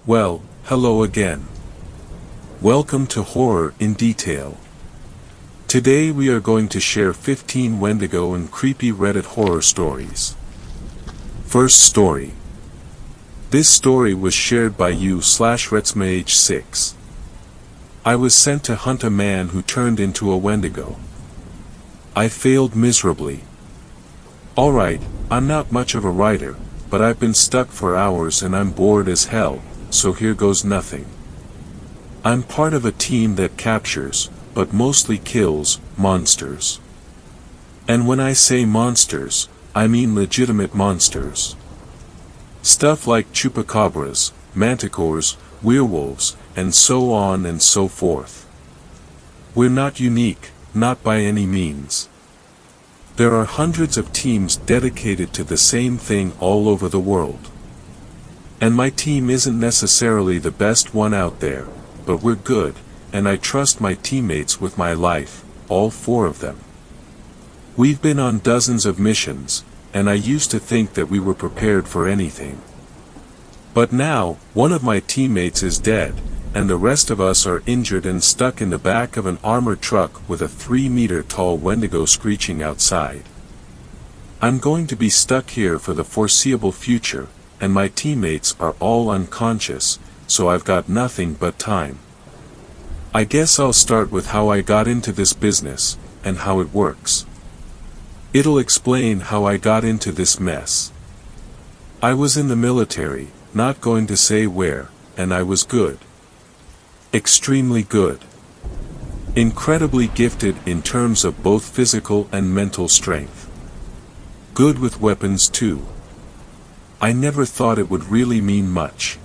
Well, hello again. Welcome to Horror in Detail. Today we are going to share 15 Wendigo and creepy Reddit horror stories. First story. This story was shared by you/Retsmage6. I was sent to hunt a man who turned into a Wendigo. I failed miserably. Alright, I'm not much of a writer, but I've been stuck for hours and I'm bored as hell, so here goes nothing. I'm part of a team that captures, but mostly kills, monsters. And when I say monsters, I mean legitimate monsters. Stuff like chupacabras, manticores, werewolves, and so on and so forth. We're not unique, not by any means. There are hundreds of teams dedicated to the same thing all over the world. And my team isn't necessarily the best one out there, but we're good, and I trust my teammates with my life, all 4 of them. We've been on dozens of missions, and I used to think that we were prepared for anything. But now, one of my teammates is dead, and the rest of us are injured and stuck in the back of an armored truck with a 3-meter-tall Wendigo screeching outside. I'm going to be stuck here for the foreseeable future, and my teammates are all unconscious, so I've got nothing but time. I guess I'll start with how I got into this business, and how it works. It'll explain how I got into this mess. I was in the military, not going to say where, and I was good. Extremely good. Incredibly gifted in terms of both physical and mental strength. Good with weapons too. I never thought it would really mean much.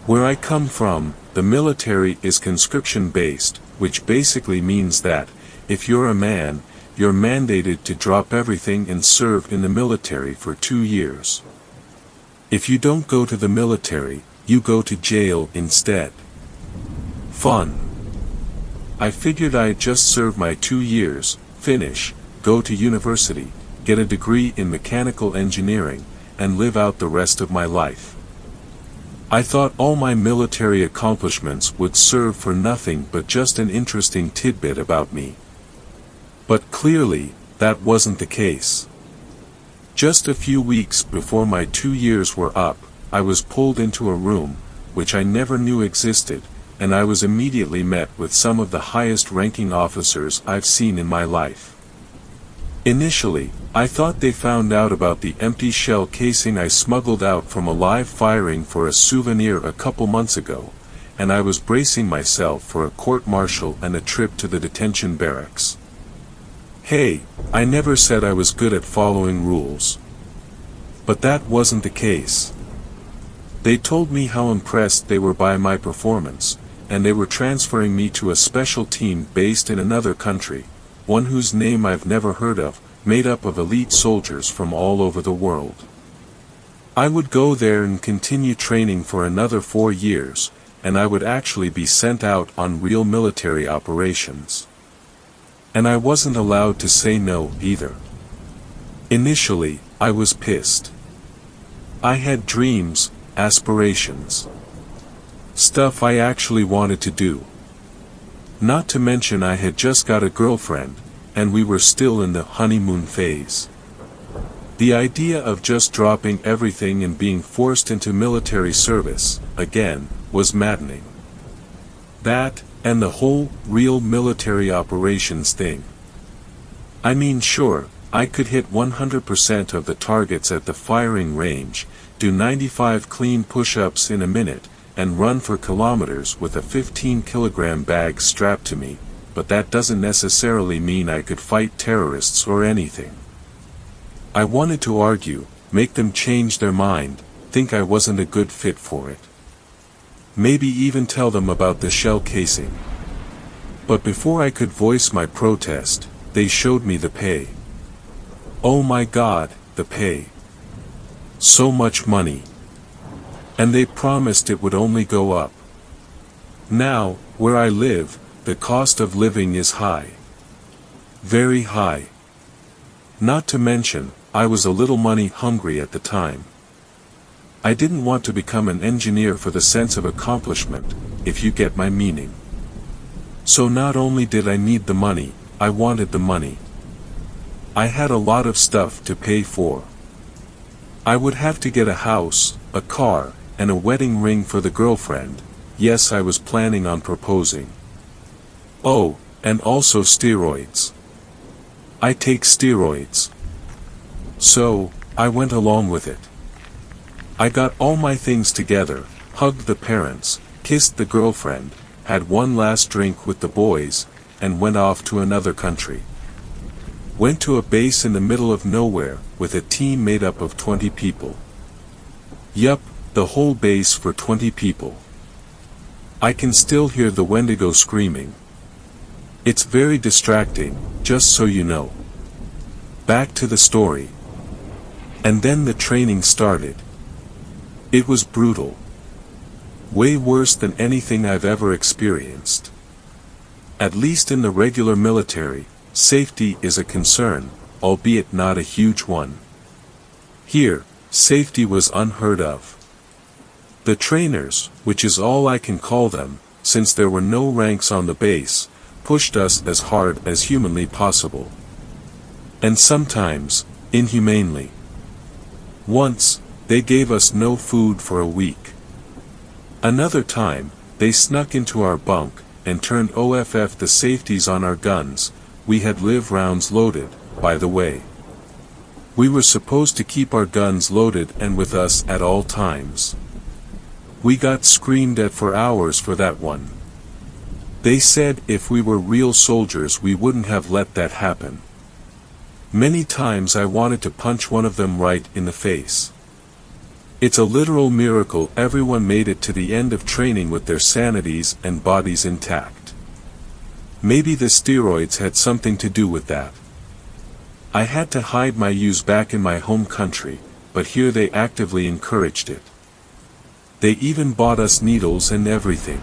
Where I come from, the military is conscription-based, which basically means that, if you're a man, you're mandated to drop everything and serve in the military for 2 years. If you don't go to the military, you go to jail instead. Fun. I figured I'd just serve my 2 years, finish, go to university, get a degree in mechanical engineering, and live out the rest of my life. I thought all my military accomplishments would serve for nothing but just an interesting tidbit about me. But clearly, that wasn't the case. Just a few weeks before my 2 years were up, I was pulled into a room, which I never knew existed, and I was immediately met with some of the highest-ranking officers I've seen in my life. Initially, I thought they found out about the empty shell casing I smuggled out from a live firing for a souvenir a couple months ago, and I was bracing myself for a court-martial and a trip to the detention barracks. Hey, I never said I was good at following rules. But that wasn't the case. They told me how impressed they were by my performance, and they were transferring me to a special team based in another country, one whose name I've never heard of, made up of elite soldiers from all over the world. I would go there and continue training for another 4 years, and I would actually be sent out on real military operations. And I wasn't allowed to say no either. Initially, I was pissed. I had dreams, aspirations. Stuff I actually wanted to do. Not to mention I had just got a girlfriend, and we were still in the honeymoon phase. The idea of just dropping everything and being forced into military service, again, was maddening. That, and the whole real military operations thing. I mean, sure, I could hit 100% of the targets at the firing range, do 95 clean push-ups in a minute, and run for kilometers with a 15-kilogram bag strapped to me, but that doesn't necessarily mean I could fight terrorists or anything. I wanted to argue, make them change their mind, think I wasn't a good fit for it. Maybe even tell them about the shell casing. But before I could voice my protest, they showed me the pay. Oh my God, the pay. So much money. And they promised it would only go up. Now, where I live, the cost of living is high. Very high. Not to mention, I was a little money hungry at the time. I didn't want to become an engineer for the sense of accomplishment, if you get my meaning. So not only did I need the money, I wanted the money. I had a lot of stuff to pay for. I would have to get a house, a car, and a wedding ring for the girlfriend. Yes, I was planning on proposing. Oh, and also steroids. I take steroids. So, I went along with it. I got all my things together, hugged the parents, kissed the girlfriend, had one last drink with the boys, and went off to another country. Went to a base in the middle of nowhere, with a team made up of 20 people. Yup, the whole base for 20 people. I can still hear the Wendigo screaming. It's very distracting, just so you know. Back to the story. And then the training started. It was brutal. Way worse than anything I've ever experienced. At least in the regular military, safety is a concern, albeit not a huge one. Here, safety was unheard of. The trainers, which is all I can call them, since there were no ranks on the base, pushed us as hard as humanly possible. And sometimes, inhumanely. Once, they gave us no food for a week. Another time, they snuck into our bunk, and turned off the safeties on our guns. We had live rounds loaded, by the way. We were supposed to keep our guns loaded and with us at all times. We got screamed at for hours for that one. They said if we were real soldiers we wouldn't have let that happen. Many times I wanted to punch one of them right in the face. It's a literal miracle everyone made it to the end of training with their sanities and bodies intact. Maybe the steroids had something to do with that. I had to hide my use back in my home country, but here they actively encouraged it. They even bought us needles and everything.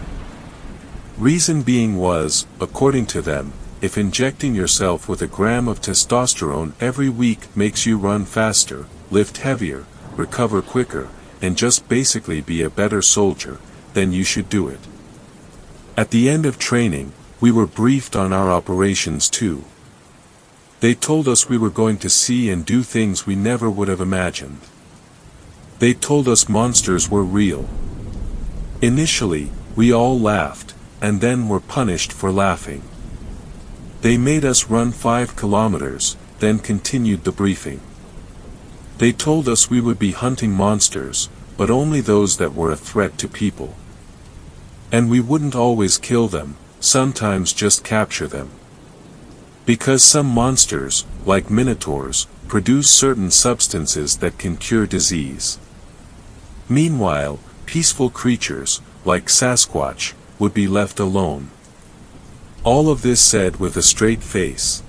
Reason being was, according to them, if injecting yourself with a gram of testosterone every week makes you run faster, lift heavier, recover quicker, and just basically be a better soldier, then you should do it. At the end of training, we were briefed on our operations too. They told us we were going to see and do things we never would have imagined. They told us monsters were real. Initially, we all laughed, and then were punished for laughing. They made us run 5 kilometers, then continued the briefing. They told us we would be hunting monsters, but only those that were a threat to people. And we wouldn't always kill them, sometimes just capture them. Because some monsters, like minotaurs, produce certain substances that can cure disease. Meanwhile, peaceful creatures, like Sasquatch, would be left alone. All of this said with a straight face.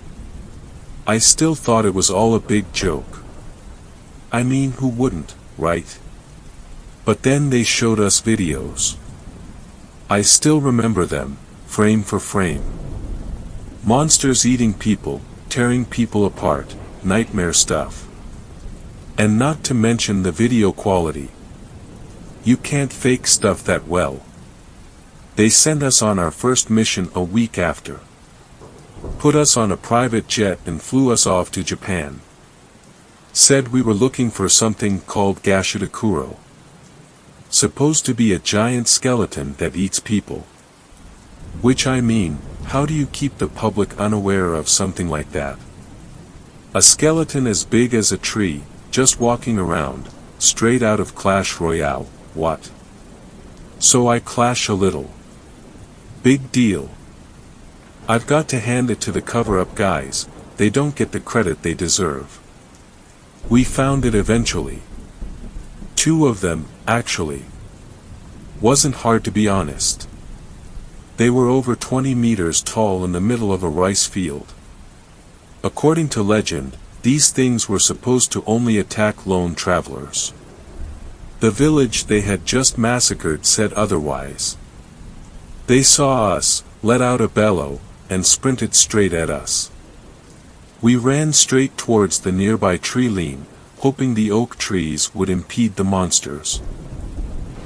I still thought it was all a big joke. I mean, who wouldn't, right? But then they showed us videos. I still remember them, frame for frame. Monsters eating people, tearing people apart, nightmare stuff. And not to mention the video quality. You can't fake stuff that well. They sent us on our first mission a week after. Put us on a private jet and flew us off to Japan. Said we were looking for something called Gashitakuro. Supposed to be a giant skeleton that eats people. Which I mean, how do you keep the public unaware of something like that? A skeleton as big as a tree, just walking around, straight out of Clash Royale, what? So I clash a little. Big deal. I've got to hand it to the cover-up guys, they don't get the credit they deserve. We found it eventually. 2 of them, actually. Wasn't hard to be honest. They were over 20 meters tall in the middle of a rice field. According to legend, these things were supposed to only attack lone travelers. The village they had just massacred said otherwise. They saw us, let out a bellow, and sprinted straight at us. We ran straight towards the nearby tree line, hoping the oak trees would impede the monsters.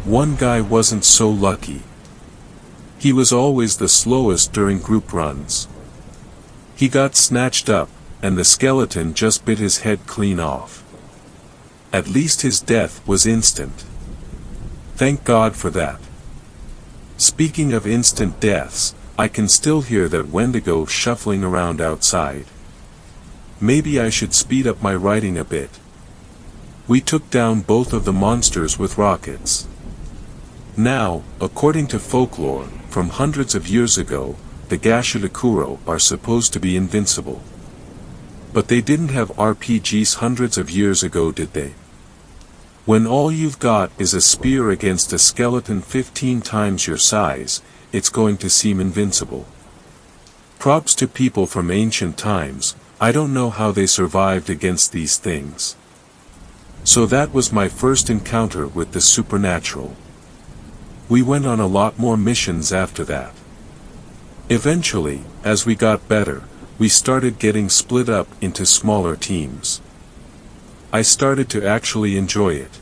One guy wasn't so lucky. He was always the slowest during group runs. He got snatched up, and the skeleton just bit his head clean off. At least his death was instant. Thank God for that. Speaking of instant deaths, I can still hear that Wendigo shuffling around outside. Maybe I should speed up my writing a bit. We took down both of the monsters with rockets. Now, according to folklore, from hundreds of years ago, the Gashitakuro are supposed to be invincible. But they didn't have RPGs hundreds of years ago, did they? When all you've got is a spear against a skeleton 15 times your size, it's going to seem invincible. Props to people from ancient times. I don't know how they survived against these things. So that was my first encounter with the supernatural. We went on a lot more missions after that. Eventually, as we got better, we started getting split up into smaller teams. I started to actually enjoy it.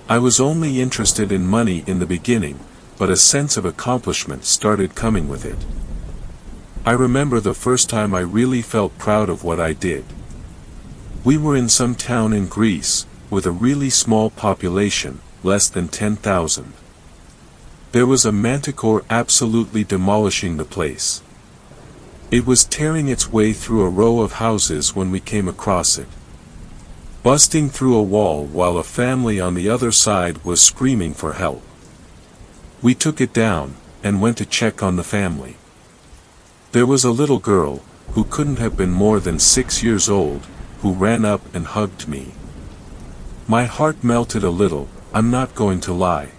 I was only interested in money in the beginning, but a sense of accomplishment started coming with it. I remember the first time I really felt proud of what I did. We were in some town in Greece, with a really small population, less than 10,000. There was a manticore absolutely demolishing the place. It was tearing its way through a row of houses when we came across it. Busting through a wall while a family on the other side was screaming for help. We took it down, and went to check on the family. There was a little girl, who couldn't have been more than 6 years old, who ran up and hugged me. My heart melted a little, I'm not going to lie.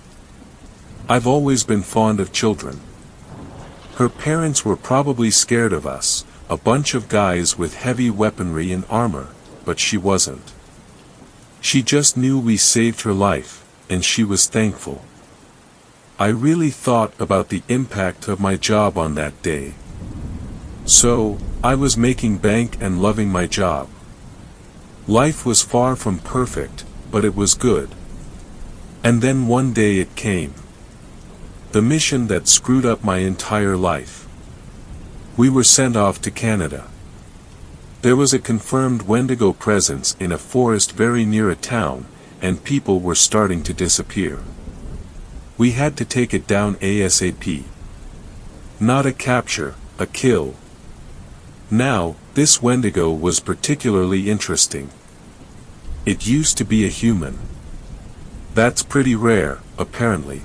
I've always been fond of children. Her parents were probably scared of us, a bunch of guys with heavy weaponry and armor, but she wasn't. She just knew we saved her life, and she was thankful. I really thought about the impact of my job on that day. So, I was making bank and loving my job. Life was far from perfect, but it was good. And then one day it came. The mission that screwed up my entire life. We were sent off to Canada. There was a confirmed Wendigo presence in a forest very near a town, and people were starting to disappear. We had to take it down ASAP. Not a capture, a kill. Now, this Wendigo was particularly interesting. It used to be a human. That's pretty rare, apparently.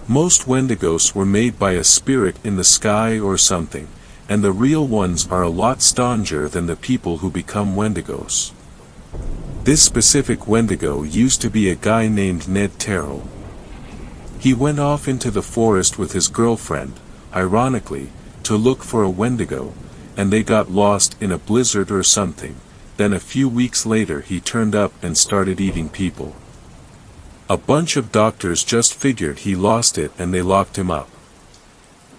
Most Wendigos were made by a spirit in the sky or something, and the real ones are a lot stauncher than the people who become Wendigos. This specific Wendigo used to be a guy named Ned Terrell. He went off into the forest with his girlfriend, ironically, to look for a Wendigo, and they got lost in a blizzard or something. Then a few weeks later he turned up and started eating people. A bunch of doctors just figured he lost it and they locked him up.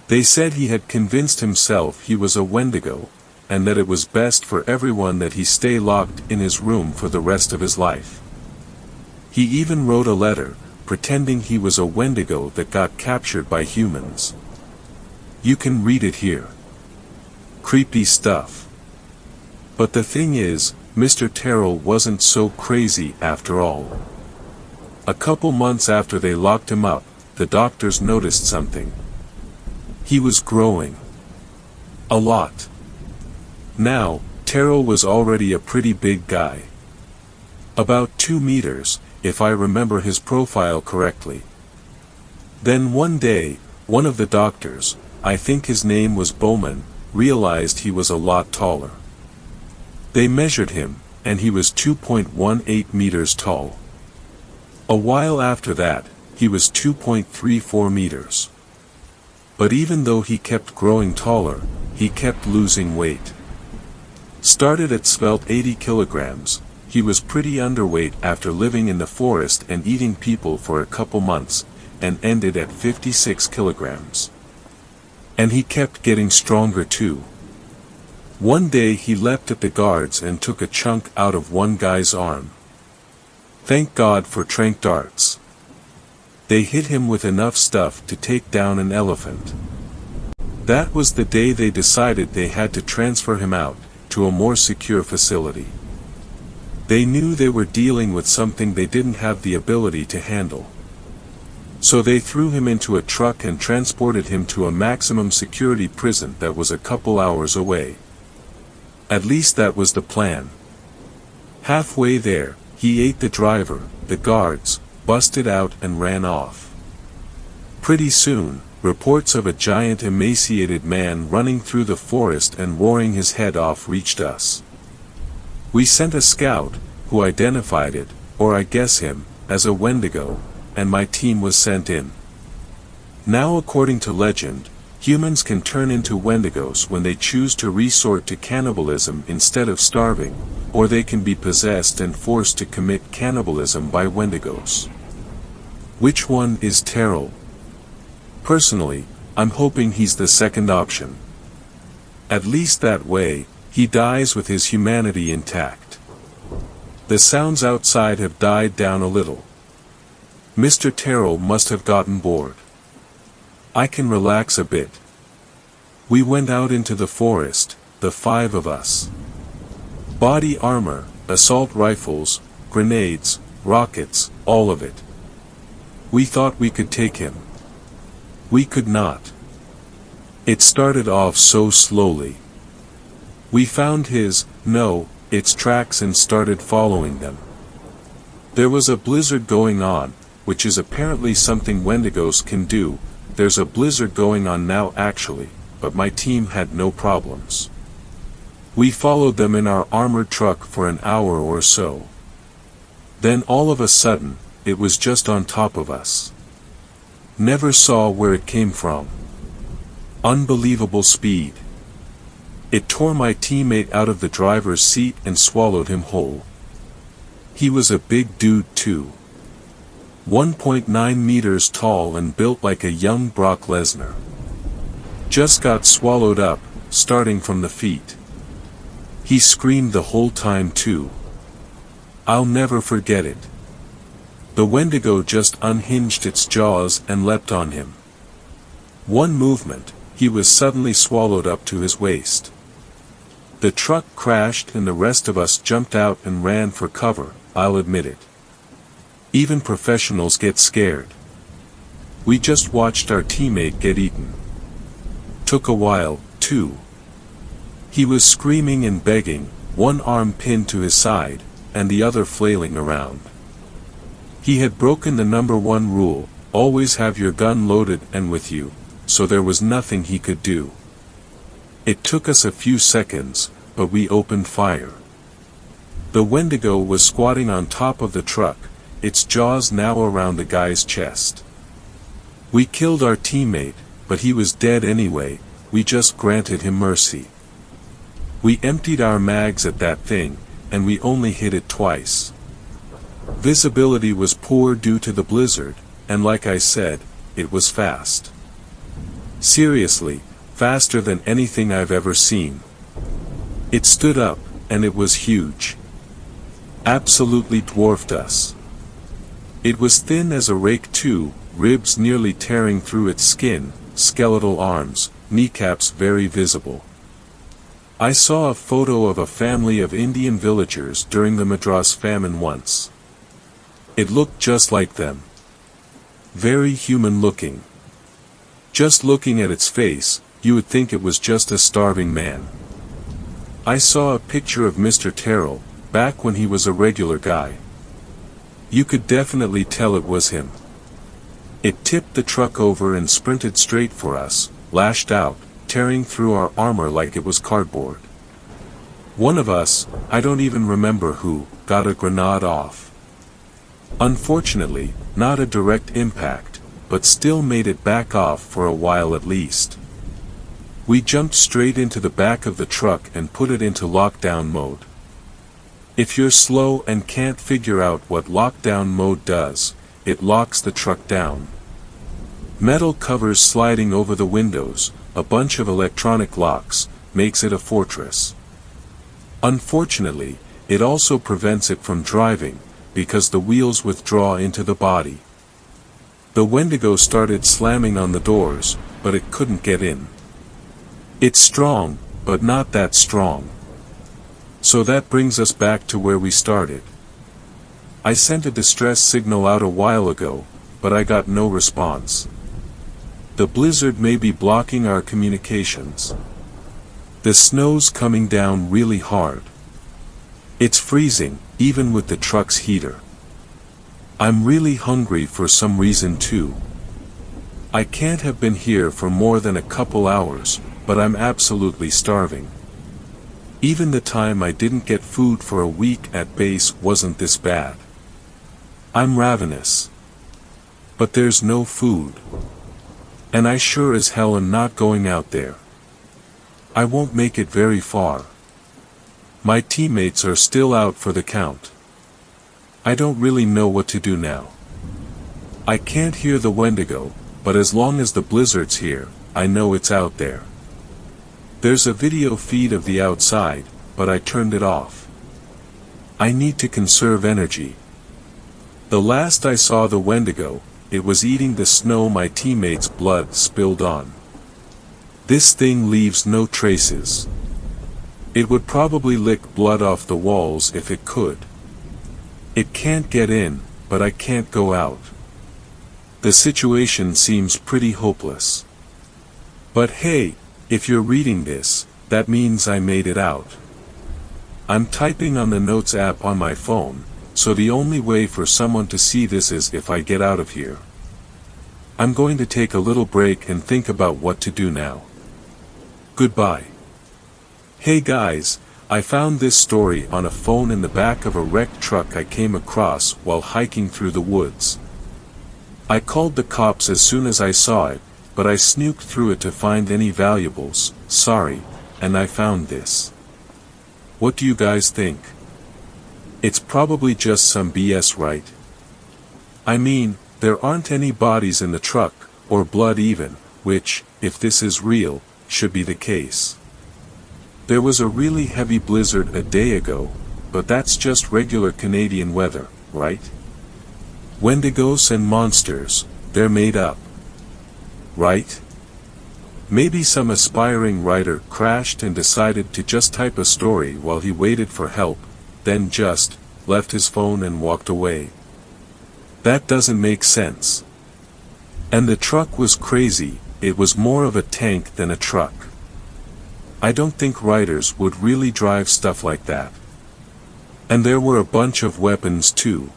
They said he had convinced himself he was a Wendigo, and that it was best for everyone that he stay locked in his room for the rest of his life. He even wrote a letter, pretending he was a Wendigo that got captured by humans. You can read it here. Creepy stuff. But the thing is, Mr. Terrell wasn't so crazy after all. A couple months after they locked him up, the doctors noticed something. He was growing. A lot. Now, Terrell was already a pretty big guy. About 2 meters, if I remember his profile correctly. Then one day, one of the doctors, I think his name was Bowman, realized he was a lot taller. They measured him, and he was 2.18 meters tall. A while after that, he was 2.34 meters. But even though he kept growing taller, he kept losing weight. Started at svelte 80 kilograms, he was pretty underweight after living in the forest and eating people for a couple months, and ended at 56 kilograms. And he kept getting stronger too. One day he leapt at the guards and took a chunk out of one guy's arm. Thank God for tranq darts. They hit him with enough stuff to take down an elephant. That was the day they decided they had to transfer him out to a more secure facility. They knew they were dealing with something they didn't have the ability to handle. So they threw him into a truck and transported him to a maximum security prison that was a couple hours away. At least that was the plan. Halfway there, he ate the driver, the guards, busted out and ran off. Pretty soon, reports of a giant emaciated man running through the forest and roaring his head off reached us. We sent a scout, who identified it, or I guess him, as a Wendigo, and my team was sent in. Now according to legend, humans can turn into Wendigos when they choose to resort to cannibalism instead of starving, or they can be possessed and forced to commit cannibalism by Wendigos. Which one is Terrell? Personally, I'm hoping he's the second option. At least that way, he dies with his humanity intact. The sounds outside have died down a little. Mr. Terrell must have gotten bored. I can relax a bit. We went out into the forest, the 5 of us. Body armor, assault rifles, grenades, rockets, all of it. We thought we could take him. We could not. It started off so slowly. We found its tracks and started following them. There was a blizzard going on, which is apparently something Wendigos can do. There's a blizzard going on now actually, but my team had no problems. We followed them in our armored truck for an hour or so. Then all of a sudden, it was just on top of us. Never saw where it came from. Unbelievable speed. It tore my teammate out of the driver's seat and swallowed him whole. He was a big dude too. 1.9 meters tall and built like a young Brock Lesnar. Just got swallowed up, starting from the feet. He screamed the whole time too. I'll never forget it. The Wendigo just unhinged its jaws and leapt on him. One movement, he was suddenly swallowed up to his waist. The truck crashed and the rest of us jumped out and ran for cover, I'll admit it. Even professionals get scared. We just watched our teammate get eaten. Took a while, too. He was screaming and begging, one arm pinned to his side, and the other flailing around. He had broken the #1 rule, always have your gun loaded and with you, so there was nothing he could do. It took us a few seconds, but we opened fire. The Wendigo was squatting on top of the truck, its jaws now around the guy's chest. We killed our teammate, but he was dead anyway, we just granted him mercy. We emptied our mags at that thing, and we only hit it twice. Visibility was poor due to the blizzard, and like I said, it was fast. Seriously, faster than anything I've ever seen. It stood up, and it was huge. Absolutely dwarfed us. It was thin as a rake too, ribs nearly tearing through its skin, skeletal arms, kneecaps very visible. I saw a photo of a family of Indian villagers during the Madras famine once. It looked just like them. Very human looking. Just looking at its face, you would think it was just a starving man. I saw a picture of Mr. Terrell, back when he was a regular guy. You could definitely tell it was him. It tipped the truck over and sprinted straight for us, lashed out, tearing through our armor like it was cardboard. One of us, I don't even remember who, got a grenade off. Unfortunately, not a direct impact, but still made it back off for a while at least. We jumped straight into the back of the truck and put it into lockdown mode. If you're slow and can't figure out what lockdown mode does, it locks the truck down. Metal covers sliding over the windows, a bunch of electronic locks, makes it a fortress. Unfortunately, it also prevents it from driving, because the wheels withdraw into the body. The Wendigo started slamming on the doors, but it couldn't get in. It's strong, but not that strong. So that brings us back to where we started. I sent a distress signal out a while ago, but I got no response. The blizzard may be blocking our communications. The snow's coming down really hard. It's freezing, even with the truck's heater. I'm really hungry for some reason too. I can't have been here for more than a couple hours, but I'm absolutely starving. Even the time I didn't get food for a week at base wasn't this bad. I'm ravenous. But there's no food. And I sure as hell am not going out there. I won't make it very far. My teammates are still out for the count. I don't really know what to do now. I can't hear the Wendigo, but as long as the blizzard's here, I know it's out there. There's a video feed of the outside, but I turned it off. I need to conserve energy. The last I saw the Wendigo, it was eating the snow my teammates' blood spilled on. This thing leaves no traces. It would probably lick blood off the walls if it could. It can't get in, but I can't go out. The situation seems pretty hopeless. But hey, if you're reading this, that means I made it out. I'm typing on the Notes app on my phone, so the only way for someone to see this is if I get out of here. I'm going to take a little break and think about what to do now. Goodbye. Hey guys, I found this story on a phone in the back of a wrecked truck I came across while hiking through the woods. I called the cops as soon as I saw it, but I snooped through it to find any valuables, sorry, and I found this. What do you guys think? It's probably just some BS, right? I mean, there aren't any bodies in the truck, or blood even, which, if this is real, should be the case. There was a really heavy blizzard a day ago, but that's just regular Canadian weather, right? Wendigos and monsters, they're made up. Right? Maybe some aspiring writer crashed and decided to just type a story while he waited for help, then just left his phone and walked away. That doesn't make sense. And the truck was crazy, it was more of a tank than a truck. I don't think writers would really drive stuff like that. And there were a bunch of weapons too.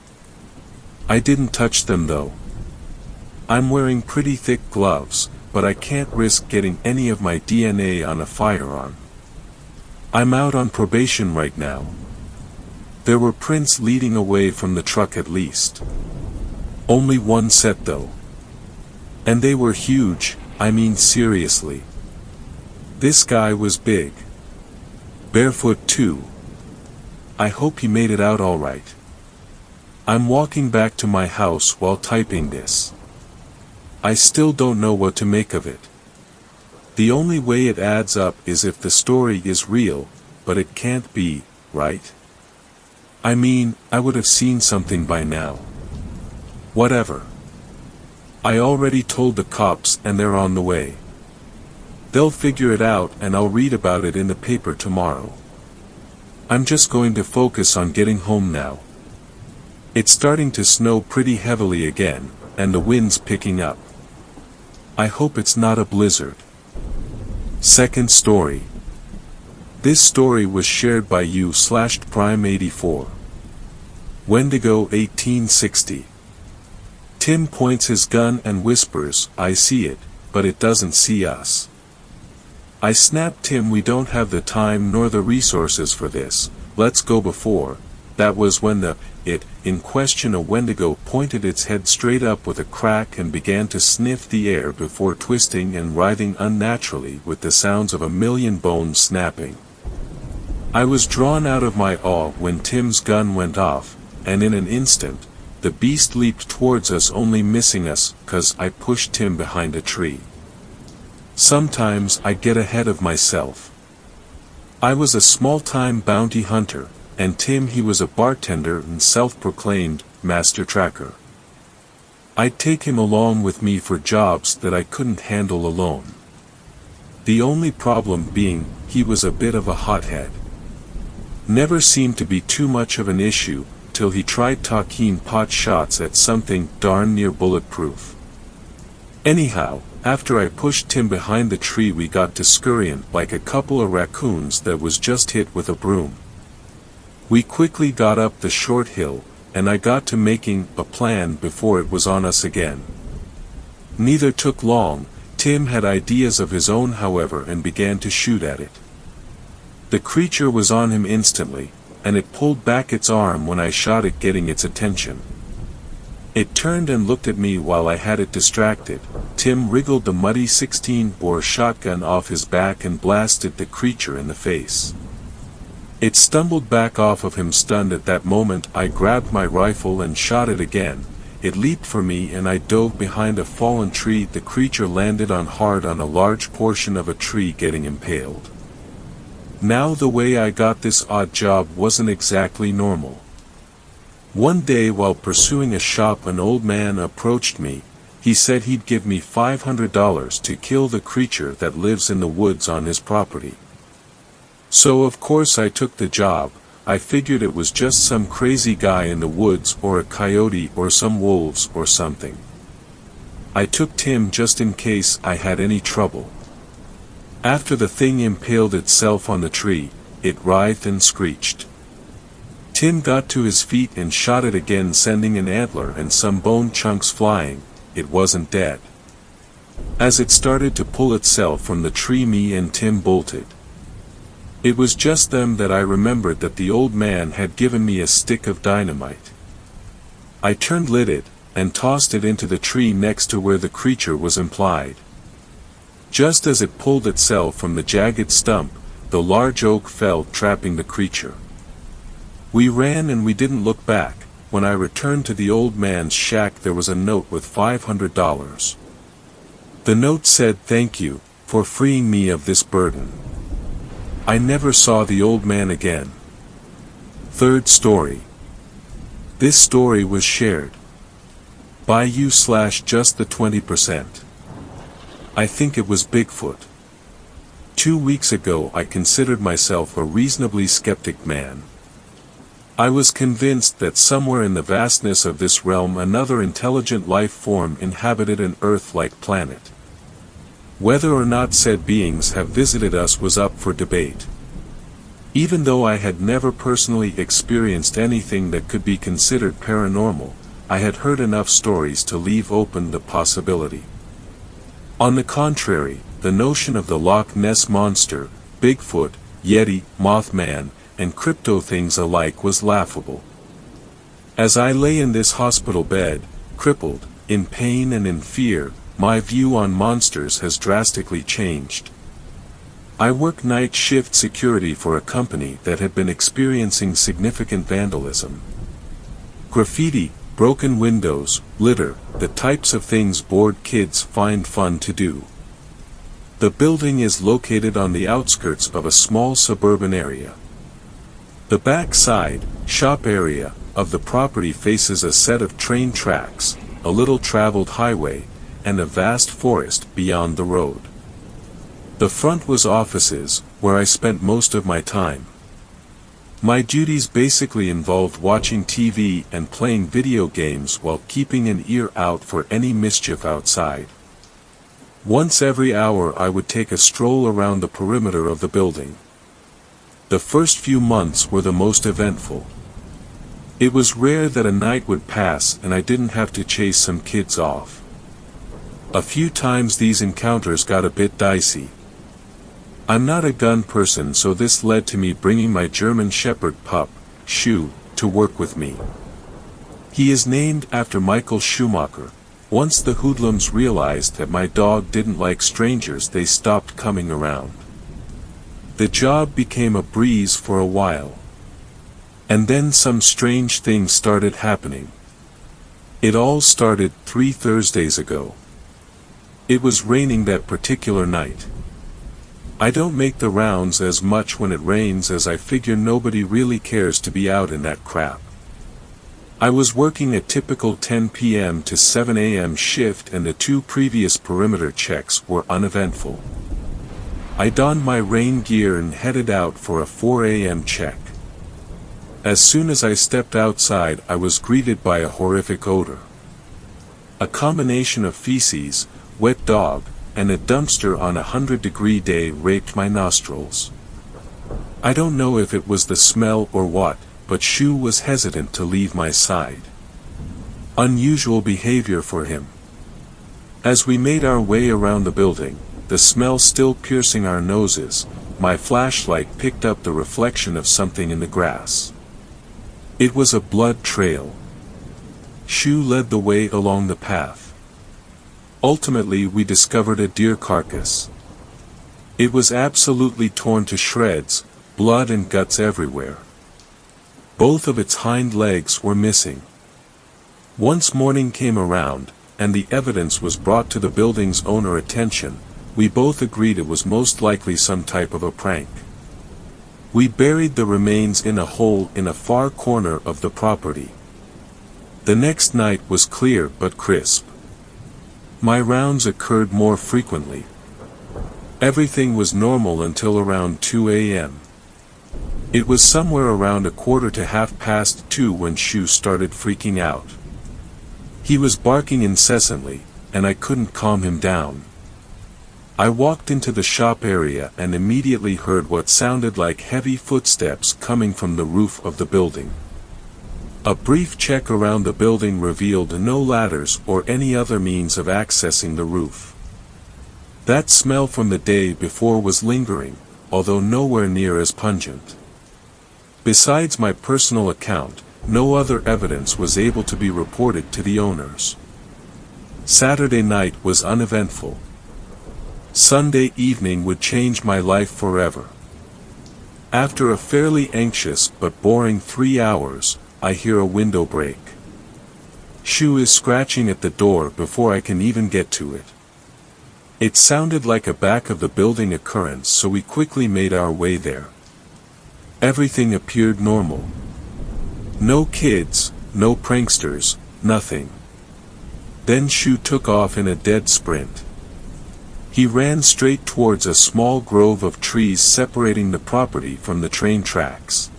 I didn't touch them though. I'm wearing pretty thick gloves, but I can't risk getting any of my DNA on a firearm. I'm out on probation right now. There were prints leading away from the truck at least. Only one set though. And they were huge, I mean seriously. This guy was big. Barefoot too. I hope he made it out alright. I'm walking back to my house while typing this. I still don't know what to make of it. The only way it adds up is if the story is real, but it can't be, right? I mean, I would have seen something by now. Whatever. I already told the cops and they're on the way. They'll figure it out and I'll read about it in the paper tomorrow. I'm just going to focus on getting home now. It's starting to snow pretty heavily again, and the wind's picking up. I hope it's not a blizzard. Second story. This story was shared by you/Prime84. Wendigo 1860. Tim points his gun and whispers, "I see it, but it doesn't see us." I snapped Tim, "We don't have the time nor the resources for this, let's go before." That was when it in question, a Wendigo, pointed its head straight up with a crack and began to sniff the air before twisting and writhing unnaturally with the sounds of a million bones snapping. I was drawn out of my awe when Tim's gun went off, and in an instant, the beast leaped towards us, only missing us 'cause I pushed Tim behind a tree. Sometimes I get ahead of myself. I was a small-time bounty hunter, and Tim he was a bartender and self-proclaimed master tracker. I'd take him along with me for jobs that I couldn't handle alone. The only problem being, he was a bit of a hothead. Never seemed to be too much of an issue, till he tried talking pot shots at something darn near bulletproof. Anyhow, after I pushed Tim behind the tree we got to scurrying like a couple of raccoons that was just hit with a broom. We quickly got up the short hill, and I got to making a plan before it was on us again. Neither took long. Tim had ideas of his own however and began to shoot at it. The creature was on him instantly, and it pulled back its arm when I shot it, getting its attention. It turned and looked at me while I had it distracted. Tim wriggled the muddy 16-bore shotgun off his back and blasted the creature in the face. It stumbled back off of him stunned. At that moment I grabbed my rifle and shot it again. It leaped for me and I dove behind a fallen tree. The creature landed hard on a large portion of a tree, getting impaled. Now the way I got this odd job wasn't exactly normal. One day while pursuing a shop, an old man approached me. He said he'd give me $500 to kill the creature that lives in the woods on his property. So of course I took the job. I figured it was just some crazy guy in the woods, or a coyote, or some wolves or something. I took Tim just in case I had any trouble. After the thing impaled itself on the tree, it writhed and screeched. Tim got to his feet and shot it again, sending an antler and some bone chunks flying. It wasn't dead. As it started to pull itself from the tree, me and Tim bolted. It was just then that I remembered that the old man had given me a stick of dynamite. I turned, lit it, and tossed it into the tree next to where the creature was implied. Just as it pulled itself from the jagged stump, the large oak fell, trapping the creature. We ran and we didn't look back. When I returned to the old man's shack, there was a note with $500. The note said, "Thank you for freeing me of this burden." I never saw the old man again. Third story. This story was shared by you/just the 20%. I think it was Bigfoot. 2 weeks ago I considered myself a reasonably skeptic man. I was convinced that somewhere in the vastness of this realm another intelligent life form inhabited an Earth-like planet. Whether or not said beings have visited us was up for debate. Even though I had never personally experienced anything that could be considered paranormal, I had heard enough stories to leave open the possibility. On the contrary, the notion of the Loch Ness Monster, Bigfoot, Yeti, Mothman, and crypto things alike was laughable. As I lay in this hospital bed, crippled, in pain and in fear, my view on monsters has drastically changed. I work night shift security for a company that had been experiencing significant vandalism. Graffiti, broken windows, litter, the types of things bored kids find fun to do. The building is located on the outskirts of a small suburban area. The back side, shop area, of the property faces a set of train tracks, a little traveled highway, and a vast forest beyond the road. The front was offices, where I spent most of my time. My duties basically involved watching TV and playing video games while keeping an ear out for any mischief outside. Once every hour I would take a stroll around the perimeter of the building. The first few months were the most eventful. It was rare that a night would pass and I didn't have to chase some kids off. A few times these encounters got a bit dicey. I'm not a gun person, so this led to me bringing my German Shepherd pup, Shu, to work with me. He is named after Michael Schumacher. Once the hoodlums realized that my dog didn't like strangers, they stopped coming around. The job became a breeze for a while. And then some strange things started happening. It all started 3 Thursdays ago. It was raining that particular night. I don't make the rounds as much when it rains as I figure nobody really cares to be out in that crap. I was working a typical 10 p.m. to 7 a.m. shift and the 2 previous perimeter checks were uneventful. I donned my rain gear and headed out for a 4 a.m. check. As soon as I stepped outside, I was greeted by a horrific odor. A combination of feces, wet dog, and a dumpster on a 100-degree day raped my nostrils. I don't know if it was the smell or what, but Shu was hesitant to leave my side. Unusual behavior for him. As we made our way around the building, the smell still piercing our noses, my flashlight picked up the reflection of something in the grass. It was a blood trail. Shu led the way along the path. Ultimately, we discovered a deer carcass. It was absolutely torn to shreds, blood and guts everywhere. Both of its hind legs were missing. Once morning came around, and the evidence was brought to the building's owner attention, we both agreed it was most likely some type of a prank. We buried the remains in a hole in a far corner of the property. The next night was clear but crisp. My rounds occurred more frequently. Everything was normal until around 2 a.m. It was somewhere around 2:45 when Shu started freaking out. He was barking incessantly, and I couldn't calm him down. I walked into the shop area and immediately heard what sounded like heavy footsteps coming from the roof of the building. A brief check around the building revealed no ladders or any other means of accessing the roof. That smell from the day before was lingering, although nowhere near as pungent. Besides my personal account, no other evidence was able to be reported to the owners. Saturday night was uneventful. Sunday evening would change my life forever. After a fairly anxious but boring 3 hours, I hear a window break. Shu is scratching at the door before I can even get to it. It sounded like a back of the building occurrence, so we quickly made our way there. Everything appeared normal. No kids, no pranksters, nothing. Then Shu took off in a dead sprint. He ran straight towards a small grove of trees separating the property from the train tracks.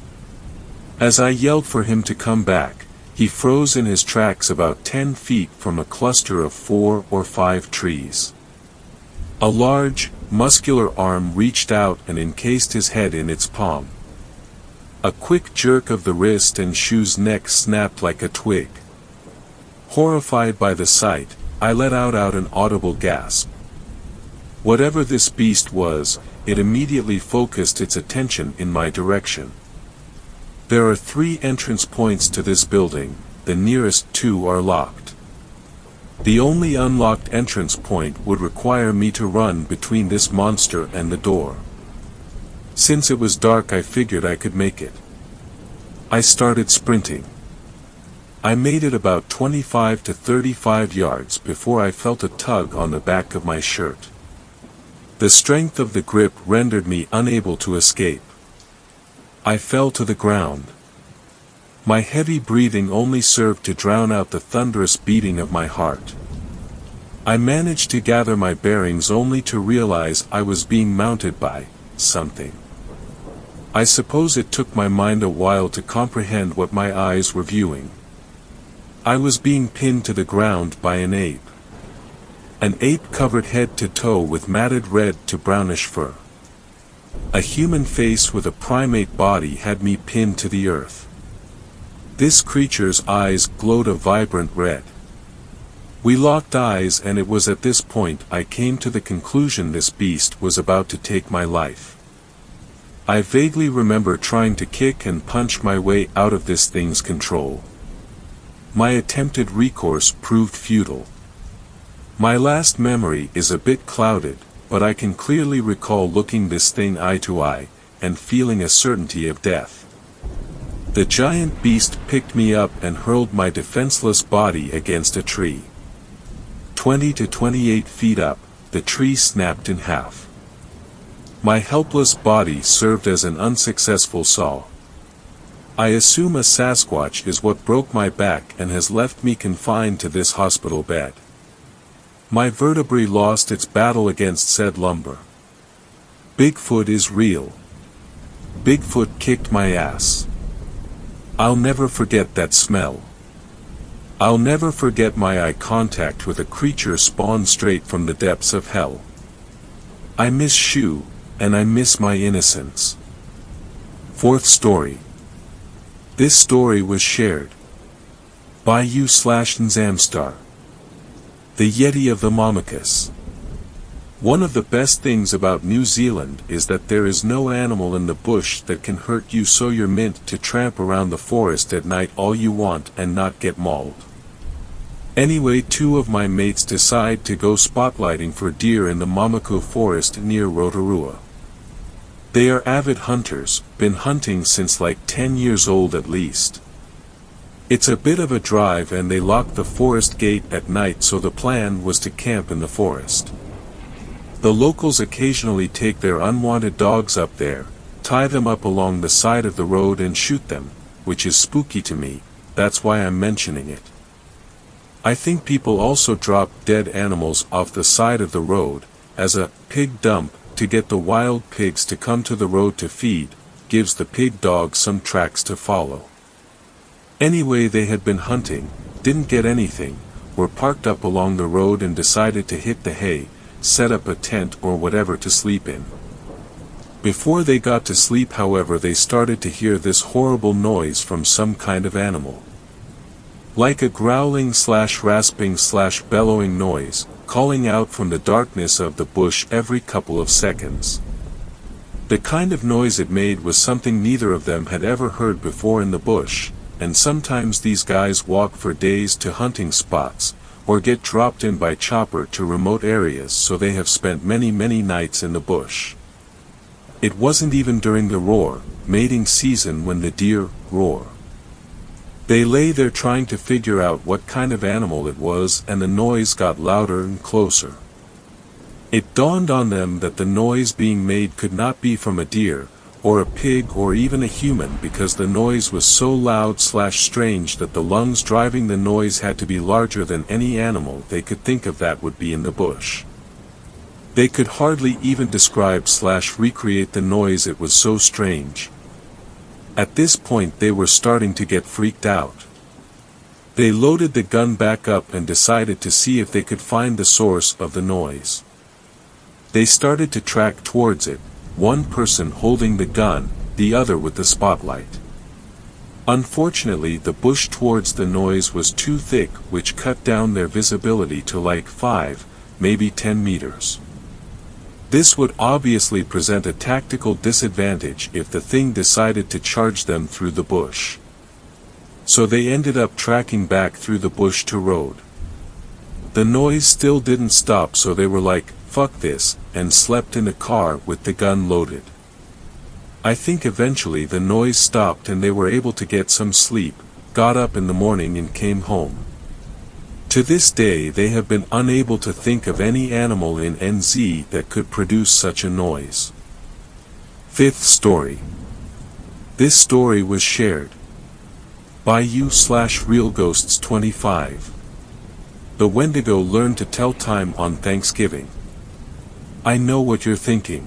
As I yelled for him to come back, he froze in his tracks about 10 feet from a cluster of 4 or 5 trees. A large, muscular arm reached out and encased his head in its palm. A quick jerk of the wrist and Shu's neck snapped like a twig. Horrified by the sight, I let out an audible gasp. Whatever this beast was, it immediately focused its attention in my direction. There are 3 entrance points to this building, the nearest 2 are locked. The only unlocked entrance point would require me to run between this monster and the door. Since it was dark, I figured I could make it. I started sprinting. I made it about 25 to 35 yards before I felt a tug on the back of my shirt. The strength of the grip rendered me unable to escape. I fell to the ground. My heavy breathing only served to drown out the thunderous beating of my heart. I managed to gather my bearings only to realize I was being mounted by something. I suppose it took my mind a while to comprehend what my eyes were viewing. I was being pinned to the ground by an ape. An ape covered head to toe with matted red to brownish fur. A human face with a primate body had me pinned to the earth. This creature's eyes glowed a vibrant red. We locked eyes, and it was at this point I came to the conclusion this beast was about to take my life. I vaguely remember trying to kick and punch my way out of this thing's control. My attempted recourse proved futile. My last memory is a bit clouded, but I can clearly recall looking this thing eye to eye, and feeling a certainty of death. The giant beast picked me up and hurled my defenseless body against a tree. 20 to 28 feet up, the tree snapped in half. My helpless body served as an unsuccessful saw. I assume a Sasquatch is what broke my back and has left me confined to this hospital bed. My vertebrae lost its battle against said lumber. Bigfoot is real. Bigfoot kicked my ass. I'll never forget that smell. I'll never forget my eye contact with a creature spawned straight from the depths of hell. I miss Shu, and I miss my innocence. Fourth story. This story was shared by u/Nzamstar. The Yeti of the Mammakus. One of the best things about New Zealand is that there is no animal in the bush that can hurt you, so you're meant to tramp around the forest at night all you want and not get mauled. Anyway, two of my mates decide to go spotlighting for deer in the Mamaku forest near Rotorua. They are avid hunters, been hunting since like 10 years old at least. It's a bit of a drive and they lock the forest gate at night, so the plan was to camp in the forest. The locals occasionally take their unwanted dogs up there, tie them up along the side of the road and shoot them, which is spooky to me, that's why I'm mentioning it. I think people also drop dead animals off the side of the road, as a pig dump, to get the wild pigs to come to the road to feed, gives the pig dogs some tracks to follow. Anyway, they had been hunting, didn't get anything, were parked up along the road and decided to hit the hay, set up a tent or whatever to sleep in. Before they got to sleep, however, they started to hear this horrible noise from some kind of animal. Like a growling/rasping/bellowing noise, calling out from the darkness of the bush every couple of seconds. The kind of noise it made was something neither of them had ever heard before in the bush, and sometimes these guys walk for days to hunting spots, or get dropped in by chopper to remote areas, so they have spent many nights in the bush. It wasn't even during the roar, mating season when the deer roar. They lay there trying to figure out what kind of animal it was, and the noise got louder and closer. It dawned on them that the noise being made could not be from a deer, or a pig, or even a human, because the noise was so loud/strange that the lungs driving the noise had to be larger than any animal they could think of that would be in the bush. They could hardly even describe/recreate the noise, it was so strange. At this point they were starting to get freaked out. They loaded the gun back up and decided to see if they could find the source of the noise. They started to track towards it, one person holding the gun, the other with the spotlight. Unfortunately, the bush towards the noise was too thick, which cut down their visibility to like 5, maybe 10 meters. This would obviously present a tactical disadvantage if the thing decided to charge them through the bush. So they ended up tracking back through the bush to road. The noise still didn't stop, so they were like, fuck this, and slept in the car with the gun loaded. I think eventually the noise stopped and they were able to get some sleep, got up in the morning and came home. To this day they have been unable to think of any animal in NZ that could produce such a noise. Fifth story. This story was shared by u/RealGhosts25. The Wendigo learned to tell time on Thanksgiving. I know what you're thinking.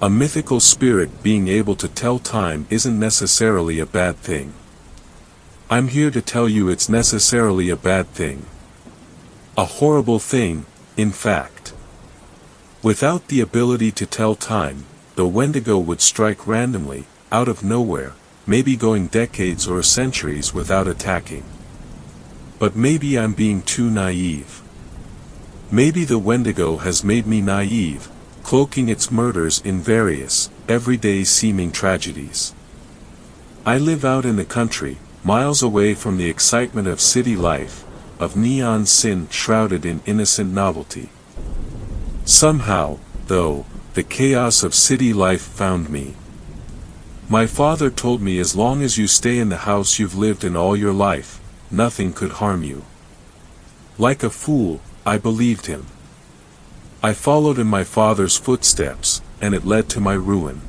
A mythical spirit being able to tell time isn't necessarily a bad thing. I'm here to tell you it's necessarily a bad thing. A horrible thing, in fact. Without the ability to tell time, the Wendigo would strike randomly, out of nowhere, maybe going decades or centuries without attacking. But maybe I'm being too naive. Maybe the Wendigo has made me naive, cloaking its murders in various, everyday seeming tragedies. I live out in the country, miles away from the excitement of city life, of neon sin shrouded in innocent novelty. Somehow, though, the chaos of city life found me. My father told me as long as you stay in the house you've lived in all your life, nothing could harm you. Like a fool, I believed him. I followed in my father's footsteps, and it led to my ruin.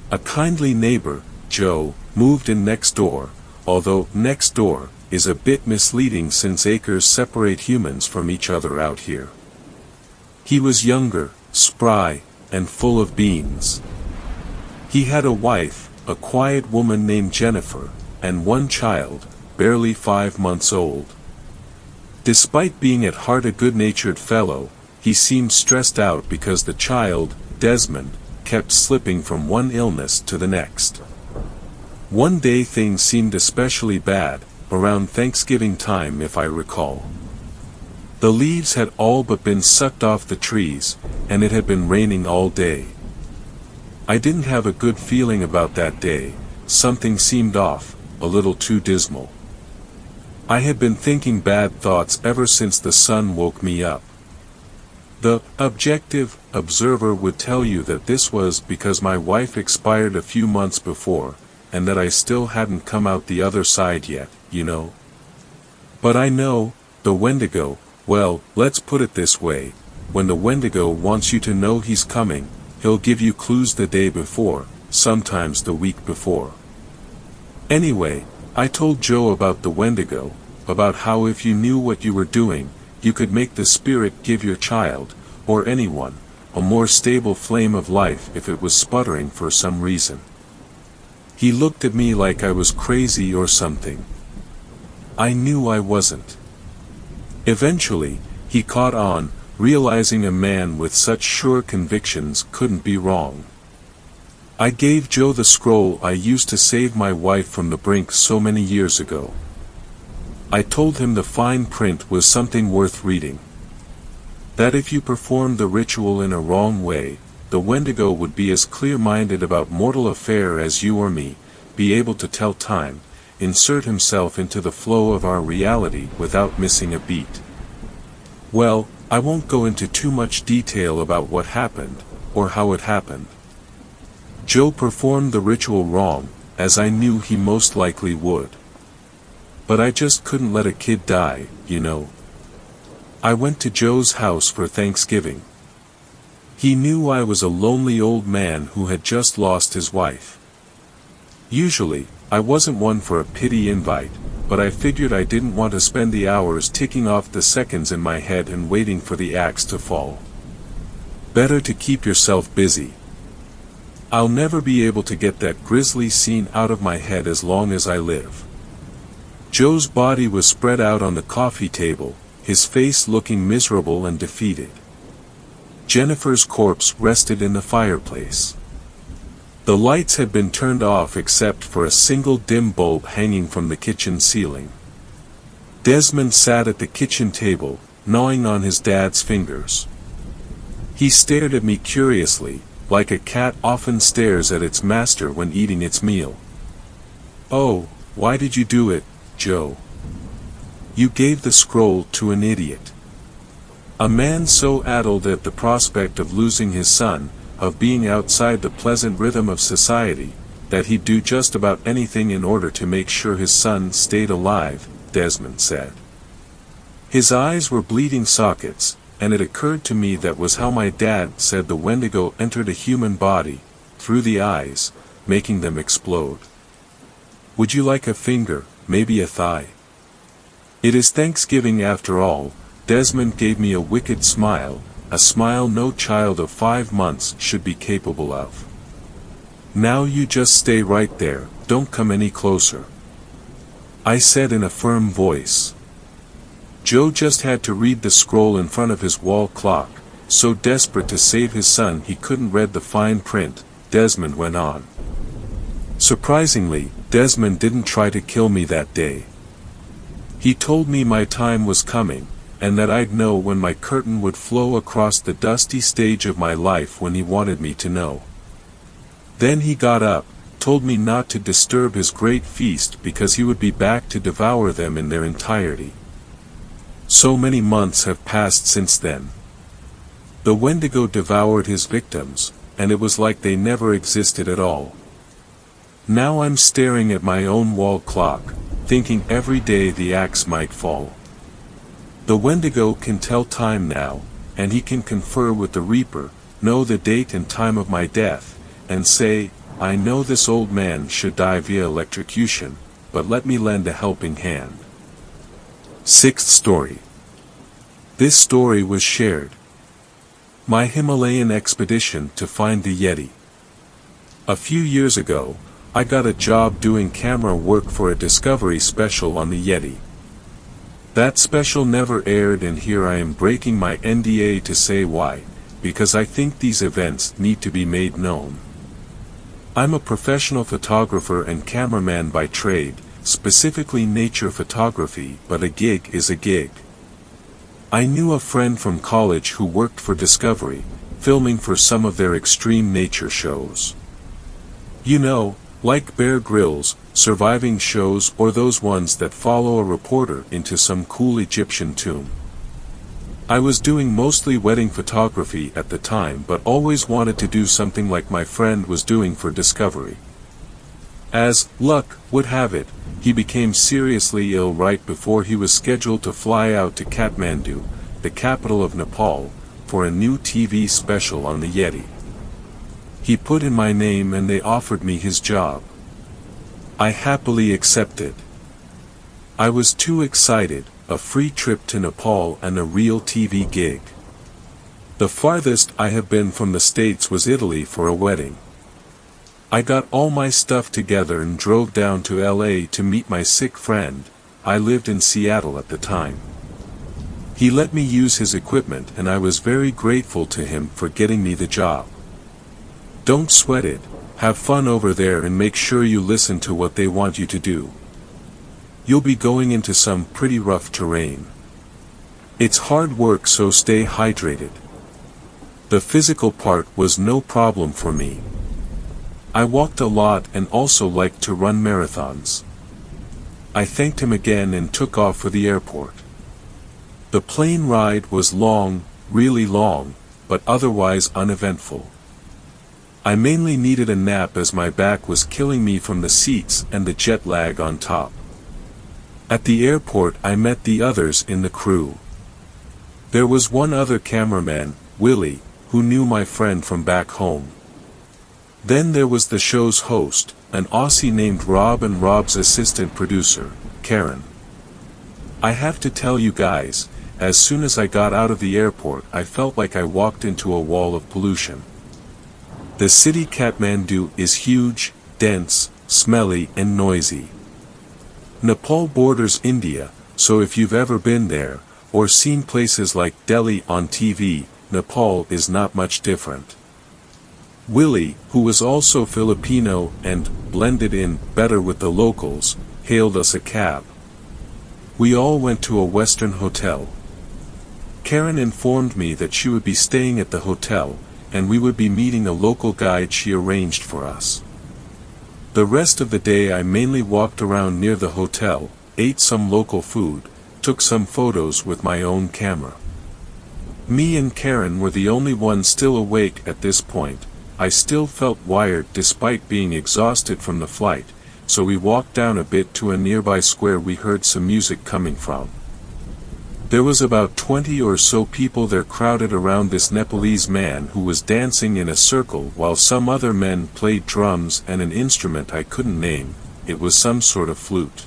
A kindly neighbor, Joe, moved in next door, although next door is a bit misleading since acres separate humans from each other out here. He was younger, spry, and full of beans. He had a wife, a quiet woman named Jennifer, and one child, barely 5 months old. Despite being at heart a good-natured fellow, he seemed stressed out because the child, Desmond, kept slipping from one illness to the next. One day things seemed especially bad, around Thanksgiving time if I recall. The leaves had all but been sucked off the trees, and it had been raining all day. I didn't have a good feeling about that day. Something seemed off, a little too dismal. I had been thinking bad thoughts ever since the sun woke me up. The objective observer would tell you that this was because my wife expired a few months before, and that I still hadn't come out the other side yet, you know. But I know, the Wendigo, well, let's put it this way, when the Wendigo wants you to know he's coming, he'll give you clues the day before, sometimes the week before. Anyway, I told Joe about the Wendigo, about how if you knew what you were doing, you could make the spirit give your child, or anyone, a more stable flame of life if it was sputtering for some reason. He looked at me like I was crazy or something. I knew I wasn't. Eventually, he caught on, realizing a man with such sure convictions couldn't be wrong. I gave Joe the scroll I used to save my wife from the brink so many years ago. I told him the fine print was something worth reading. That if you performed the ritual in a wrong way, the Wendigo would be as clear-minded about mortal affair as you or me, be able to tell time, insert himself into the flow of our reality without missing a beat. Well, I won't go into too much detail about what happened, or how it happened. Joe performed the ritual wrong, as I knew he most likely would. But I just couldn't let a kid die, you know. I went to Joe's house for Thanksgiving. He knew I was a lonely old man who had just lost his wife. Usually, I wasn't one for a pity invite, but I figured I didn't want to spend the hours ticking off the seconds in my head and waiting for the axe to fall. Better to keep yourself busy. I'll never be able to get that grisly scene out of my head as long as I live. Joe's body was spread out on the coffee table, his face looking miserable and defeated. Jennifer's corpse rested in the fireplace. The lights had been turned off except for a single dim bulb hanging from the kitchen ceiling. Desmond sat at the kitchen table, gnawing on his dad's fingers. He stared at me curiously, like a cat often stares at its master when eating its meal. "Oh, why did you do it, Joe? You gave the scroll to an idiot." A man so addled at the prospect of losing his son, of being outside the pleasant rhythm of society, that he'd do just about anything in order to make sure his son stayed alive, Desmond said. His eyes were bleeding sockets, and it occurred to me that was how my dad said the Wendigo entered a human body, through the eyes, making them explode. "Would you like a finger, maybe a thigh?" "It is Thanksgiving after all." Desmond gave me a wicked smile, a smile no child of 5 months should be capable of. "Now you just stay right there, don't come any closer," I said in a firm voice. Joe just had to read the scroll in front of his wall clock, so desperate to save his son he couldn't read the fine print, Desmond went on. Surprisingly, Desmond didn't try to kill me that day. He told me my time was coming, and that I'd know when my curtain would flow across the dusty stage of my life when he wanted me to know. Then he got up, told me not to disturb his great feast because he would be back to devour them in their entirety. So many months have passed since then. The Wendigo devoured his victims, and it was like they never existed at all. Now I'm staring at my own wall clock, thinking every day the axe might fall. The Wendigo can tell time now, and he can confer with the Reaper, know the date and time of my death, and say, I know this old man should die via electrocution, but let me lend a helping hand. Sixth story. This story was shared. My Himalayan expedition to find the Yeti. A few years ago, I got a job doing camera work for a Discovery special on the Yeti. That special never aired, and here I am breaking my NDA to say why, because I think these events need to be made known. I'm a professional photographer and cameraman by trade, specifically nature photography, but a gig is a gig. I knew a friend from college who worked for Discovery, filming for some of their extreme nature shows. You know, like Bear Grylls, surviving shows, or those ones that follow a reporter into some cool Egyptian tomb. I was doing mostly wedding photography at the time, but always wanted to do something like my friend was doing for Discovery. As luck would have it, he became seriously ill right before he was scheduled to fly out to Kathmandu, the capital of Nepal, for a new TV special on the Yeti. He put in my name and they offered me his job. I happily accepted. I was too excited, a free trip to Nepal and a real TV gig. The farthest I have been from the States was Italy for a wedding. I got all my stuff together and drove down to LA to meet my sick friend. I lived in Seattle at the time. He let me use his equipment and I was very grateful to him for getting me the job. Don't sweat it, have fun over there and make sure you listen to what they want you to do. You'll be going into some pretty rough terrain. It's hard work, so stay hydrated. The physical part was no problem for me. I walked a lot and also liked to run marathons. I thanked him again and took off for the airport. The plane ride was long, really long, but otherwise uneventful. I mainly needed a nap as my back was killing me from the seats and the jet lag on top. At the airport I met the others in the crew. There was one other cameraman, Willie, who knew my friend from back home. Then there was the show's host, an Aussie named Rob, and Rob's assistant producer, Karen. I have to tell you guys, as soon as I got out of the airport I felt like I walked into a wall of pollution. The city Kathmandu is huge, dense, smelly and noisy. Nepal borders India, so if you've ever been there, or seen places like Delhi on TV, Nepal is not much different. Willie, who was also Filipino and blended in better with the locals, hailed us a cab. We all went to a Western hotel. Karen informed me that she would be staying at the hotel, and we would be meeting a local guide she arranged for us. The rest of the day I mainly walked around near the hotel, ate some local food, took some photos with my own camera. Me and Karen were the only ones still awake at this point. I still felt wired despite being exhausted from the flight, so we walked down a bit to a nearby square we heard some music coming from. There was about 20 or so people there crowded around this Nepalese man who was dancing in a circle while some other men played drums and an instrument I couldn't name. It was some sort of flute.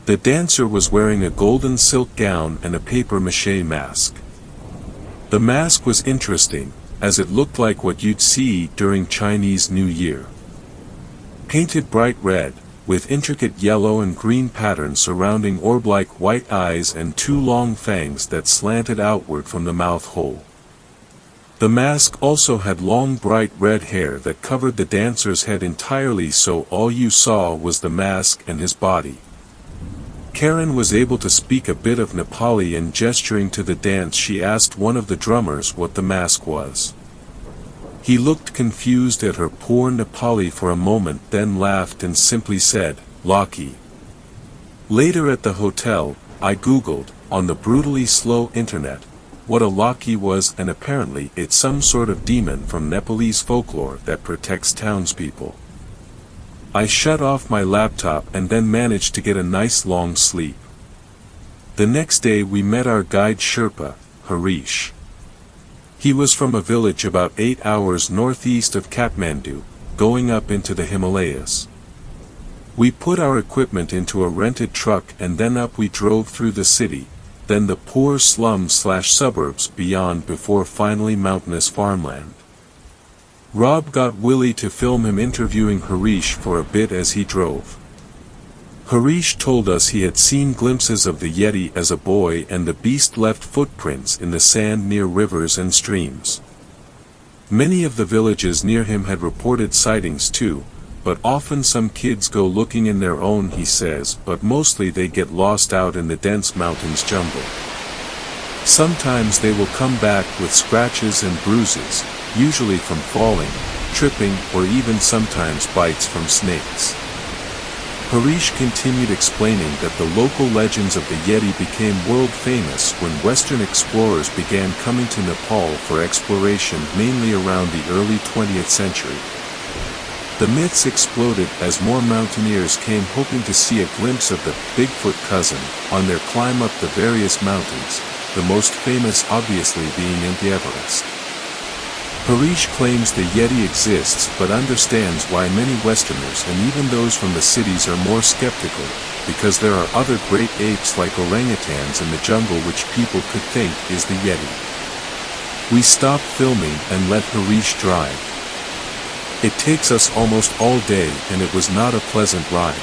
The dancer was wearing a golden silk gown and a papier-mâché mask. The mask was interesting, as it looked like what you'd see during Chinese New Year. Painted bright red, with intricate yellow and green patterns surrounding orb-like white eyes and two long fangs that slanted outward from the mouth hole. The mask also had long bright red hair that covered the dancer's head entirely, so all you saw was the mask and his body. Karen was able to speak a bit of Nepali, and gesturing to the dance she asked one of the drummers what the mask was. He looked confused at her poor Nepali for a moment, then laughed and simply said, "Lucky." Later at the hotel, I googled, on the brutally slow internet, what a Lucky was, and apparently it's some sort of demon from Nepalese folklore that protects townspeople. I shut off my laptop and then managed to get a nice long sleep. The next day we met our guide Sherpa, Harish. He was from a village about 8 hours northeast of Kathmandu, going up into the Himalayas. We put our equipment into a rented truck and then up we drove through the city, then the poor slums/suburbs beyond before finally mountainous farmland. Rob got Willie to film him interviewing Harish for a bit as he drove. Harish told us he had seen glimpses of the Yeti as a boy and the beast left footprints in the sand near rivers and streams. Many of the villages near him had reported sightings too, but often some kids go looking in their own, he says, but mostly they get lost out in the dense mountains jungle. Sometimes they will come back with scratches and bruises, usually from falling, tripping, or even sometimes bites from snakes. Harish continued explaining that the local legends of the Yeti became world famous when Western explorers began coming to Nepal for exploration mainly around the early 20th century. The myths exploded as more mountaineers came hoping to see a glimpse of the Bigfoot cousin on their climb up the various mountains, the most famous obviously being the Everest. Harish claims the Yeti exists but understands why many Westerners and even those from the cities are more skeptical, because there are other great apes like orangutans in the jungle which people could think is the Yeti. We stopped filming and let Harish drive. It takes us almost all day and it was not a pleasant ride.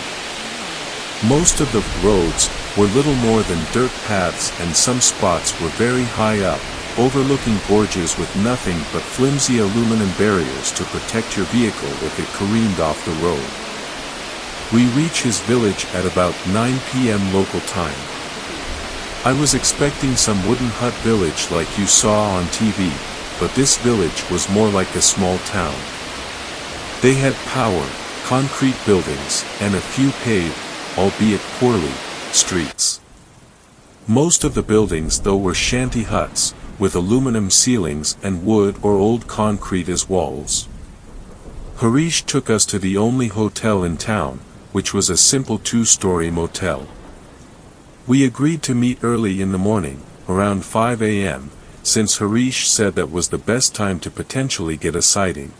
Most of the roads were little more than dirt paths and some spots were very high up, overlooking gorges with nothing but flimsy aluminum barriers to protect your vehicle if it careened off the road. We reach his village at about 9 p.m. local time. I was expecting some wooden hut village like you saw on TV, but this village was more like a small town. They had power, concrete buildings, and a few paved, albeit poorly, streets. Most of the buildings though were shanty huts, with aluminum ceilings and wood or old concrete as walls. Harish took us to the only hotel in town, which was a simple 2-story motel. We agreed to meet early in the morning, around 5 a.m., since Harish said that was the best time to potentially get a sighting.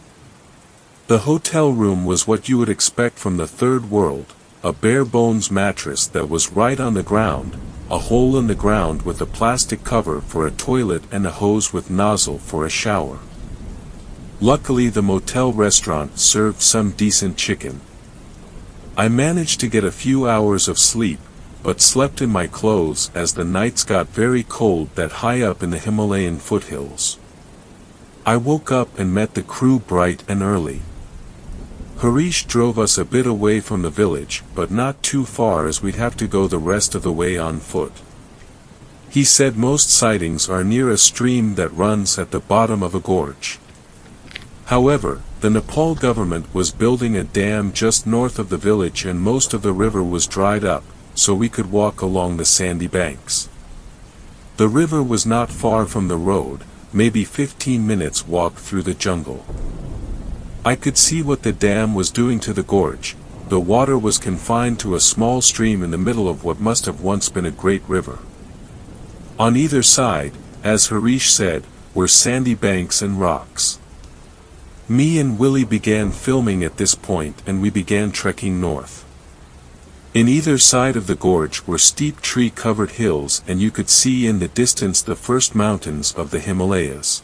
The hotel room was what you would expect from the third world, a bare-bones mattress that was right on the ground, a hole in the ground with a plastic cover for a toilet and a hose with nozzle for a shower. Luckily the motel restaurant served some decent chicken. I managed to get a few hours of sleep, but slept in my clothes as the nights got very cold that high up in the Himalayan foothills. I woke up and met the crew bright and early. Harish drove us a bit away from the village, but not too far as we'd have to go the rest of the way on foot. He said most sightings are near a stream that runs at the bottom of a gorge. However, the Nepal government was building a dam just north of the village and most of the river was dried up, so we could walk along the sandy banks. The river was not far from the road, maybe 15 minutes walk through the jungle. I could see what the dam was doing to the gorge. The water was confined to a small stream in the middle of what must have once been a great river. On either side, as Harish said, were sandy banks and rocks. Me and Willie began filming at this point and we began trekking north. In either side of the gorge were steep tree-covered hills and you could see in the distance the first mountains of the Himalayas.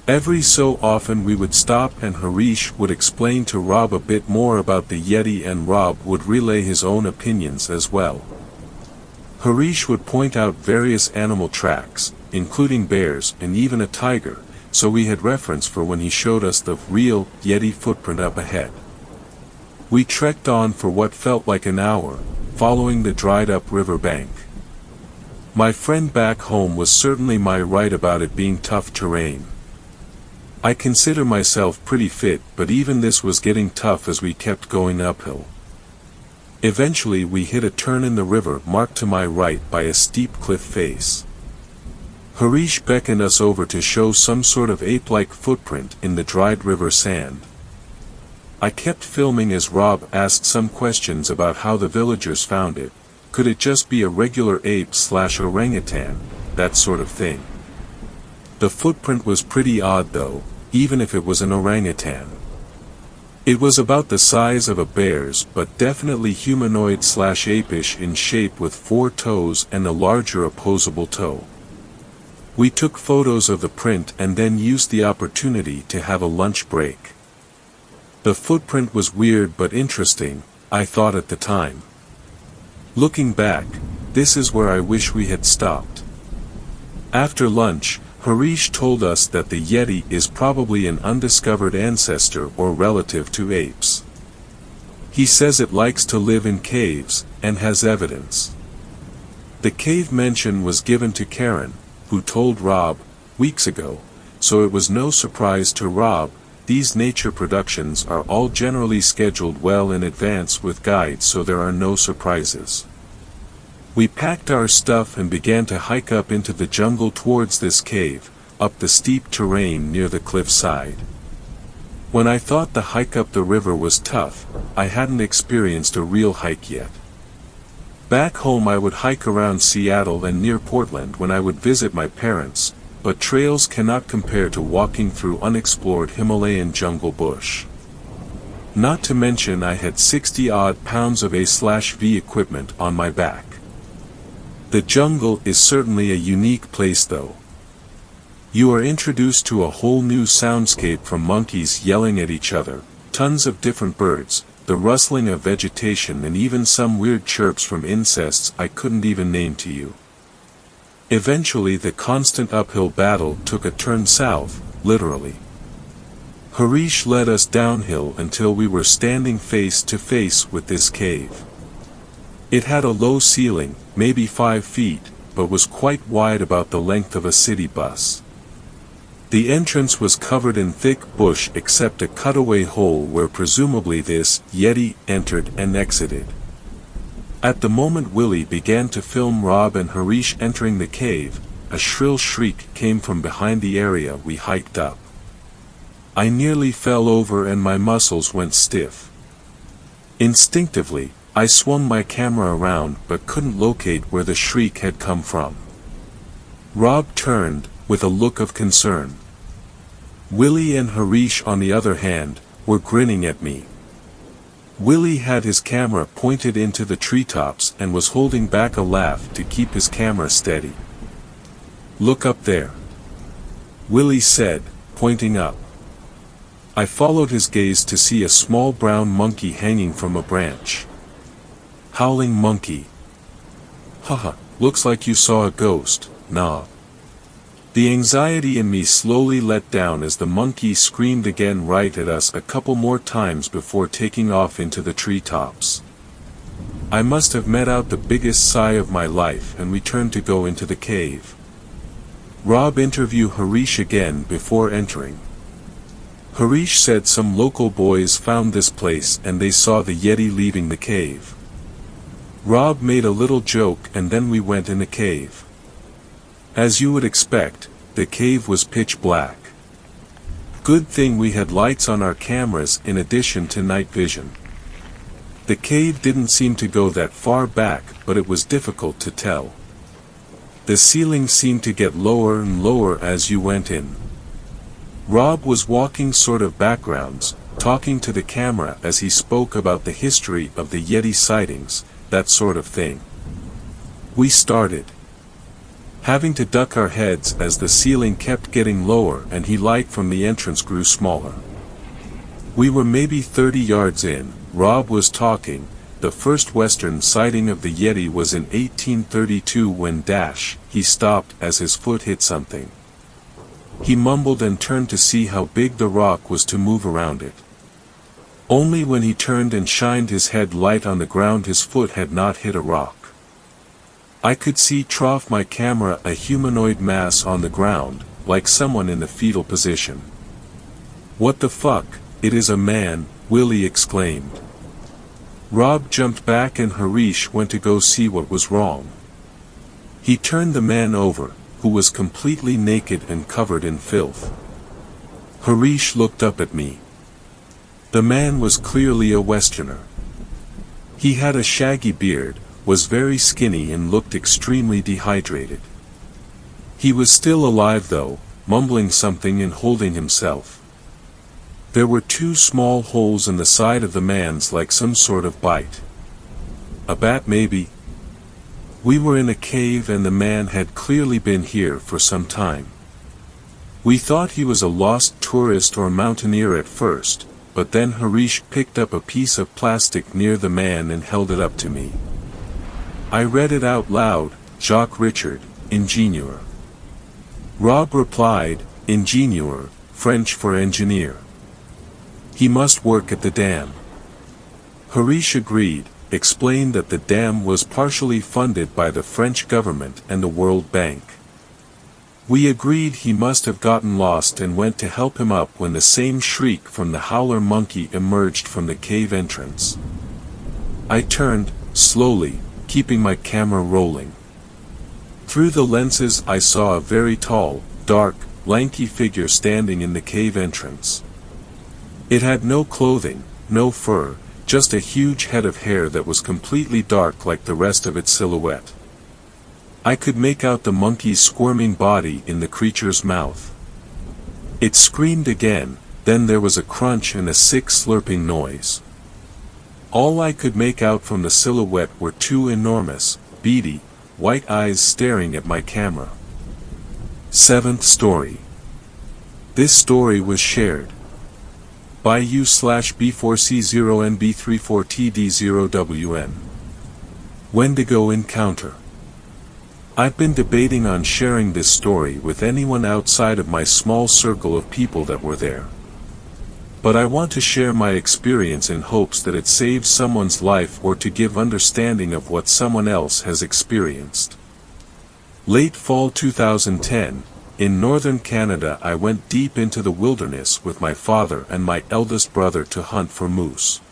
Every so often we would stop and Harish would explain to Rob a bit more about the Yeti and Rob would relay his own opinions as well. Harish would point out various animal tracks, including bears and even a tiger, so we had reference for when he showed us the real Yeti footprint up ahead. We trekked on for what felt like an hour, following the dried-up river bank. My friend back home was certainly right about it being tough terrain. I consider myself pretty fit, but even this was getting tough as we kept going uphill. Eventually we hit a turn in the river marked to my right by a steep cliff face. Harish beckoned us over to show some sort of ape-like footprint in the dried river sand. I kept filming as Rob asked some questions about how the villagers found it. Could it just be a regular ape/orangutan, that sort of thing. The footprint was pretty odd though, even if it was an orangutan. It was about the size of a bear's but definitely humanoid/apish in shape with 4 toes and a larger opposable toe. We took photos of the print and then used the opportunity to have a lunch break. The footprint was weird but interesting, I thought at the time. Looking back, this is where I wish we had stopped. After lunch, Harish told us that the Yeti is probably an undiscovered ancestor or relative to apes. He says it likes to live in caves, and has evidence. The cave mention was given to Karen, who told Rob, weeks ago, so it was no surprise to Rob. These nature productions are all generally scheduled well in advance with guides, so there are no surprises. We packed our stuff and began to hike up into the jungle towards this cave, up the steep terrain near the cliffside. When I thought the hike up the river was tough, I hadn't experienced a real hike yet. Back home I would hike around Seattle and near Portland when I would visit my parents, but trails cannot compare to walking through unexplored Himalayan jungle bush. Not to mention I had 60-odd pounds of A/V equipment on my back. The jungle is certainly a unique place though. You are introduced to a whole new soundscape from monkeys yelling at each other, tons of different birds, the rustling of vegetation and even some weird chirps from insects I couldn't even name to you. Eventually the constant uphill battle took a turn south, literally. Harish led us downhill until we were standing face to face with this cave. It had a low ceiling, maybe 5 feet, but was quite wide, about the length of a city bus. The entrance was covered in thick bush except a cutaway hole where presumably this Yeti entered and exited. At the moment Willie began to film Rob and Harish entering the cave, a shrill shriek came from behind the area we hiked up. I nearly fell over and my muscles went stiff. Instinctively, I swung my camera around but couldn't locate where the shriek had come from. Rob turned, with a look of concern. Willie and Harish, on the other hand, were grinning at me. Willie had his camera pointed into the treetops and was holding back a laugh to keep his camera steady. "Look up there," Willie said, pointing up. I followed his gaze to see a small brown monkey hanging from a branch. Howling monkey. "Haha, looks like you saw a ghost, nah." The anxiety in me slowly let down as the monkey screamed again right at us a couple more times before taking off into the treetops. I must have let out the biggest sigh of my life and we turned to go into the cave. Rob interviewed Harish again before entering. Harish said some local boys found this place and they saw the Yeti leaving the cave. Rob made a little joke and then we went in the cave. As you would expect, the cave was pitch black. Good thing we had lights on our cameras in addition to night vision. The cave didn't seem to go that far back, but it was difficult to tell. The ceiling seemed to get lower and lower as you went in. Rob was walking sort of backgrounds, talking to the camera as he spoke about the history of the Yeti sightings, that sort of thing. We started having to duck our heads as the ceiling kept getting lower and light from the entrance grew smaller. We were maybe 30 yards in. Rob was talking. The first Western sighting of the Yeti was in 1832 when he stopped as his foot hit something. He mumbled and turned to see how big the rock was to move around it. Only when he turned and shined his head light on the ground his foot had not hit a rock. I could see trough my camera a humanoid mass on the ground, like someone in the fetal position. "What the fuck, it is a man," Willie exclaimed. Rob jumped back and Harish went to go see what was wrong. He turned the man over, who was completely naked and covered in filth. Harish looked up at me. The man was clearly a Westerner. He had a shaggy beard, was very skinny and looked extremely dehydrated. He was still alive though, mumbling something and holding himself. There were 2 small holes in the side of the man's, like some sort of bite. A bat maybe? We were in a cave and the man had clearly been here for some time. We thought he was a lost tourist or mountaineer at first, but then Harish picked up a piece of plastic near the man and held it up to me. I read it out loud, Jacques Richard, ingénieur. Rob replied, ingénieur, French for engineer. He must work at the dam. Harish agreed, explained that the dam was partially funded by the French government and the World Bank. We agreed he must have gotten lost and went to help him up when the same shriek from the howler monkey emerged from the cave entrance. I turned, slowly, keeping my camera rolling. Through the lenses I saw a very tall, dark, lanky figure standing in the cave entrance. It had no clothing, no fur, just a huge head of hair that was completely dark like the rest of its silhouette. I could make out the monkey's squirming body in the creature's mouth. It screamed again, then there was a crunch and a sick slurping noise. All I could make out from the silhouette were 2 enormous, beady, white eyes staring at my camera. 7th story. This story was shared by u/B4C0NB34TD0WN. Wendigo Encounter. I've been debating on sharing this story with anyone outside of my small circle of people that were there. But I want to share my experience in hopes that it saves someone's life or to give understanding of what someone else has experienced. Late fall 2010, in northern Canada, I went deep into the wilderness with my father and my eldest brother to hunt for moose.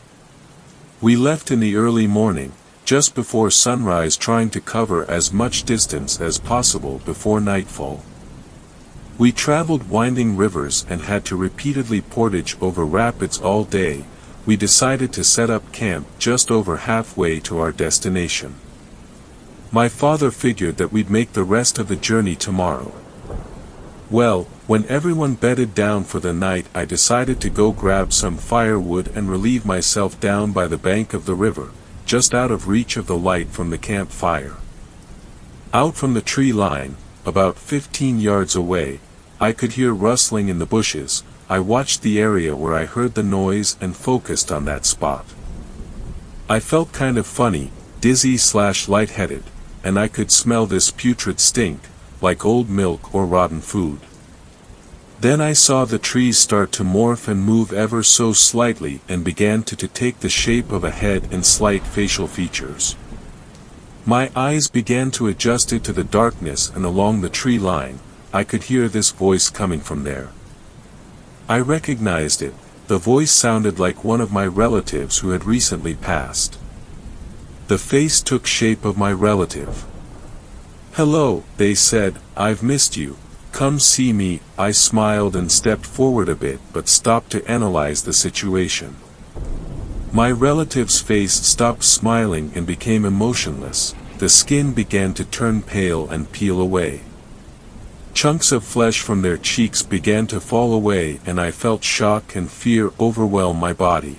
We left in the early morning, just before sunrise, trying to cover as much distance as possible before nightfall. We traveled winding rivers and had to repeatedly portage over rapids all day. We decided to set up camp just over halfway to our destination. My father figured that we'd make the rest of the journey tomorrow. Well, when everyone bedded down for the night, I decided to go grab some firewood and relieve myself down by the bank of the river, just out of reach of the light from the campfire. Out from the tree line, about 15 yards away, I could hear rustling in the bushes. I watched the area where I heard the noise and focused on that spot. I felt kind of funny, dizzy/lightheaded, and I could smell this putrid stink, like old milk or rotten food. Then I saw the trees start to morph and move ever so slightly and began to take the shape of a head and slight facial features. My eyes began to adjust to the darkness, and along the tree line, I could hear this voice coming from there. I recognized it. The voice sounded like one of my relatives who had recently passed. The face took shape of my relative. "Hello," they said, "I've missed you. Come see me." I smiled and stepped forward a bit but stopped to analyze the situation. My relative's face stopped smiling and became emotionless. The skin began to turn pale and peel away. Chunks of flesh from their cheeks began to fall away, and I felt shock and fear overwhelm my body.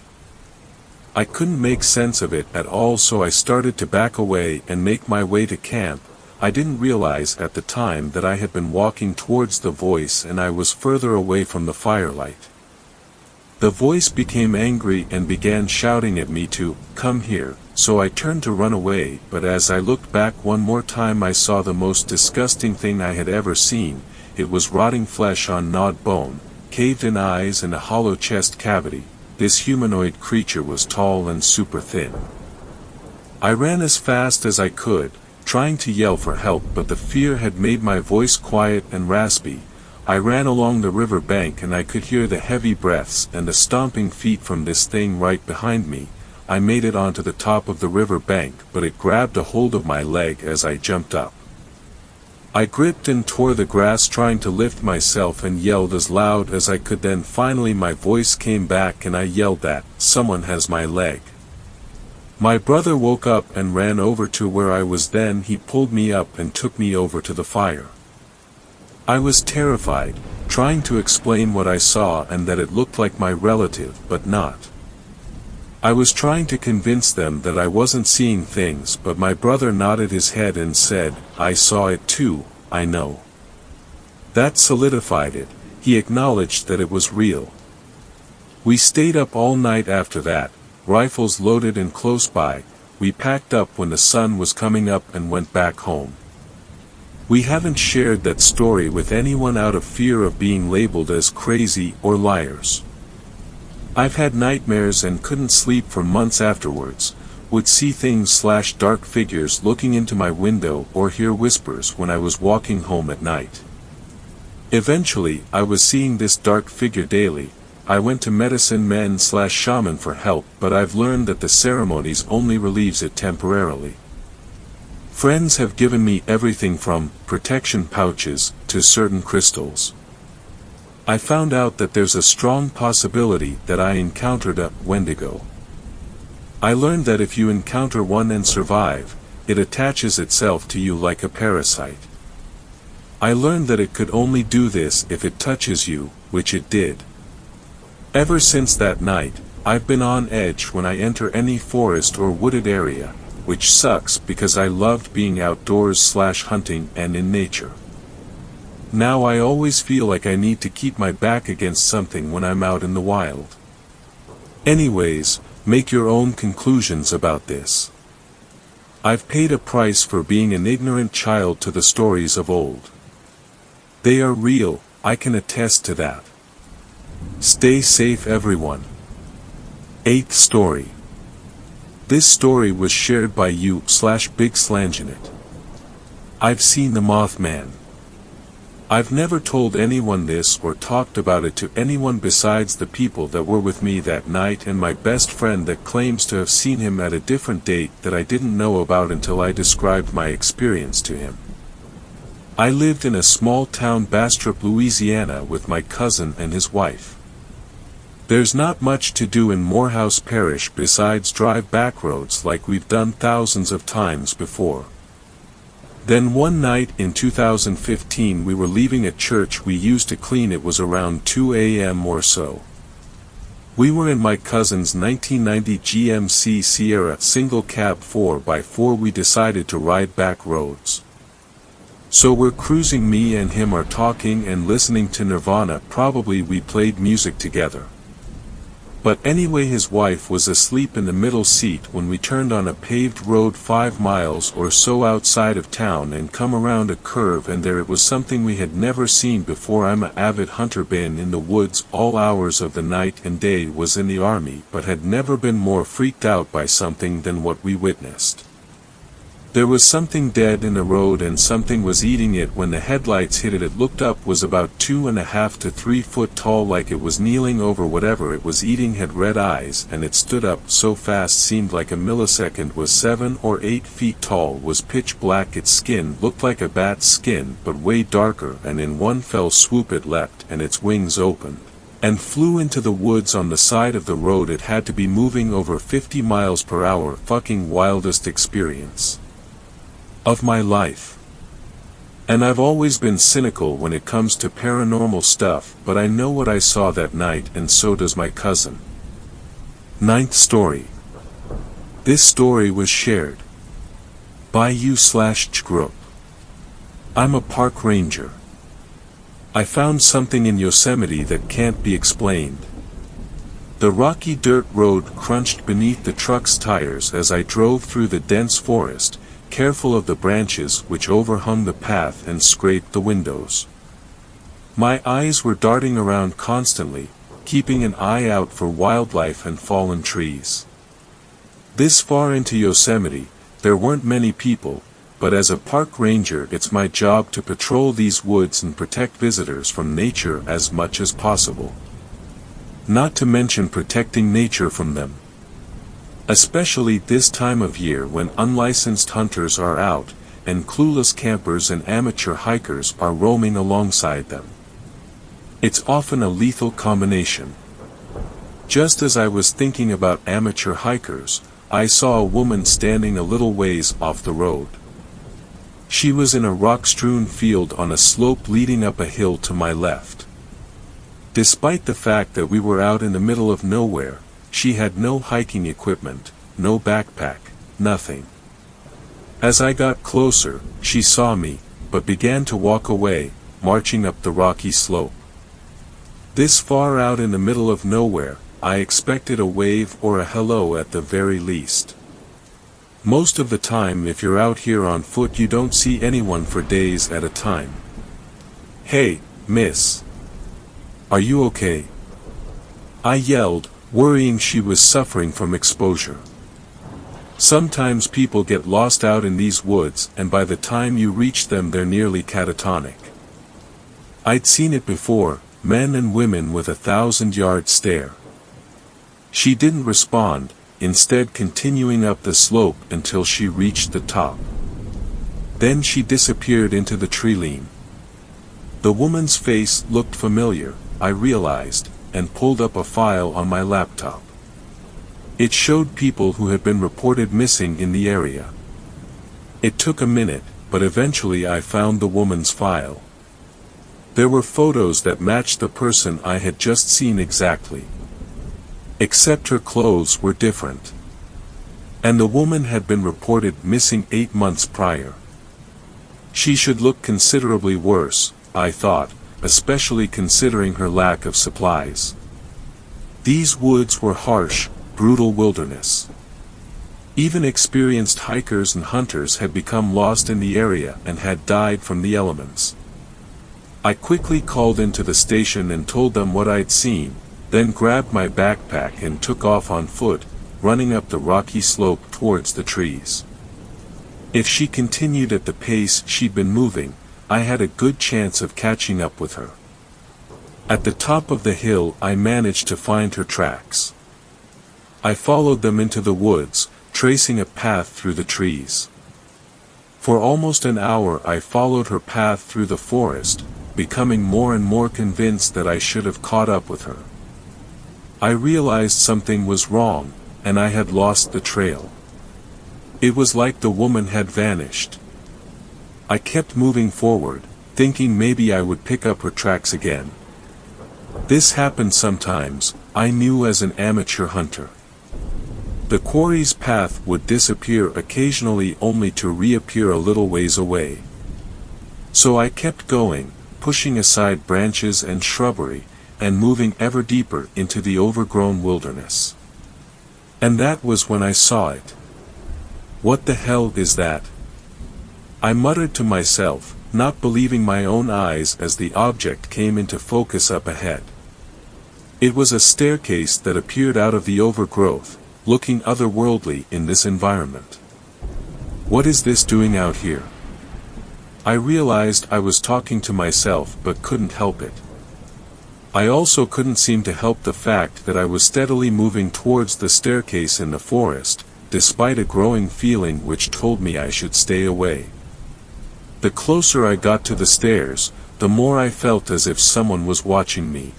I couldn't make sense of it at all, so I started to back away and make my way to camp. I didn't realize at the time that I had been walking towards the voice and I was further away from the firelight. The voice became angry and began shouting at me to come here, so I turned to run away, but as I looked back one more time I saw the most disgusting thing I had ever seen. It was rotting flesh on gnawed bone, caved-in eyes and a hollow chest cavity. This humanoid creature was tall and super thin. I ran as fast as I could, trying to yell for help, but the fear had made my voice quiet and raspy. I ran along the river bank and I could hear the heavy breaths and the stomping feet from this thing right behind me. I made it onto the top of the river bank, but it grabbed a hold of my leg as I jumped up. I gripped and tore the grass trying to lift myself and yelled as loud as I could. Then finally my voice came back and I yelled that, "Someone has my leg." My brother woke up and ran over to where I was. Then he pulled me up and took me over to the fire. I was terrified, trying to explain what I saw and that it looked like my relative, but not. I was trying to convince them that I wasn't seeing things, but my brother nodded his head and said, "I saw it too, I know." That solidified it. He acknowledged that it was real. We stayed up all night after that, rifles loaded and close by. We packed up when the sun was coming up and went back home. We haven't shared that story with anyone out of fear of being labeled as crazy or liars. I've had nightmares and couldn't sleep for months afterwards, would see things/dark figures looking into my window or hear whispers when I was walking home at night. Eventually, I was seeing this dark figure daily. I went to medicine men/shaman for help, but I've learned that the ceremonies only relieves it temporarily. Friends have given me everything from protection pouches to certain crystals. I found out that there's a strong possibility that I encountered a Wendigo. I learned that if you encounter one and survive, it attaches itself to you like a parasite. I learned that it could only do this if it touches you, which it did. Ever since that night, I've been on edge when I enter any forest or wooded area, which sucks because I loved being outdoors/hunting and in nature. Now I always feel like I need to keep my back against something when I'm out in the wild. Anyways, make your own conclusions about this. I've paid a price for being an ignorant child to the stories of old. They are real, I can attest to that. Stay safe everyone. 8th story. This story was shared by you/Big Slanginit. I've seen the Mothman. I've never told anyone this or talked about it to anyone besides the people that were with me that night and my best friend that claims to have seen him at a different date that I didn't know about until I described my experience to him. I lived in a small town Bastrop, Louisiana with my cousin and his wife. There's not much to do in Morehouse Parish besides drive back roads like we've done thousands of times before. Then one night in 2015 we were leaving a church we used to clean. It was around 2 a.m. or so. We were in my cousin's 1990 GMC Sierra single cab 4x4. We decided to ride back roads. So we're cruising, me and him are talking and listening to Nirvana. Probably we played music together. But anyway, his wife was asleep in the middle seat when we turned on a paved road 5 miles or so outside of town and come around a curve, and there it was, something we had never seen before. I'm an avid hunter, been in the woods all hours of the night and day, was in the army, but had never been more freaked out by something than what we witnessed. There was something dead in the road and something was eating it. When the headlights hit it, it looked up, was about 2.5 to 3 foot tall, like it was kneeling over whatever it was eating, had red eyes, and it stood up so fast seemed like a millisecond, was 7 or 8 feet tall, was pitch black. Its skin looked like a bat's skin but way darker, and in one fell swoop it leapt and its wings opened and flew into the woods on the side of the road. It had to be moving over 50 miles per hour. Fucking wildest experience of my life. And I've always been cynical when it comes to paranormal stuff, but I know what I saw that night, and so does my cousin. 9th story. This story was shared by you/group. I'm a park ranger. I found something in Yosemite that can't be explained. The rocky dirt road crunched beneath the truck's tires as I drove through the dense forest, careful of the branches which overhung the path and scraped the windows. My eyes were darting around constantly, keeping an eye out for wildlife and fallen trees. This far into Yosemite, there weren't many people, but as a park ranger it's my job to patrol these woods and protect visitors from nature as much as possible. Not to mention protecting nature from them. Especially this time of year when unlicensed hunters are out, and clueless campers and amateur hikers are roaming alongside them. It's often a lethal combination. Just as I was thinking about amateur hikers, I saw a woman standing a little ways off the road. She was in a rock-strewn field on a slope leading up a hill to my left. Despite the fact that we were out in the middle of nowhere, she had no hiking equipment, no backpack, nothing. As I got closer, she saw me, but began to walk away, marching up the rocky slope. This far out in the middle of nowhere, I expected a wave or a hello at the very least. Most of the time if you're out here on foot you don't see anyone for days at a time. "Hey, miss. Are you okay?" I yelled, worrying she was suffering from exposure. Sometimes people get lost out in these woods and by the time you reach them they're nearly catatonic. I'd seen it before, men and women with 1,000-yard stare. She didn't respond, instead continuing up the slope until she reached the top. Then she disappeared into the tree-line. The woman's face looked familiar, I realized, and pulled up a file on my laptop. It showed people who had been reported missing in the area. It took a minute, but eventually I found the woman's file. There were photos that matched the person I had just seen exactly. Except her clothes were different. And the woman had been reported missing 8 months prior. She should look considerably worse, I thought, especially considering her lack of supplies. These woods were harsh, brutal wilderness. Even experienced hikers and hunters had become lost in the area and had died from the elements. I quickly called into the station and told them what I'd seen, then grabbed my backpack and took off on foot, running up the rocky slope towards the trees. If she continued at the pace she'd been moving, I had a good chance of catching up with her. At the top of the hill I managed to find her tracks. I followed them into the woods, tracing a path through the trees. For almost an hour I followed her path through the forest, becoming more and more convinced that I should have caught up with her. I realized something was wrong, and I had lost the trail. It was like the woman had vanished. I kept moving forward, thinking maybe I would pick up her tracks again. This happened sometimes, I knew as an amateur hunter. The quarry's path would disappear occasionally only to reappear a little ways away. So I kept going, pushing aside branches and shrubbery, and moving ever deeper into the overgrown wilderness. And that was when I saw it. "What the hell is that?" I muttered to myself, not believing my own eyes as the object came into focus up ahead. It was a staircase that appeared out of the overgrowth, looking otherworldly in this environment. What is this doing out here? I realized I was talking to myself but couldn't help it. I also couldn't seem to help the fact that I was steadily moving towards the staircase in the forest, despite a growing feeling which told me I should stay away. The closer I got to the stairs, the more I felt as if someone was watching me.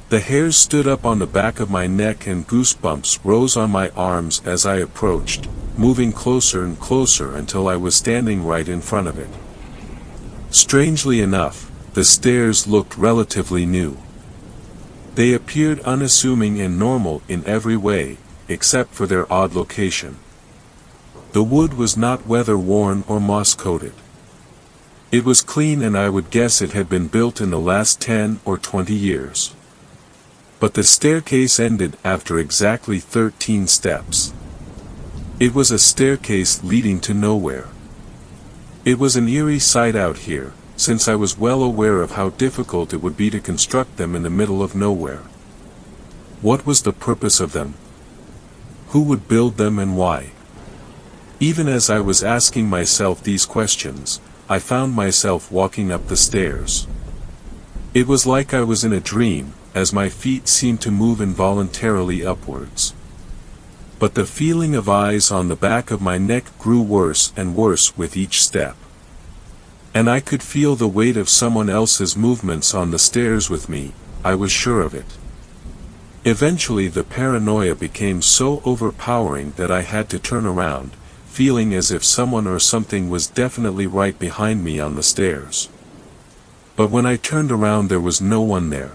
The hairs stood up on the back of my neck and goosebumps rose on my arms as I approached, moving closer and closer until I was standing right in front of it. Strangely enough, the stairs looked relatively new. They appeared unassuming and normal in every way, except for their odd location. The wood was not weather-worn or moss-coated. It was clean and I would guess it had been built in the last 10 or 20 years. But the staircase ended after exactly 13 steps. It was a staircase leading to nowhere. It was an eerie sight out here, since I was well aware of how difficult it would be to construct them in the middle of nowhere. What was the purpose of them? Who would build them and why? Even as I was asking myself these questions, I found myself walking up the stairs. It was like I was in a dream, as my feet seemed to move involuntarily upwards. But the feeling of eyes on the back of my neck grew worse and worse with each step. And I could feel the weight of someone else's movements on the stairs with me, I was sure of it. Eventually the paranoia became so overpowering that I had to turn around, feeling as if someone or something was definitely right behind me on the stairs. But when I turned around there was no one there.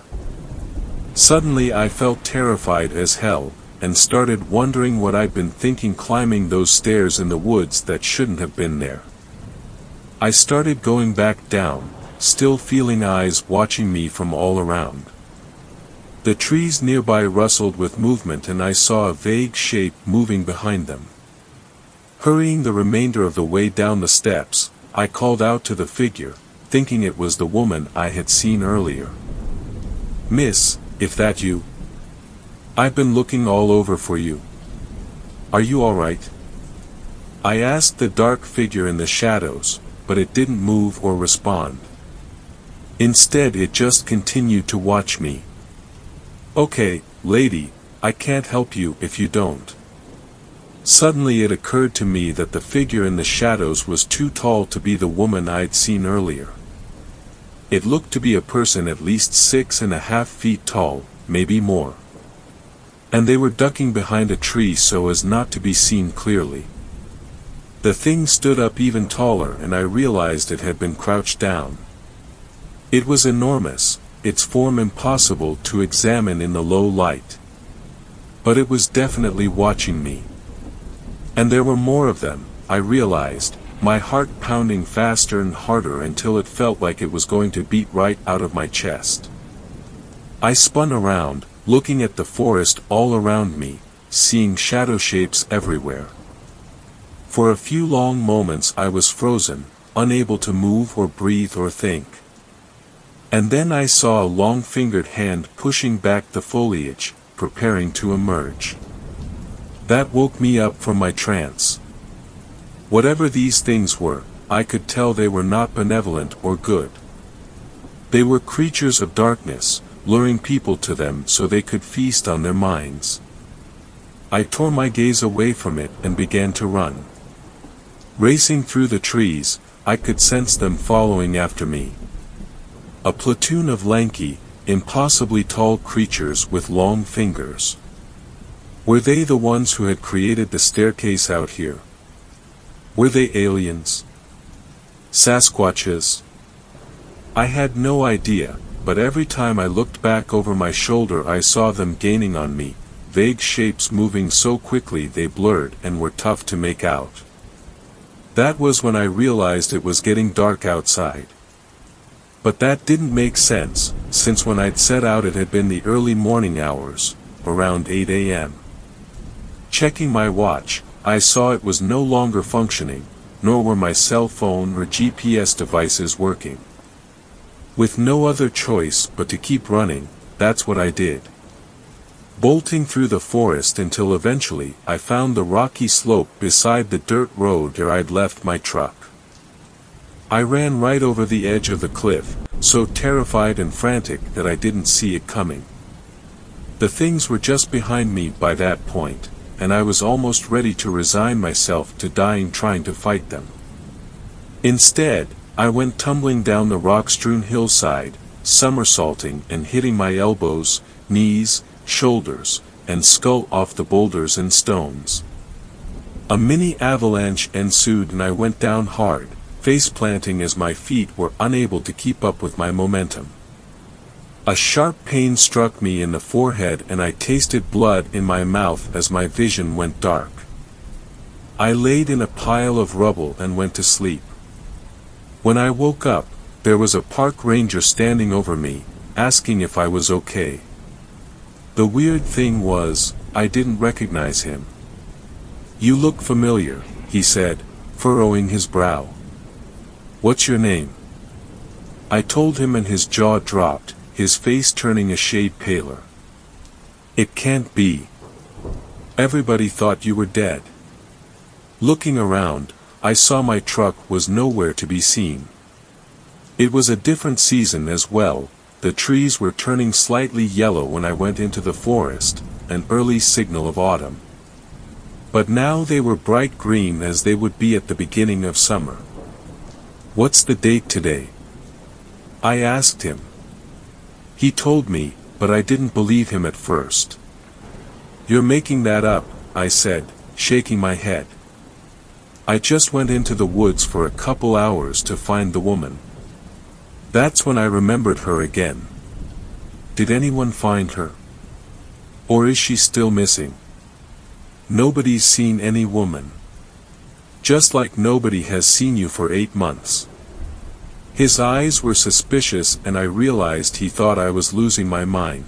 Suddenly I felt terrified as hell, and started wondering what I'd been thinking climbing those stairs in the woods that shouldn't have been there. I started going back down, still feeling eyes watching me from all around. The trees nearby rustled with movement and I saw a vague shape moving behind them. Hurrying the remainder of the way down the steps, I called out to the figure, thinking it was the woman I had seen earlier. "Miss, if that you? I've been looking all over for you. Are you all right?" I asked the dark figure in the shadows, but it didn't move or respond. Instead it just continued to watch me. "Okay, lady, I can't help you if you don't." Suddenly it occurred to me that the figure in the shadows was too tall to be the woman I'd seen earlier. It looked to be a person at least 6.5 feet tall, maybe more. And they were ducking behind a tree so as not to be seen clearly. The thing stood up even taller and I realized it had been crouched down. It was enormous, its form impossible to examine in the low light. But it was definitely watching me. And there were more of them, I realized, my heart pounding faster and harder until it felt like it was going to beat right out of my chest. I spun around, looking at the forest all around me, seeing shadow shapes everywhere. For a few long moments I was frozen, unable to move or breathe or think. And then I saw a long-fingered hand pushing back the foliage, preparing to emerge. That woke me up from my trance. Whatever these things were, I could tell they were not benevolent or good. They were creatures of darkness, luring people to them so they could feast on their minds. I tore my gaze away from it and began to run. Racing through the trees, I could sense them following after me. A platoon of lanky, impossibly tall creatures with long fingers. Were they the ones who had created the staircase out here? Were they aliens? Sasquatches? I had no idea, but every time I looked back over my shoulder I saw them gaining on me, vague shapes moving so quickly they blurred and were tough to make out. That was when I realized it was getting dark outside. But that didn't make sense, since when I'd set out it had been the early morning hours, around 8 a.m. Checking my watch, I saw it was no longer functioning, nor were my cell phone or GPS devices working. With no other choice but to keep running, that's what I did. Bolting through the forest until eventually I found the rocky slope beside the dirt road where I'd left my truck. I ran right over the edge of the cliff, so terrified and frantic that I didn't see it coming. The things were just behind me by that point, and I was almost ready to resign myself to dying trying to fight them. Instead, I went tumbling down the rock-strewn hillside, somersaulting and hitting my elbows, knees, shoulders, and skull off the boulders and stones. A mini avalanche ensued and I went down hard, face-planting as my feet were unable to keep up with my momentum. A sharp pain struck me in the forehead and I tasted blood in my mouth as my vision went dark. I laid in a pile of rubble and went to sleep. When I woke up, there was a park ranger standing over me, asking if I was okay. The weird thing was, I didn't recognize him. "You look familiar," he said, furrowing his brow. "What's your name?" I told him and his jaw dropped, his face turning a shade paler. "It can't be. Everybody thought you were dead." Looking around, I saw my truck was nowhere to be seen. It was a different season as well, the trees were turning slightly yellow when I went into the forest, an early signal of autumn. But now they were bright green as they would be at the beginning of summer. "What's the date today?" I asked him. He told me, but I didn't believe him at first. "You're making that up," I said, shaking my head. I just went into the woods for a couple hours to find the woman. That's when I remembered her again. Did anyone find her? Or is she still missing? Nobody's seen any woman. Just like nobody has seen you for 8 months. His eyes were suspicious and I realized he thought I was losing my mind.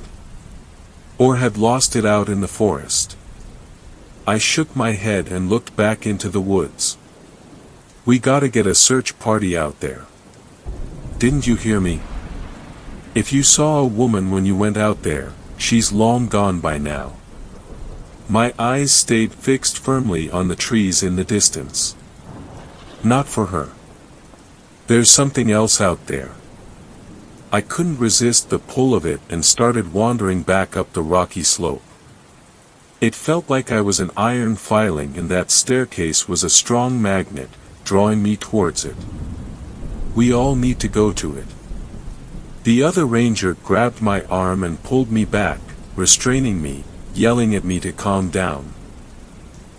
Or had lost it out in the forest. I shook my head and looked back into the woods. We gotta get a search party out there. Didn't you hear me? If you saw a woman when you went out there, she's long gone by now. My eyes stayed fixed firmly on the trees in the distance. Not for her. There's something else out there. I couldn't resist the pull of it and started wandering back up the rocky slope. It felt like I was an iron filing and that staircase was a strong magnet, drawing me towards it. We all need to go to it. The other ranger grabbed my arm and pulled me back, restraining me, yelling at me to calm down.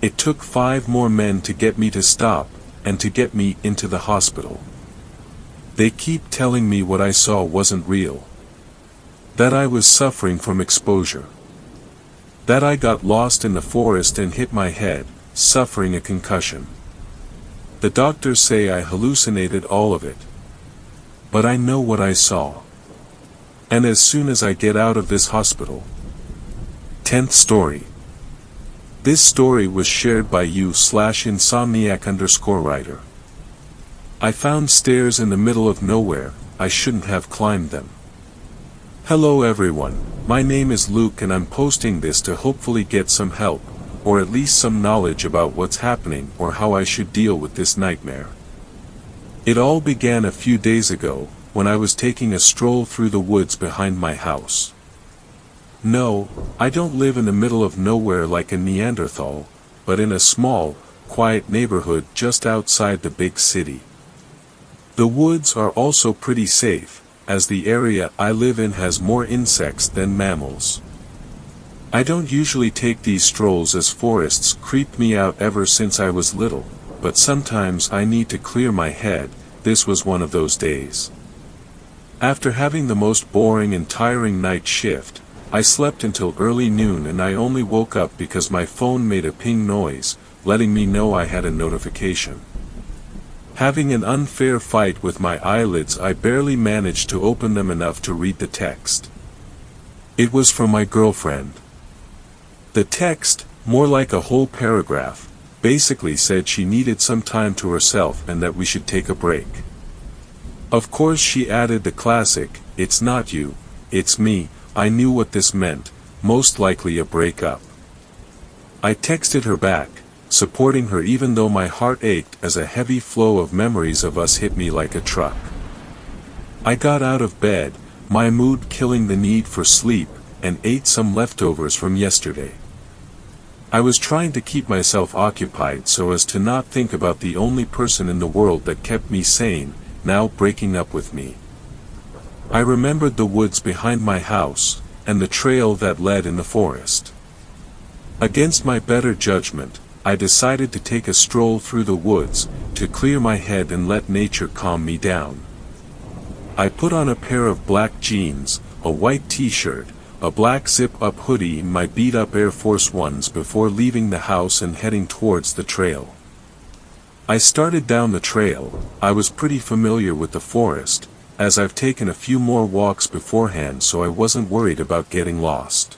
It took 5 more men to get me to stop, and to get me into the hospital. They keep telling me what I saw wasn't real. That I was suffering from exposure. That I got lost in the forest and hit my head, suffering a concussion. The doctors say I hallucinated all of it. But I know what I saw. And as soon as I get out of this hospital. 10th story. This story was shared by you/insomniac_writer. I found stairs in the middle of nowhere, I shouldn't have climbed them. Hello everyone, my name is Luke and I'm posting this to hopefully get some help, or at least some knowledge about what's happening or how I should deal with this nightmare. It all began a few days ago, when I was taking a stroll through the woods behind my house. No, I don't live in the middle of nowhere like a Neanderthal, but in a small, quiet neighborhood just outside the big city. The woods are also pretty safe, as the area I live in has more insects than mammals. I don't usually take these strolls as forests creep me out ever since I was little, but sometimes I need to clear my head. This was one of those days. After having the most boring and tiring night shift, I slept until early noon and I only woke up because my phone made a ping noise, letting me know I had a notification. Having an unfair fight with my eyelids, I barely managed to open them enough to read the text. It was from my girlfriend. The text, more like a whole paragraph, basically said she needed some time to herself and that we should take a break. Of course she added the classic, "It's not you, it's me." I knew what this meant, most likely a breakup. I texted her back, supporting her even though my heart ached as a heavy flow of memories of us hit me like a truck. I got out of bed, my mood killing the need for sleep, and ate some leftovers from yesterday. I was trying to keep myself occupied so as to not think about the only person in the world that kept me sane, now breaking up with me. I remembered the woods behind my house, and the trail that led in the forest. Against my better judgment, I decided to take a stroll through the woods, to clear my head and let nature calm me down. I put on a pair of black jeans, a white t-shirt, a black zip-up hoodie and my beat-up Air Force Ones before leaving the house and heading towards the trail. I started down the trail. I was pretty familiar with the forest, as I've taken a few more walks beforehand, so I wasn't worried about getting lost.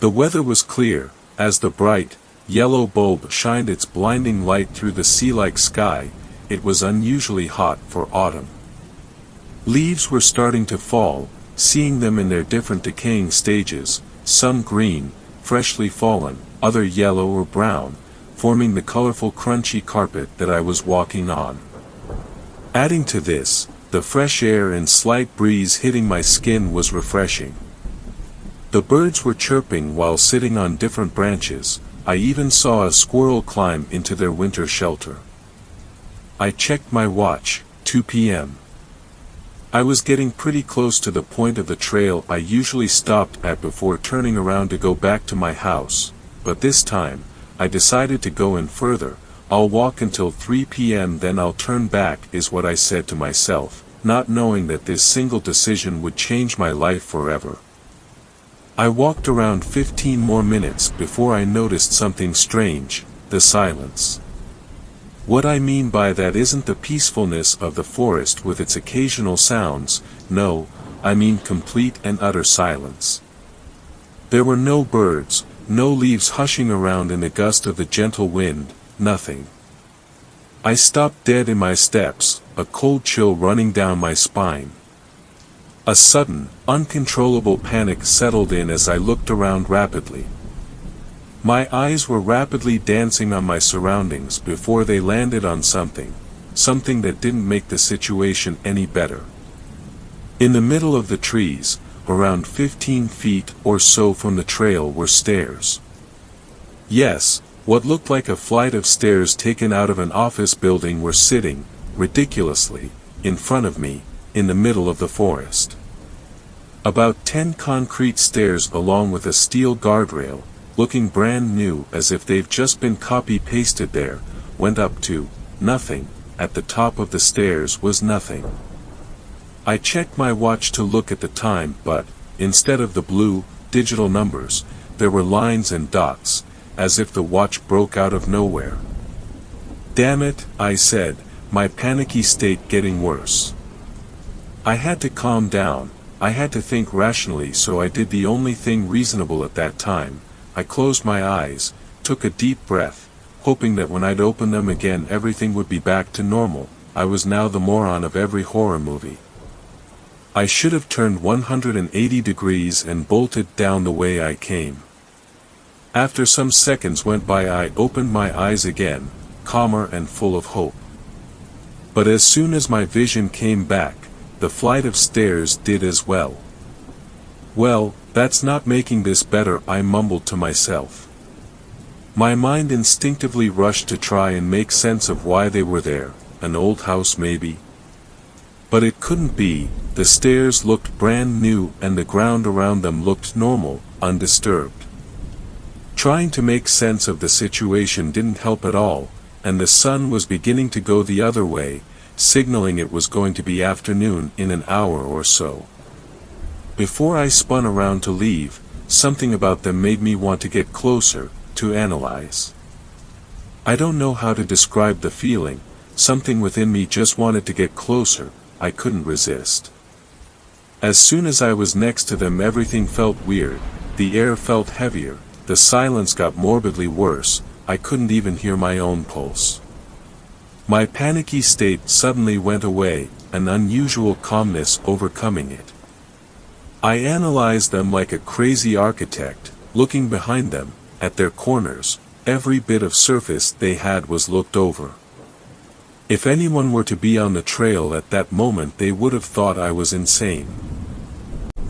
The weather was clear, as the bright, yellow bulb shined its blinding light through the sea-like sky. It was unusually hot for autumn. Leaves were starting to fall, seeing them in their different decaying stages, some green, freshly fallen, other yellow or brown, forming the colorful crunchy carpet that I was walking on. Adding to this, the fresh air and slight breeze hitting my skin was refreshing. The birds were chirping while sitting on different branches. I even saw a squirrel climb into their winter shelter. I checked my watch, 2 p.m. I was getting pretty close to the point of the trail I usually stopped at before turning around to go back to my house, but this time, I decided to go in further, I'll walk until 3 p.m. then I'll turn back, is what I said to myself, not knowing that this single decision would change my life forever. I walked around 15 more minutes before I noticed something strange: the silence. What I mean by that isn't the peacefulness of the forest with its occasional sounds, no, I mean complete and utter silence. There were no birds, no leaves hushing around in the gust of the gentle wind, nothing. I stopped dead in my steps, a cold chill running down my spine. A sudden, uncontrollable panic settled in as I looked around rapidly. My eyes were rapidly dancing on my surroundings before they landed on something that didn't make the situation any better. In the middle of the trees, around 15 feet or so from the trail, were stairs. Yes, what looked like a flight of stairs taken out of an office building were sitting, ridiculously, in front of me, in the middle of the forest. About 10 concrete stairs along with a steel guardrail, looking brand new as if they've just been copy-pasted there, went up to nothing. At the top of the stairs was nothing. I checked my watch to look at the time, but, instead of the blue, digital numbers, there were lines and dots, as if the watch broke out of nowhere. Damn it, I said, my panicky state getting worse. I had to calm down, I had to think rationally, so I did the only thing reasonable at that time. I closed my eyes, took a deep breath, hoping that when I'd open them again everything would be back to normal. I was now the moron of every horror movie. I should have turned 180 degrees and bolted down the way I came. After some seconds went by, I opened my eyes again, calmer and full of hope. But as soon as my vision came back, the flight of stairs did as well. Well, that's not making this better, I mumbled to myself. My mind instinctively rushed to try and make sense of why they were there. An old house maybe? But it couldn't be. The stairs looked brand new and the ground around them looked normal, undisturbed. Trying to make sense of the situation didn't help at all, and the sun was beginning to go the other way, signaling it was going to be afternoon in an hour or so. Before I spun around to leave, something about them made me want to get closer, to analyze. I don't know how to describe the feeling, something within me just wanted to get closer. I couldn't resist. As soon as I was next to them everything felt weird, the air felt heavier, the silence got morbidly worse, I couldn't even hear my own pulse. My panicky state suddenly went away, an unusual calmness overcoming it. I analyzed them like a crazy architect, looking behind them, at their corners. Every bit of surface they had was looked over. If anyone were to be on the trail at that moment they would have thought I was insane.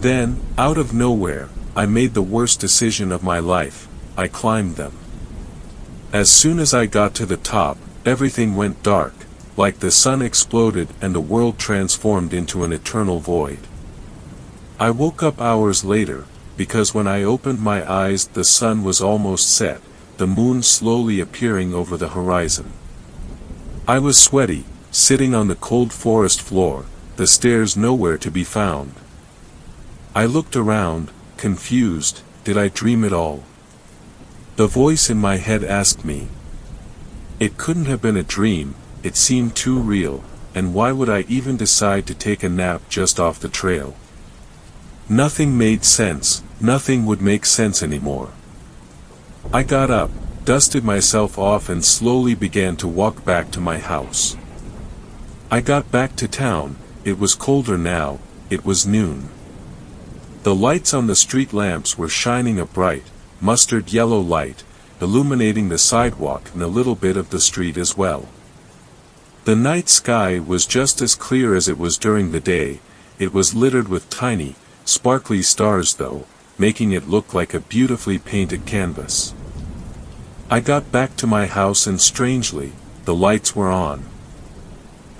Then, out of nowhere, I made the worst decision of my life. I climbed them. As soon as I got to the top, everything went dark, like the sun exploded and the world transformed into an eternal void. I woke up hours later, because when I opened my eyes the sun was almost set, the moon slowly appearing over the horizon. I was sweaty, sitting on the cold forest floor, the stairs nowhere to be found. I looked around, confused. Did I dream it all? The voice in my head asked me. It couldn't have been a dream, it seemed too real, and why would I even decide to take a nap just off the trail? Nothing made sense, nothing would make sense anymore. I got up, dusted myself off and slowly began to walk back to my house. I got back to town. It was colder now, it was noon. The lights on the street lamps were shining a bright, mustard yellow light, illuminating the sidewalk and a little bit of the street as well. The night sky was just as clear as it was during the day. It was littered with tiny, sparkly stars though, making it look like a beautifully painted canvas. I got back to my house and strangely, the lights were on.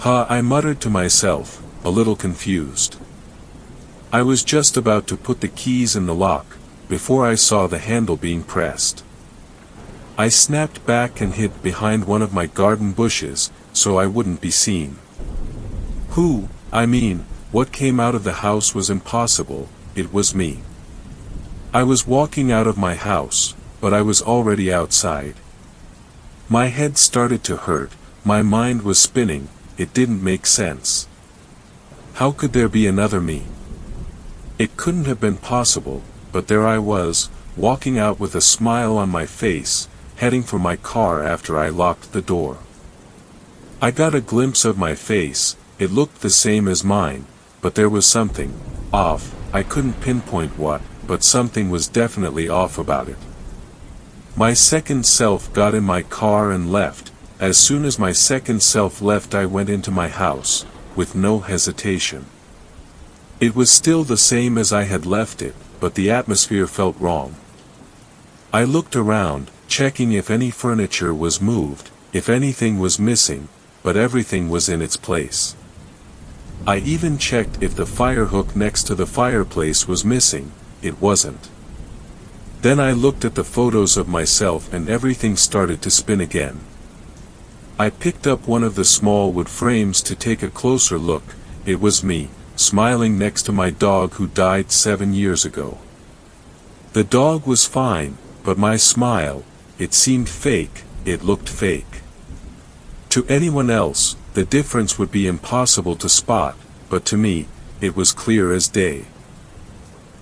I muttered to myself, a little confused. I was just about to put the keys in the lock, before I saw the handle being pressed. I snapped back and hid behind one of my garden bushes, so I wouldn't be seen. What came out of the house was impossible, it was me. I was walking out of my house, but I was already outside. My head started to hurt, my mind was spinning, it didn't make sense. How could there be another me? It couldn't have been possible, but there I was, walking out with a smile on my face, heading for my car after I locked the door. I got a glimpse of my face, it looked the same as mine, but there was something off. I couldn't pinpoint what, but something was definitely off about it. My second self got in my car and left. As soon as my second self left, I went into my house, with no hesitation. It was still the same as I had left it, but the atmosphere felt wrong. I looked around, checking if any furniture was moved, if anything was missing, but everything was in its place. I even checked if the fire hook next to the fireplace was missing, it wasn't. Then I looked at the photos of myself and everything started to spin again. I picked up one of the small wood frames to take a closer look. It was me, smiling next to my dog who died 7 years ago. The dog was fine, but my smile, it seemed fake, it looked fake. To anyone else, the difference would be impossible to spot, but to me, it was clear as day.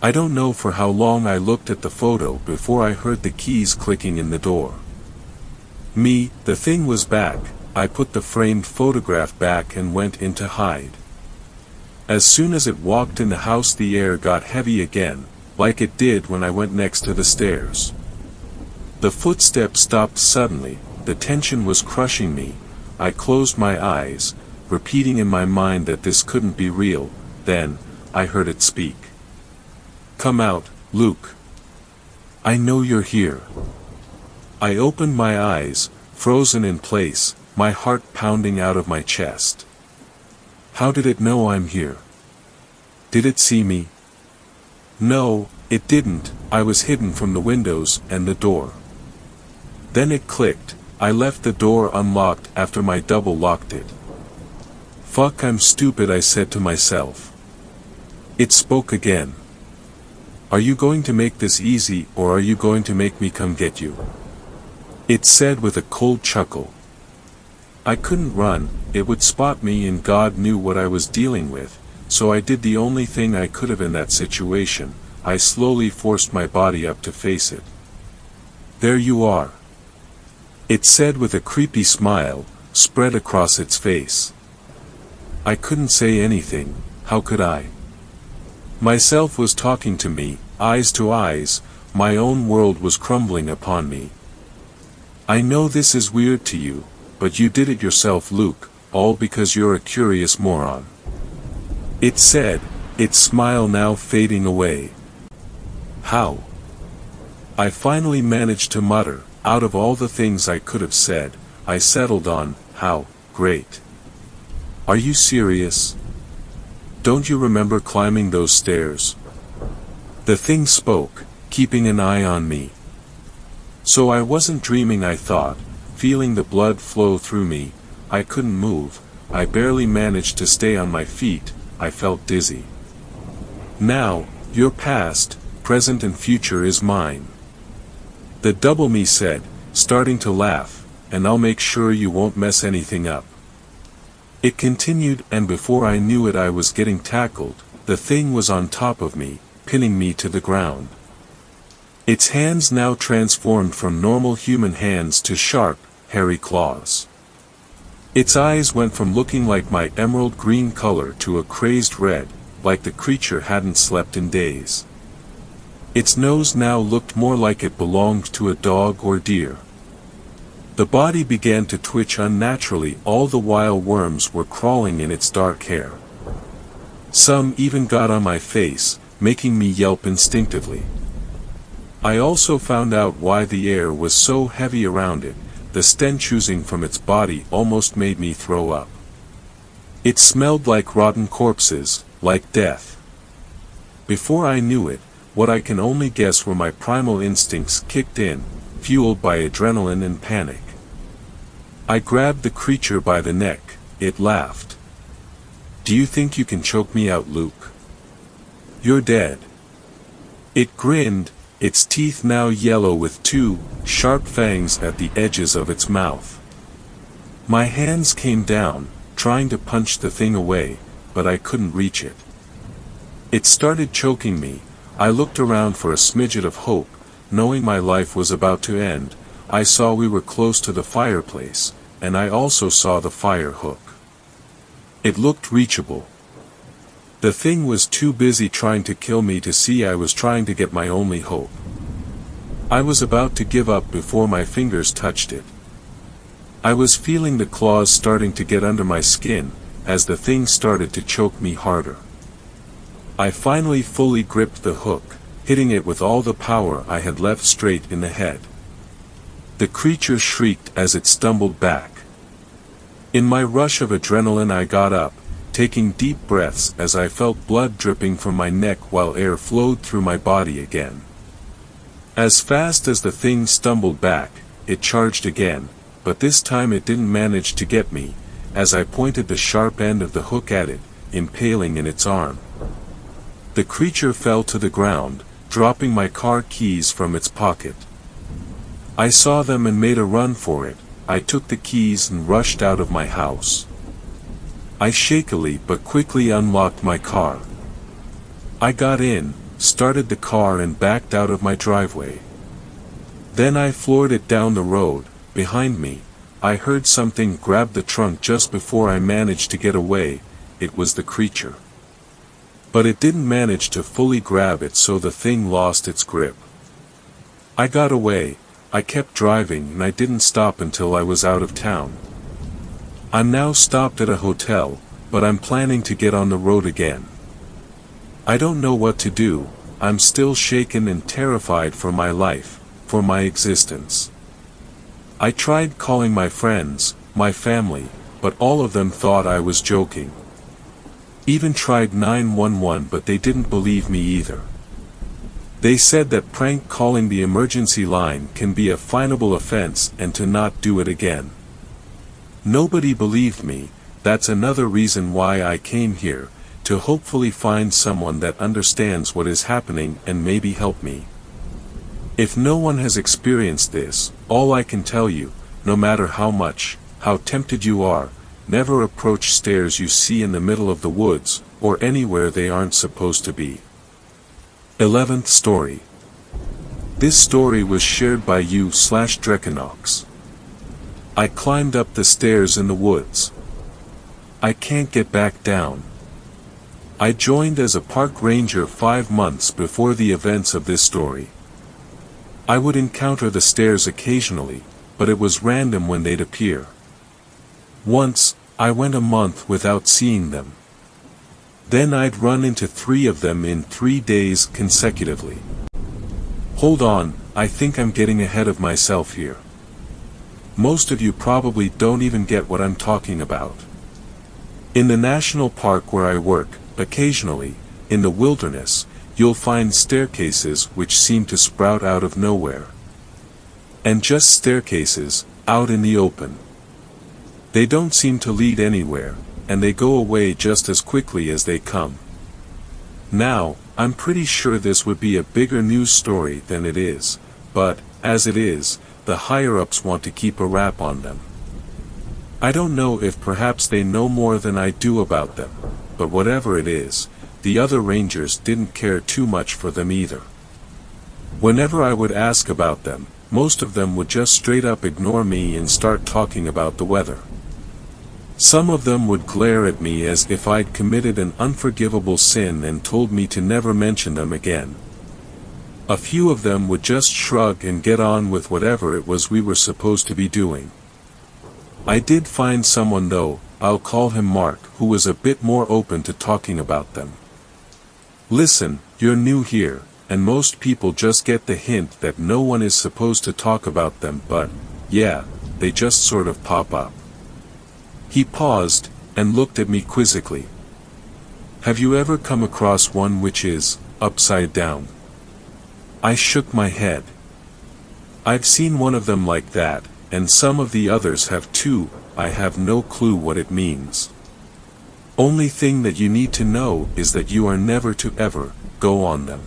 I don't know for how long I looked at the photo before I heard the keys clicking in the door. The thing was back. I put the framed photograph back and went in to hide. As soon as it walked in the house, the air got heavy again, like it did when I went next to the stairs. The footsteps stopped suddenly, the tension was crushing me. I closed my eyes, repeating in my mind that this couldn't be real. Then, I heard it speak. "Come out, Luke. I know you're here." I opened my eyes, frozen in place, my heart pounding out of my chest. How did it know I'm here? Did it see me? No, it didn't. I was hidden from the windows and the door. Then it clicked. I left the door unlocked after my double locked it. "Fuck, I'm stupid," I said to myself. It spoke again. "Are you going to make this easy, or are you going to make me come get you?" It said with a cold chuckle. I couldn't run, it would spot me, and God knew what I was dealing with, so I did the only thing I could have in that situation. I slowly forced my body up to face it. "There you are," it said with a creepy smile, spread across its face. I couldn't say anything, how could I? Myself was talking to me, eyes to eyes, my own world was crumbling upon me. "I know this is weird to you, but you did it yourself, Luke, all because you're a curious moron," it said, its smile now fading away. "How?" I finally managed to mutter. Out of all the things I could have said, I settled on, "How, great." "Are you serious? Don't you remember climbing those stairs?" The thing spoke, keeping an eye on me. So I wasn't dreaming, I thought, feeling the blood flow through me. I couldn't move, I barely managed to stay on my feet, I felt dizzy. "Now, your past, present and future is mine," the double me said, starting to laugh, "and I'll make sure you won't mess anything up." It continued, and before I knew it I was getting tackled. The thing was on top of me, pinning me to the ground. Its hands now transformed from normal human hands to sharp, hairy claws. Its eyes went from looking like my emerald green color to a crazed red, like the creature hadn't slept in days. Its nose now looked more like it belonged to a dog or deer. The body began to twitch unnaturally, all the while worms were crawling in its dark hair. Some even got on my face, making me yelp instinctively. I also found out why the air was so heavy around it. The stench oozing from its body almost made me throw up. It smelled like rotten corpses, like death. Before I knew it, what I can only guess were my primal instincts kicked in. fueled by adrenaline and panic. I grabbed the creature by the neck. It laughed. "Do you think you can choke me out, Luke? You're dead." It grinned, its teeth now yellow with two sharp fangs at the edges of its mouth. My hands came down, trying to punch the thing away, but I couldn't reach it. It started choking me. I looked around for a smidget of hope, knowing my life was about to end. I saw we were close to the fireplace, and I also saw the fire hook. It looked reachable. The thing was too busy trying to kill me to see I was trying to get my only hope. I was about to give up before my fingers touched it. I was feeling the claws starting to get under my skin, as the thing started to choke me harder. I finally fully gripped the hook, hitting it with all the power I had left straight in the head. The creature shrieked as it stumbled back. In my rush of adrenaline I got up, taking deep breaths as I felt blood dripping from my neck while air flowed through my body again. As fast as the thing stumbled back, it charged again, but this time it didn't manage to get me, as I pointed the sharp end of the hook at it, impaling in its arm. The creature fell to the ground, dropping my car keys from its pocket. I saw them and made a run for it. I took the keys and rushed out of my house. I shakily but quickly unlocked my car. I got in, started the car and backed out of my driveway. Then I floored it down the road. Behind me, I heard something grab the trunk just before I managed to get away. It was the creature. But it didn't manage to fully grab it, so the thing lost its grip. I got away. I kept driving and I didn't stop until I was out of town. I'm now stopped at a hotel, but I'm planning to get on the road again. I don't know what to do. I'm still shaken and terrified for my life, for my existence. I tried calling my friends, my family, but all of them thought I was joking. Even tried 911, but they didn't believe me either. They said that prank calling the emergency line can be a finable offense and to not do it again. Nobody believed me. That's another reason why I came here, to hopefully find someone that understands what is happening and maybe help me. If no one has experienced this, all I can tell you, no matter how tempted you are, never approach stairs you see in the middle of the woods, or anywhere they aren't supposed to be. 11th story. This story was shared by you/Drekanox. I climbed up the stairs in the woods. I can't get back down. I joined as a park ranger 5 months before the events of this story. I would encounter the stairs occasionally, but it was random when they'd appear. Once, I went a month without seeing them. Then I'd run into 3 of them in 3 days consecutively. Hold on, I think I'm getting ahead of myself here. Most of you probably don't even get what I'm talking about. In the national park where I work, occasionally, in the wilderness, you'll find staircases which seem to sprout out of nowhere. And just staircases, out in the open. They don't seem to lead anywhere, and they go away just as quickly as they come. Now, I'm pretty sure this would be a bigger news story than it is, but, as it is, the higher-ups want to keep a wrap on them. I don't know if perhaps they know more than I do about them, but whatever it is, the other rangers didn't care too much for them either. Whenever I would ask about them, most of them would just straight up ignore me and start talking about the weather. Some of them would glare at me as if I'd committed an unforgivable sin and told me to never mention them again. A few of them would just shrug and get on with whatever it was we were supposed to be doing. I did find someone though, I'll call him Mark, who was a bit more open to talking about them. Listen, you're new here, and most people just get the hint that no one is supposed to talk about them, but, yeah, they just sort of pop up. He paused, and looked at me quizzically. Have you ever come across one which is upside down? I shook my head. I've seen one of them like that, and some of the others have too. I have no clue what it means. Only thing that you need to know is that you are never to ever go on them.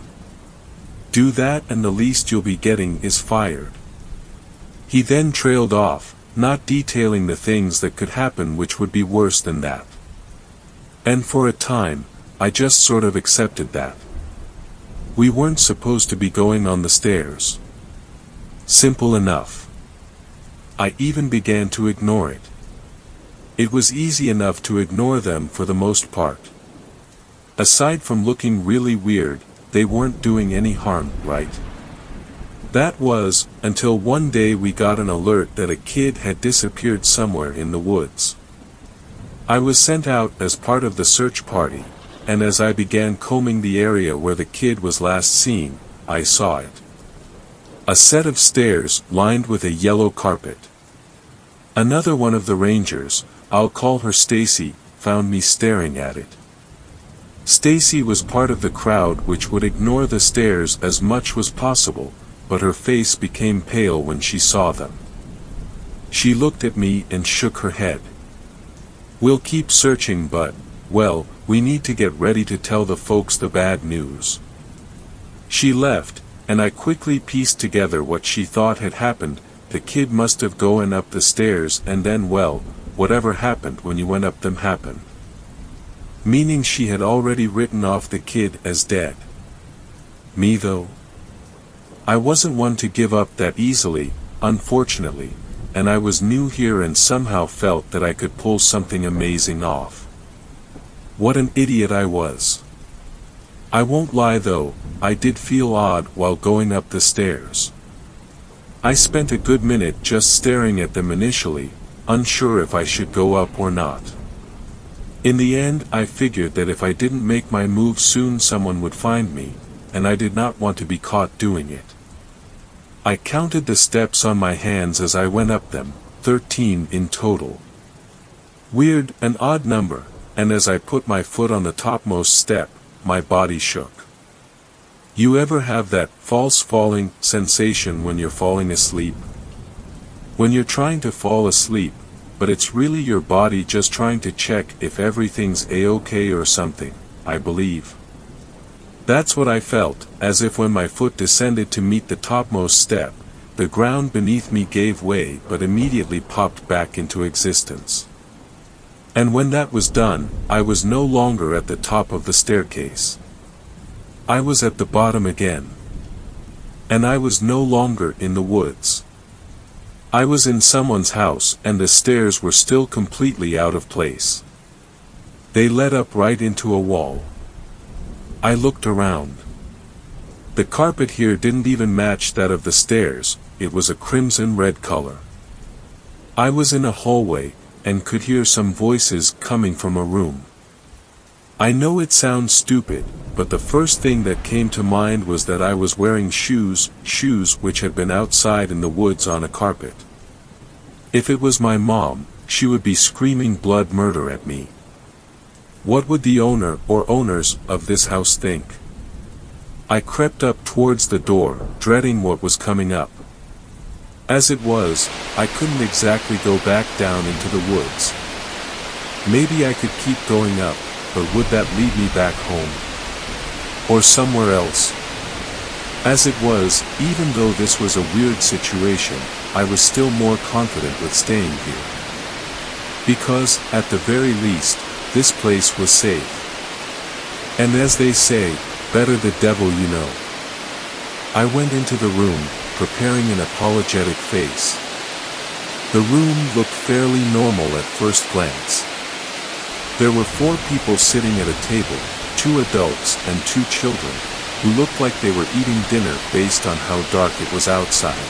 Do that and the least you'll be getting is fired. He then trailed off, not detailing the things that could happen which would be worse than that. And for a time, I just sort of accepted that. We weren't supposed to be going on the stairs. Simple enough. I even began to ignore it. It was easy enough to ignore them for the most part. Aside from looking really weird, they weren't doing any harm, right? That was, until one day we got an alert that a kid had disappeared somewhere in the woods. I was sent out as part of the search party, and as I began combing the area where the kid was last seen, I saw it. A set of stairs lined with a yellow carpet. Another one of the rangers, I'll call her Stacy, found me staring at it. Stacy was part of the crowd which would ignore the stairs as much as possible, but her face became pale when she saw them. She looked at me and shook her head. We'll keep searching but, well, we need to get ready to tell the folks the bad news. She left, and I quickly pieced together what she thought had happened. The kid must have gone up the stairs and then, well, whatever happened when you went up them happened. Meaning she had already written off the kid as dead. Me though? I wasn't one to give up that easily, unfortunately, and I was new here and somehow felt that I could pull something amazing off. What an idiot I was. I won't lie though, I did feel odd while going up the stairs. I spent a good minute just staring at them initially, unsure if I should go up or not. In the end I figured that if I didn't make my move soon someone would find me, and I did not want to be caught doing it. I counted the steps on my hands as I went up them, 13 in total. Weird, an odd number, and as I put my foot on the topmost step, my body shook. You ever have that false falling sensation when you're falling asleep? When you're trying to fall asleep, but it's really your body just trying to check if everything's a-okay or something, I believe. That's what I felt, as if when my foot descended to meet the topmost step, the ground beneath me gave way but immediately popped back into existence. And when that was done, I was no longer at the top of the staircase. I was at the bottom again. And I was no longer in the woods. I was in someone's house and the stairs were still completely out of place. They led up right into a wall. I looked around. The carpet here didn't even match that of the stairs, it was a crimson-red color. I was in a hallway, and could hear some voices coming from a room. I know it sounds stupid, but the first thing that came to mind was that I was wearing shoes which had been outside in the woods on a carpet. If it was my mom, she would be screaming blood murder at me. What would the owner or owners of this house think? I crept up towards the door, dreading what was coming up. As it was, I couldn't exactly go back down into the woods. Maybe I could keep going up, but would that lead me back home? Or somewhere else? As it was, even though this was a weird situation, I was still more confident with staying here. Because, at the very least, this place was safe. And as they say, better the devil you know. I went into the room, preparing an apologetic face. The room looked fairly normal at first glance. There were 4 people sitting at a table, 2 adults and 2 children, who looked like they were eating dinner based on how dark it was outside.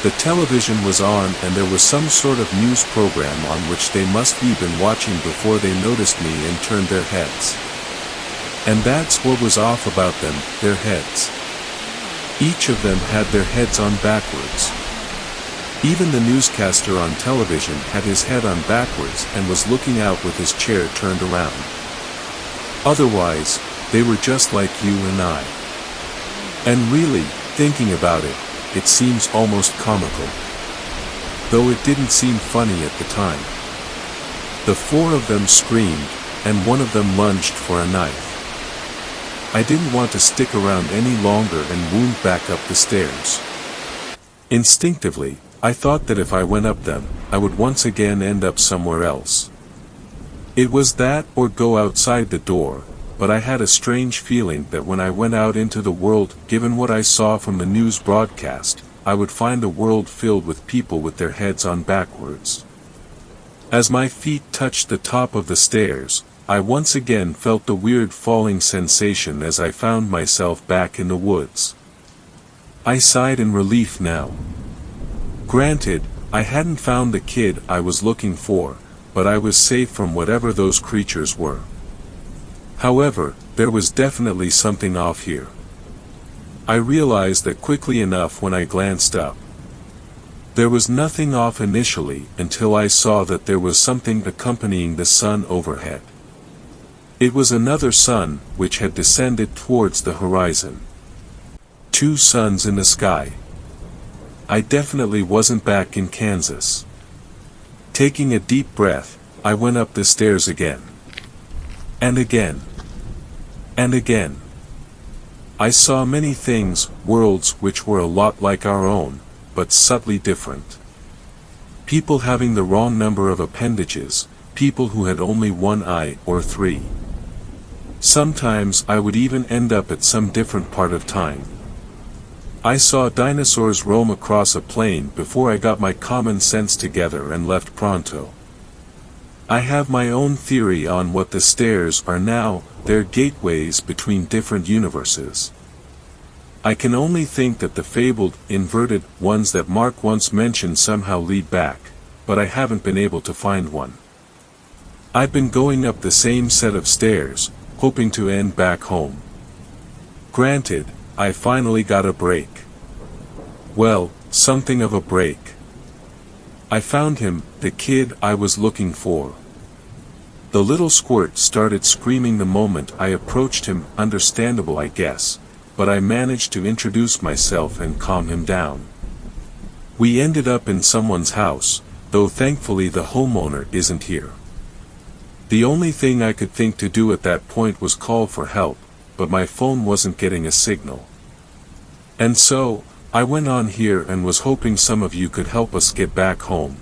The television was on and there was some sort of news program on which they must have been watching before they noticed me and turned their heads. And that's what was off about them, their heads. Each of them had their heads on backwards. Even the newscaster on television had his head on backwards and was looking out with his chair turned around. Otherwise, they were just like you and I. And really, thinking about it, it seems almost comical. Though it didn't seem funny at the time. The four of them screamed, and one of them lunged for a knife. I didn't want to stick around any longer and wound back up the stairs. Instinctively, I thought that if I went up them, I would once again end up somewhere else. It was that or go outside the door, but I had a strange feeling that when I went out into the world, given what I saw from the news broadcast, I would find a world filled with people with their heads on backwards. As my feet touched the top of the stairs, I once again felt the weird falling sensation as I found myself back in the woods. I sighed in relief now. Granted, I hadn't found the kid I was looking for, but I was safe from whatever those creatures were. However, there was definitely something off here. I realized that quickly enough when I glanced up. There was nothing off initially until I saw that there was something accompanying the sun overhead. It was another sun, which had descended towards the horizon. Two suns in the sky. I definitely wasn't back in Kansas. Taking a deep breath, I went up the stairs again. And again. And again. I saw many things, worlds which were a lot like our own, but subtly different. People having the wrong number of appendages, people who had only one eye or three. Sometimes I would even end up at some different part of time. I saw dinosaurs roam across a plain before I got my common sense together and left pronto. I have my own theory on what the stairs are now. They're gateways between different universes. I can only think that the fabled, inverted ones that Mark once mentioned somehow lead back, but I haven't been able to find one. I've been going up the same set of stairs, hoping to end back home. Granted, I finally got a break. Well, something of a break. I found him, the kid I was looking for. The little squirt started screaming the moment I approached him, understandable I guess, but I managed to introduce myself and calm him down. We ended up in someone's house, though thankfully the homeowner isn't here. The only thing I could think to do at that point was call for help, but my phone wasn't getting a signal. And so, I went on here and was hoping some of you could help us get back home.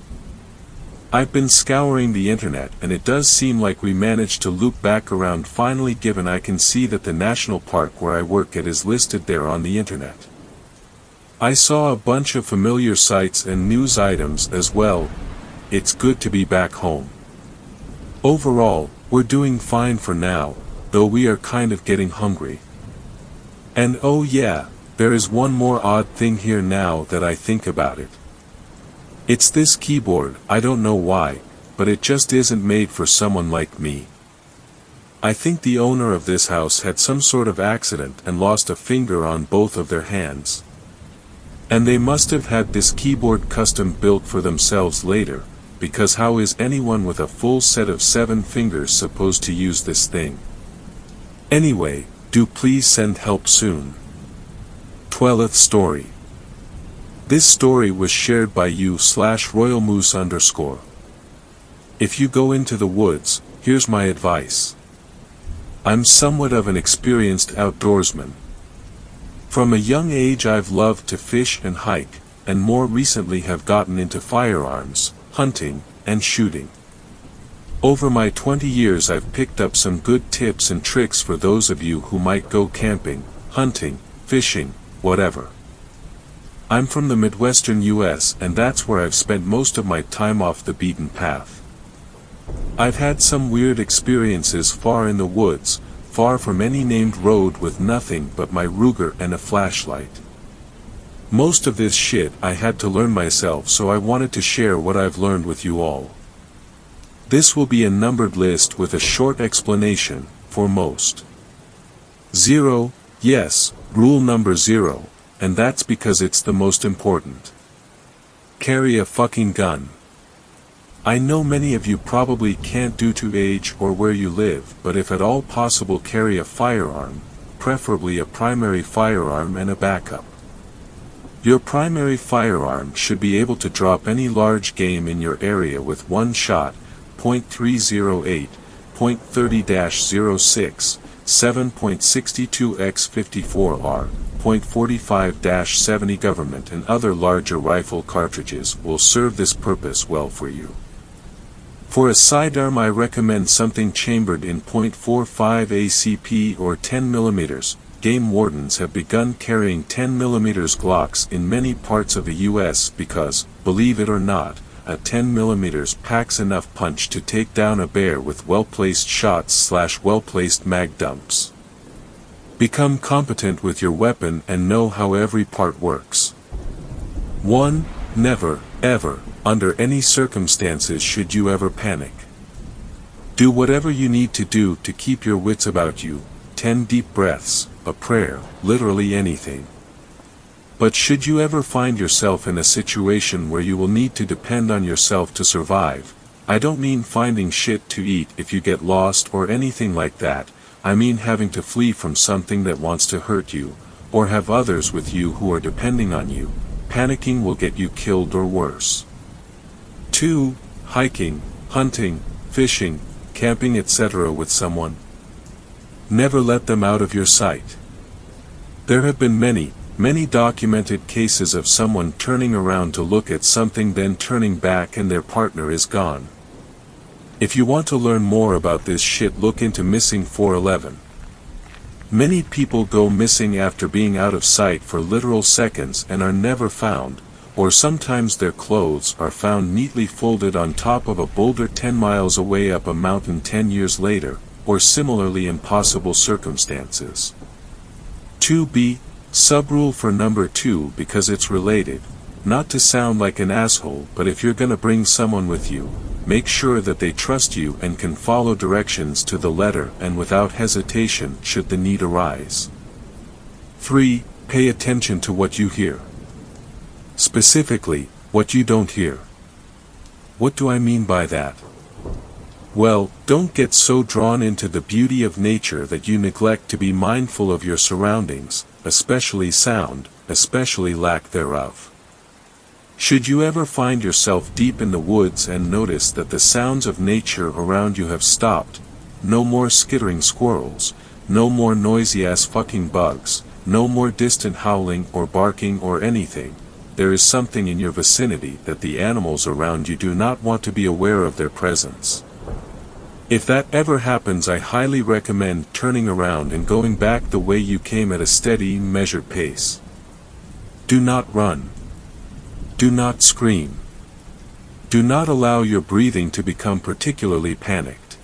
I've been scouring the internet and it does seem like we managed to loop back around finally, given I can see that the national park where I work at is listed there on the internet. I saw a bunch of familiar sites and news items as well. It's good to be back home. Overall, we're doing fine for now, though we are kind of getting hungry. And oh yeah, there is one more odd thing here now that I think about it. It's this keyboard. I don't know why, but it just isn't made for someone like me. I think the owner of this house had some sort of accident and lost a finger on both of their hands. And they must have had this keyboard custom built for themselves later, because how is anyone with a full set of 7 fingers supposed to use this thing? Anyway, do please send help soon. 12th story. This story was shared by you/royalmoose_. If you go into the woods, here's my advice. I'm somewhat of an experienced outdoorsman. From a young age I've loved to fish and hike, and more recently have gotten into firearms, hunting, and shooting. Over my 20 years I've picked up some good tips and tricks for those of you who might go camping, hunting, fishing, whatever. I'm from the Midwestern US and that's where I've spent most of my time off the beaten path. I've had some weird experiences far in the woods, far from any named road, with nothing but my Ruger and a flashlight. Most of this shit I had to learn myself, so I wanted to share what I've learned with you all. This will be a numbered list with a short explanation, for most. 0, yes, rule number 0. And that's because it's the most important. Carry a fucking gun. I know many of you probably can't due to age or where you live, but if at all possible carry a firearm, preferably a primary firearm and a backup. Your primary firearm should be able to drop any large game in your area with one shot, .308, .30-06, 7.62x54R, .45-70 government and other larger rifle cartridges will serve this purpose well for you. For a sidearm I recommend something chambered in .45 ACP or 10mm. Game wardens have begun carrying 10mm Glocks in many parts of the US because, believe it or not, a 10mm packs enough punch to take down a bear with well-placed shots/well-placed mag dumps. Become competent with your weapon and know how every part works. 1. Never, ever, under any circumstances should you ever panic. Do whatever you need to do to keep your wits about you, 10 deep breaths, a prayer, literally anything. But should you ever find yourself in a situation where you will need to depend on yourself to survive, I don't mean finding shit to eat if you get lost or anything like that, I mean having to flee from something that wants to hurt you, or have others with you who are depending on you, panicking will get you killed or worse. 2. Hiking, hunting, fishing, camping etc. with someone. Never let them out of your sight. There have been many documented cases of someone turning around to look at something then turning back and their partner is gone. If you want to learn more about this shit, look into Missing 411. Many people go missing after being out of sight for literal seconds and are never found, or sometimes their clothes are found neatly folded on top of a boulder 10 miles away up a mountain 10 years later, or similarly impossible circumstances. 2b, subrule for number 2 because it's related, not to sound like an asshole but if you're gonna bring someone with you, make sure that they trust you and can follow directions to the letter and without hesitation should the need arise. 3. Pay attention to what you hear. Specifically, what you don't hear. What do I mean by that? Well, don't get so drawn into the beauty of nature that you neglect to be mindful of your surroundings, especially sound, especially lack thereof. Should you ever find yourself deep in the woods and notice that the sounds of nature around you have stopped, no more skittering squirrels, no more noisy ass fucking bugs, no more distant howling or barking or anything, there is something in your vicinity that the animals around you do not want to be aware of their presence. If that ever happens, I highly recommend turning around and going back the way you came at a steady, measured pace. Do not run. Do not scream. Do not allow your breathing to become particularly panicked.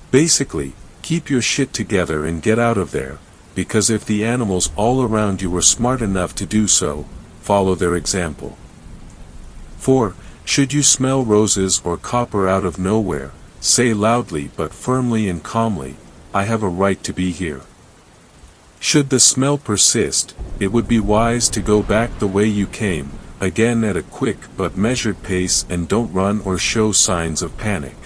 Basically, keep your shit together and get out of there, because if the animals all around you were smart enough to do so, follow their example. 4. Should you smell roses or copper out of nowhere, say loudly but firmly and calmly, I have a right to be here. Should the smell persist, it would be wise to go back the way you came, again at a quick but measured pace, and don't run or show signs of panic.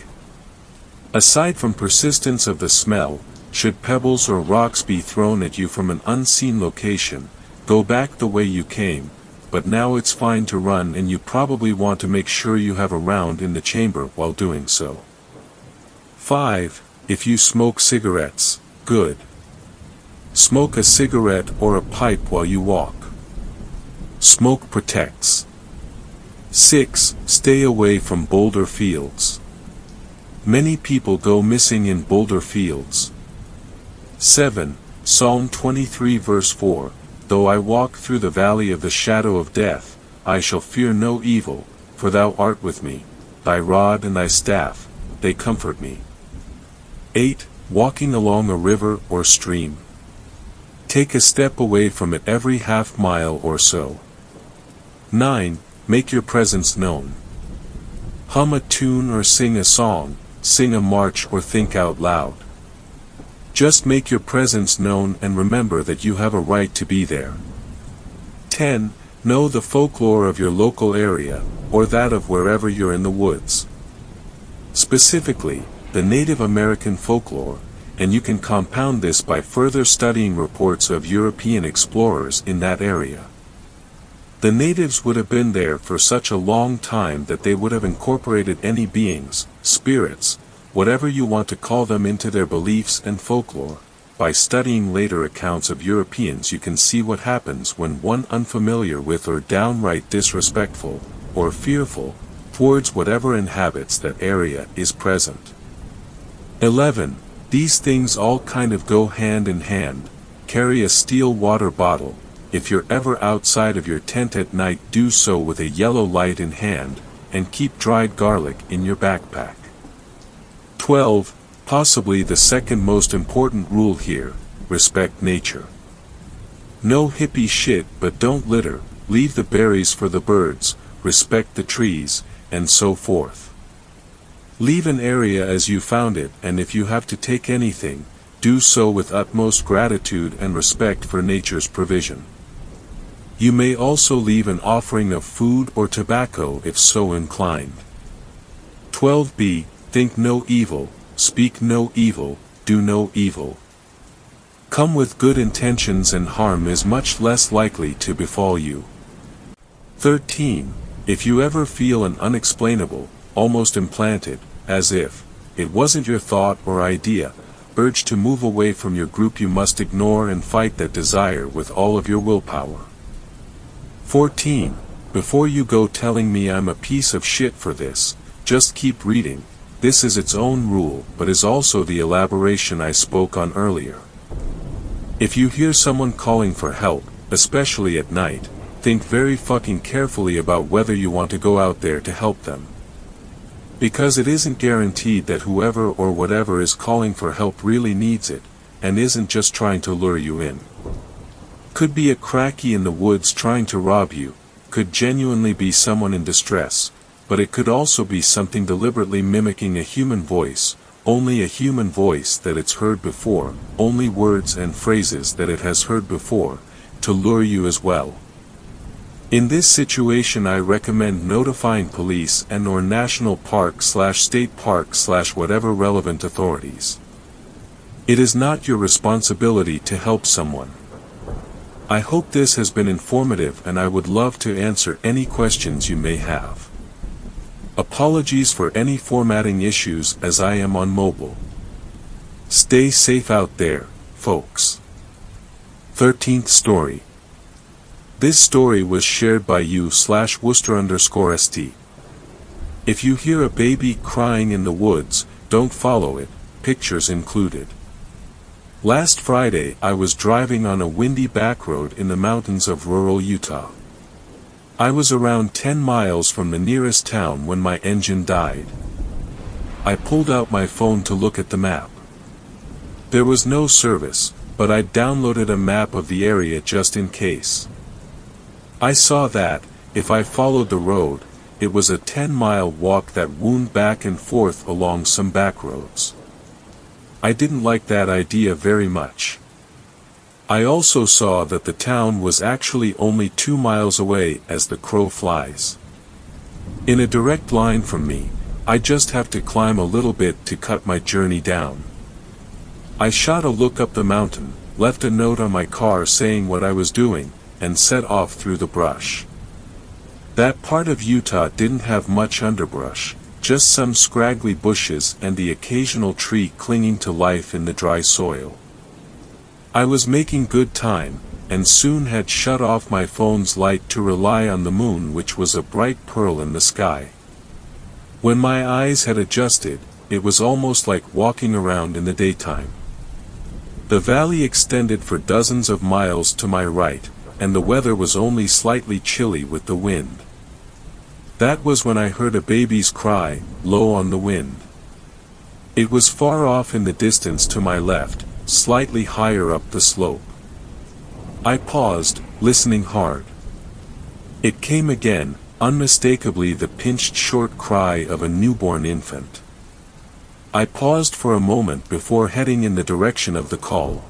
Aside from persistence of the smell, should pebbles or rocks be thrown at you from an unseen location, go back the way you came, but now it's fine to run and you probably want to make sure you have a round in the chamber while doing so. 5. If you smoke cigarettes, good. Smoke a cigarette or a pipe while you walk. Smoke protects. 6. Stay away from boulder fields. Many people go missing in boulder fields. 7. Psalm 23 verse 4, Though I walk through the valley of the shadow of death, I shall fear no evil, for thou art with me, thy rod and thy staff, they comfort me. 8. Walking along a river or stream. Take a step away from it every half mile or so. 9. Make your presence known. Hum a tune or sing a song, sing a march or think out loud. Just make your presence known and remember that you have a right to be there. 10. Know the folklore of your local area, or that of wherever you're in the woods. Specifically, the Native American folklore, and you can compound this by further studying reports of European explorers in that area. The natives would have been there for such a long time that they would have incorporated any beings, spirits, whatever you want to call them, into their beliefs and folklore. By studying later accounts of Europeans, you can see what happens when one unfamiliar with or downright disrespectful, or fearful, towards whatever inhabits that area is present. 11. These things all kind of go hand in hand. Carry a steel water bottle. If you're ever outside of your tent at night, do so with a yellow light in hand, and keep dried garlic in your backpack. 12. Possibly the second most important rule here: respect nature. No hippie shit, but don't litter, leave the berries for the birds, respect the trees, and so forth. Leave an area as you found it, and if you have to take anything, do so with utmost gratitude and respect for nature's provision. You may also leave an offering of food or tobacco if so inclined. 12b. Think no evil, speak no evil, do no evil. Come with good intentions and harm is much less likely to befall you. 13. If you ever feel an unexplainable, almost implanted, as if it wasn't your thought or idea, urge to move away from your group, you must ignore and fight that desire with all of your willpower. 14. Before you go telling me I'm a piece of shit for this, just keep reading. This is its own rule, but is also the elaboration I spoke on earlier. If you hear someone calling for help, especially at night, think very fucking carefully about whether you want to go out there to help them. Because it isn't guaranteed that whoever or whatever is calling for help really needs it, and isn't just trying to lure you in. Could be a cracky in the woods trying to rob you, could genuinely be someone in distress, but it could also be something deliberately mimicking a human voice, only a human voice that it's heard before, only words and phrases that it has heard before, to lure you as well. In this situation, I recommend notifying police and or national park/state park/whatever relevant authorities. It is not your responsibility to help someone. I hope this has been informative, and I would love to answer any questions you may have. Apologies for any formatting issues as I am on mobile. Stay safe out there, folks. 13th story. This story was shared by you/Worcester_ST. If you hear a baby crying in the woods, don't follow it, pictures included. Last Friday I was driving on a windy back road in the mountains of rural Utah. I was around 10 miles from the nearest town when my engine died. I pulled out my phone to look at the map. There was no service, but I downloaded a map of the area just in case. I saw that, if I followed the road, it was a 10-mile walk that wound back and forth along some back roads. I didn't like that idea very much. I also saw that the town was actually only 2 miles away as the crow flies. In a direct line from me, I just have to climb a little bit to cut my journey down. I shot a look up the mountain, left a note on my car saying what I was doing, and set off through the brush. That part of Utah didn't have much underbrush, just some scraggly bushes and the occasional tree clinging to life in the dry soil. I was making good time, and soon had shut off my phone's light to rely on the moon, which was a bright pearl in the sky. When my eyes had adjusted, it was almost like walking around in the daytime. The valley extended for dozens of miles to my right, and the weather was only slightly chilly with the wind. That was when I heard a baby's cry, low on the wind. It was far off in the distance to my left, slightly higher up the slope. I paused, listening hard. It came again, unmistakably the pinched short cry of a newborn infant. I paused for a moment before heading in the direction of the call.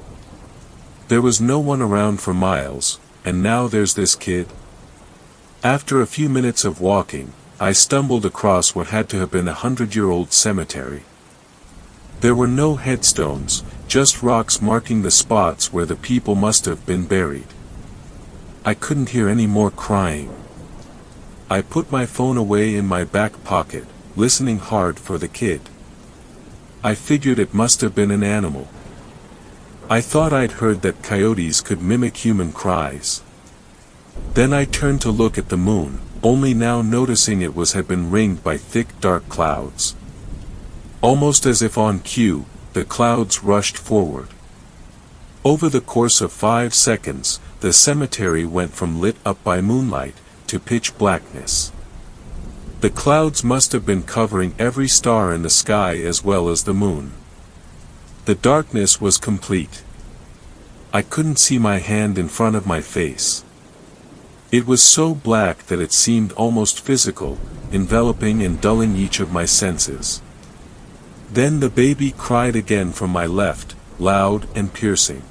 There was no one around for miles, and now there's this kid. After a few minutes of walking, I stumbled across what had to have been a 100-year-old cemetery. There were no headstones, just rocks marking the spots where the people must have been buried. I couldn't hear any more crying. I put my phone away in my back pocket, listening hard for the kid. I figured it must have been an animal. I thought I'd heard that coyotes could mimic human cries. Then I turned to look at the moon, only now noticing it had been ringed by thick dark clouds. Almost as if on cue, the clouds rushed forward. Over the course of 5 seconds, the cemetery went from lit up by moonlight to pitch blackness. The clouds must have been covering every star in the sky as well as the moon. The darkness was complete. I couldn't see my hand in front of my face. It was so black that it seemed almost physical, enveloping and dulling each of my senses. Then the baby cried again from my left, loud and piercing.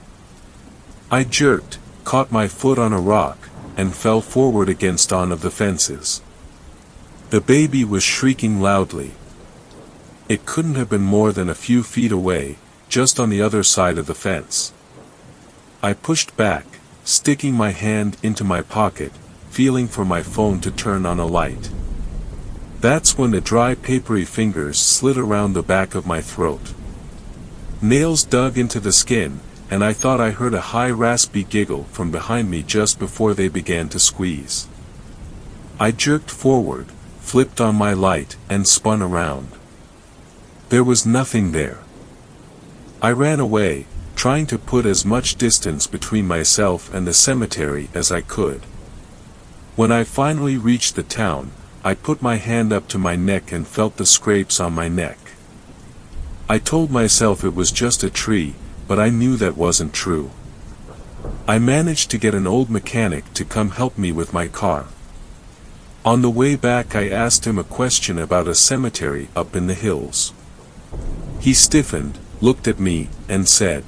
I jerked, caught my foot on a rock, and fell forward against one of the fences. The baby was shrieking loudly. It couldn't have been more than a few feet away, just on the other side of the fence. I pushed back, sticking my hand into my pocket, feeling for my phone to turn on a light. That's when the dry papery fingers slid around the back of my throat. Nails dug into the skin, and I thought I heard a high raspy giggle from behind me just before they began to squeeze. I jerked forward, flipped on my light, and spun around. There was nothing there. I ran away, trying to put as much distance between myself and the cemetery as I could. When I finally reached the town, I put my hand up to my neck and felt the scrapes on my neck. I told myself it was just a tree, but I knew that wasn't true. I managed to get an old mechanic to come help me with my car. On the way back I asked him a question about a cemetery up in the hills. He stiffened, looked at me, and said,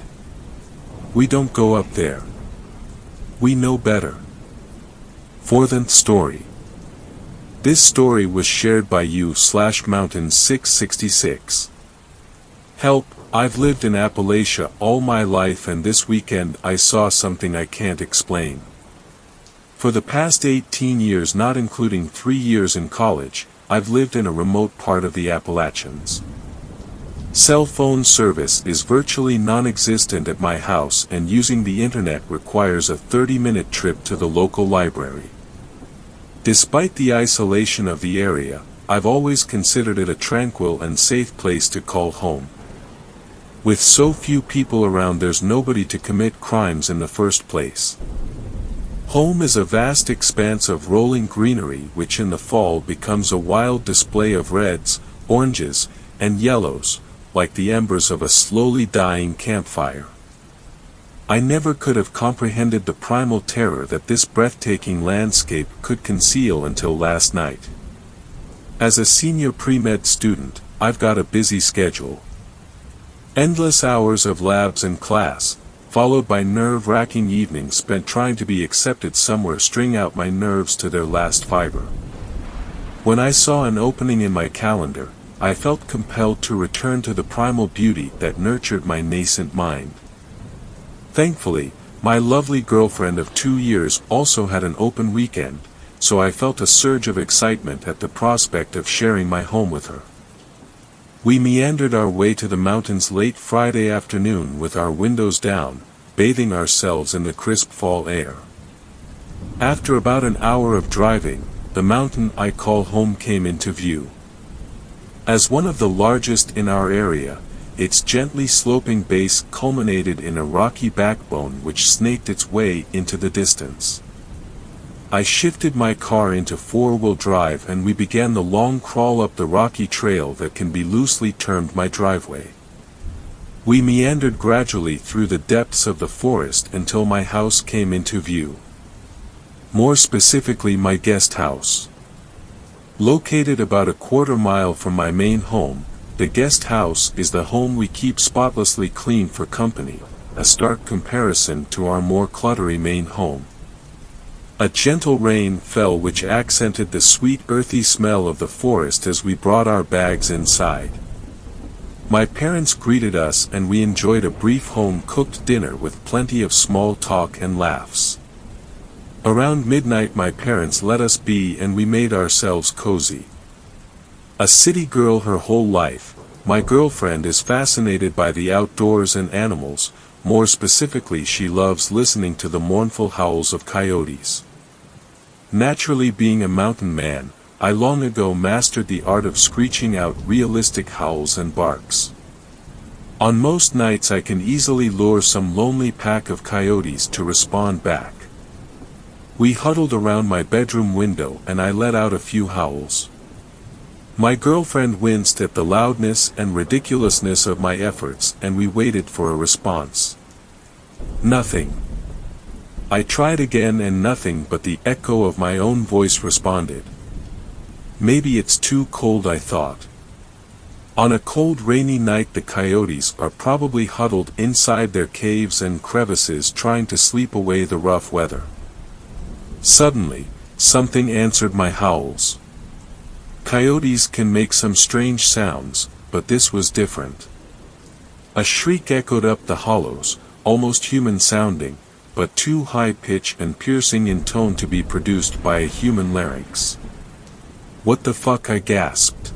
"We don't go up there. We know better." 4th story. This story was shared by you/mountain666. Help, I've lived in Appalachia all my life and this weekend I saw something I can't explain. For the past 18 years, not including 3 years in college, I've lived in a remote part of the Appalachians. Cell phone service is virtually non-existent at my house, and using the internet requires a 30-minute trip to the local library. Despite the isolation of the area, I've always considered it a tranquil and safe place to call home. With so few people around, there's nobody to commit crimes in the first place. Home is a vast expanse of rolling greenery which in the fall becomes a wild display of reds, oranges, and yellows, like the embers of a slowly dying campfire. I never could have comprehended the primal terror that this breathtaking landscape could conceal until last night. As a senior pre-med student, I've got a busy schedule. Endless hours of labs and class, followed by nerve-wracking evenings spent trying to be accepted somewhere, string out my nerves to their last fiber. When I saw an opening in my calendar, I felt compelled to return to the primal beauty that nurtured my nascent mind. Thankfully, my lovely girlfriend of 2 years also had an open weekend, so I felt a surge of excitement at the prospect of sharing my home with her. We meandered our way to the mountains late Friday afternoon with our windows down, bathing ourselves in the crisp fall air. After about an hour of driving, the mountain I call home came into view. As one of the largest in our area, its gently sloping base culminated in a rocky backbone which snaked its way into the distance. I shifted my car into 4-wheel drive and we began the long crawl up the rocky trail that can be loosely termed my driveway. We meandered gradually through the depths of the forest until my house came into view. More specifically, my guest house. Located about a quarter-mile from my main home, the guest house is the home we keep spotlessly clean for company, a stark comparison to our more cluttery main home. A gentle rain fell which accented the sweet earthy smell of the forest as we brought our bags inside. My parents greeted us and we enjoyed a brief home-cooked dinner with plenty of small talk and laughs. Around midnight my parents let us be and we made ourselves cozy. A city girl her whole life, my girlfriend is fascinated by the outdoors and animals, more specifically she loves listening to the mournful howls of coyotes. Naturally being a mountain man, I long ago mastered the art of screeching out realistic howls and barks. On most nights I can easily lure some lonely pack of coyotes to respond back. We huddled around my bedroom window and I let out a few howls. My girlfriend winced at the loudness and ridiculousness of my efforts and we waited for a response. Nothing. I tried again and nothing but the echo of my own voice responded. Maybe it's too cold, I thought. On a cold rainy night the coyotes are probably huddled inside their caves and crevices trying to sleep away the rough weather. Suddenly, something answered my howls. Coyotes can make some strange sounds, but this was different. A shriek echoed up the hollows, almost human sounding, but too high-pitched and piercing in tone to be produced by a human larynx. What the fuck, I gasped.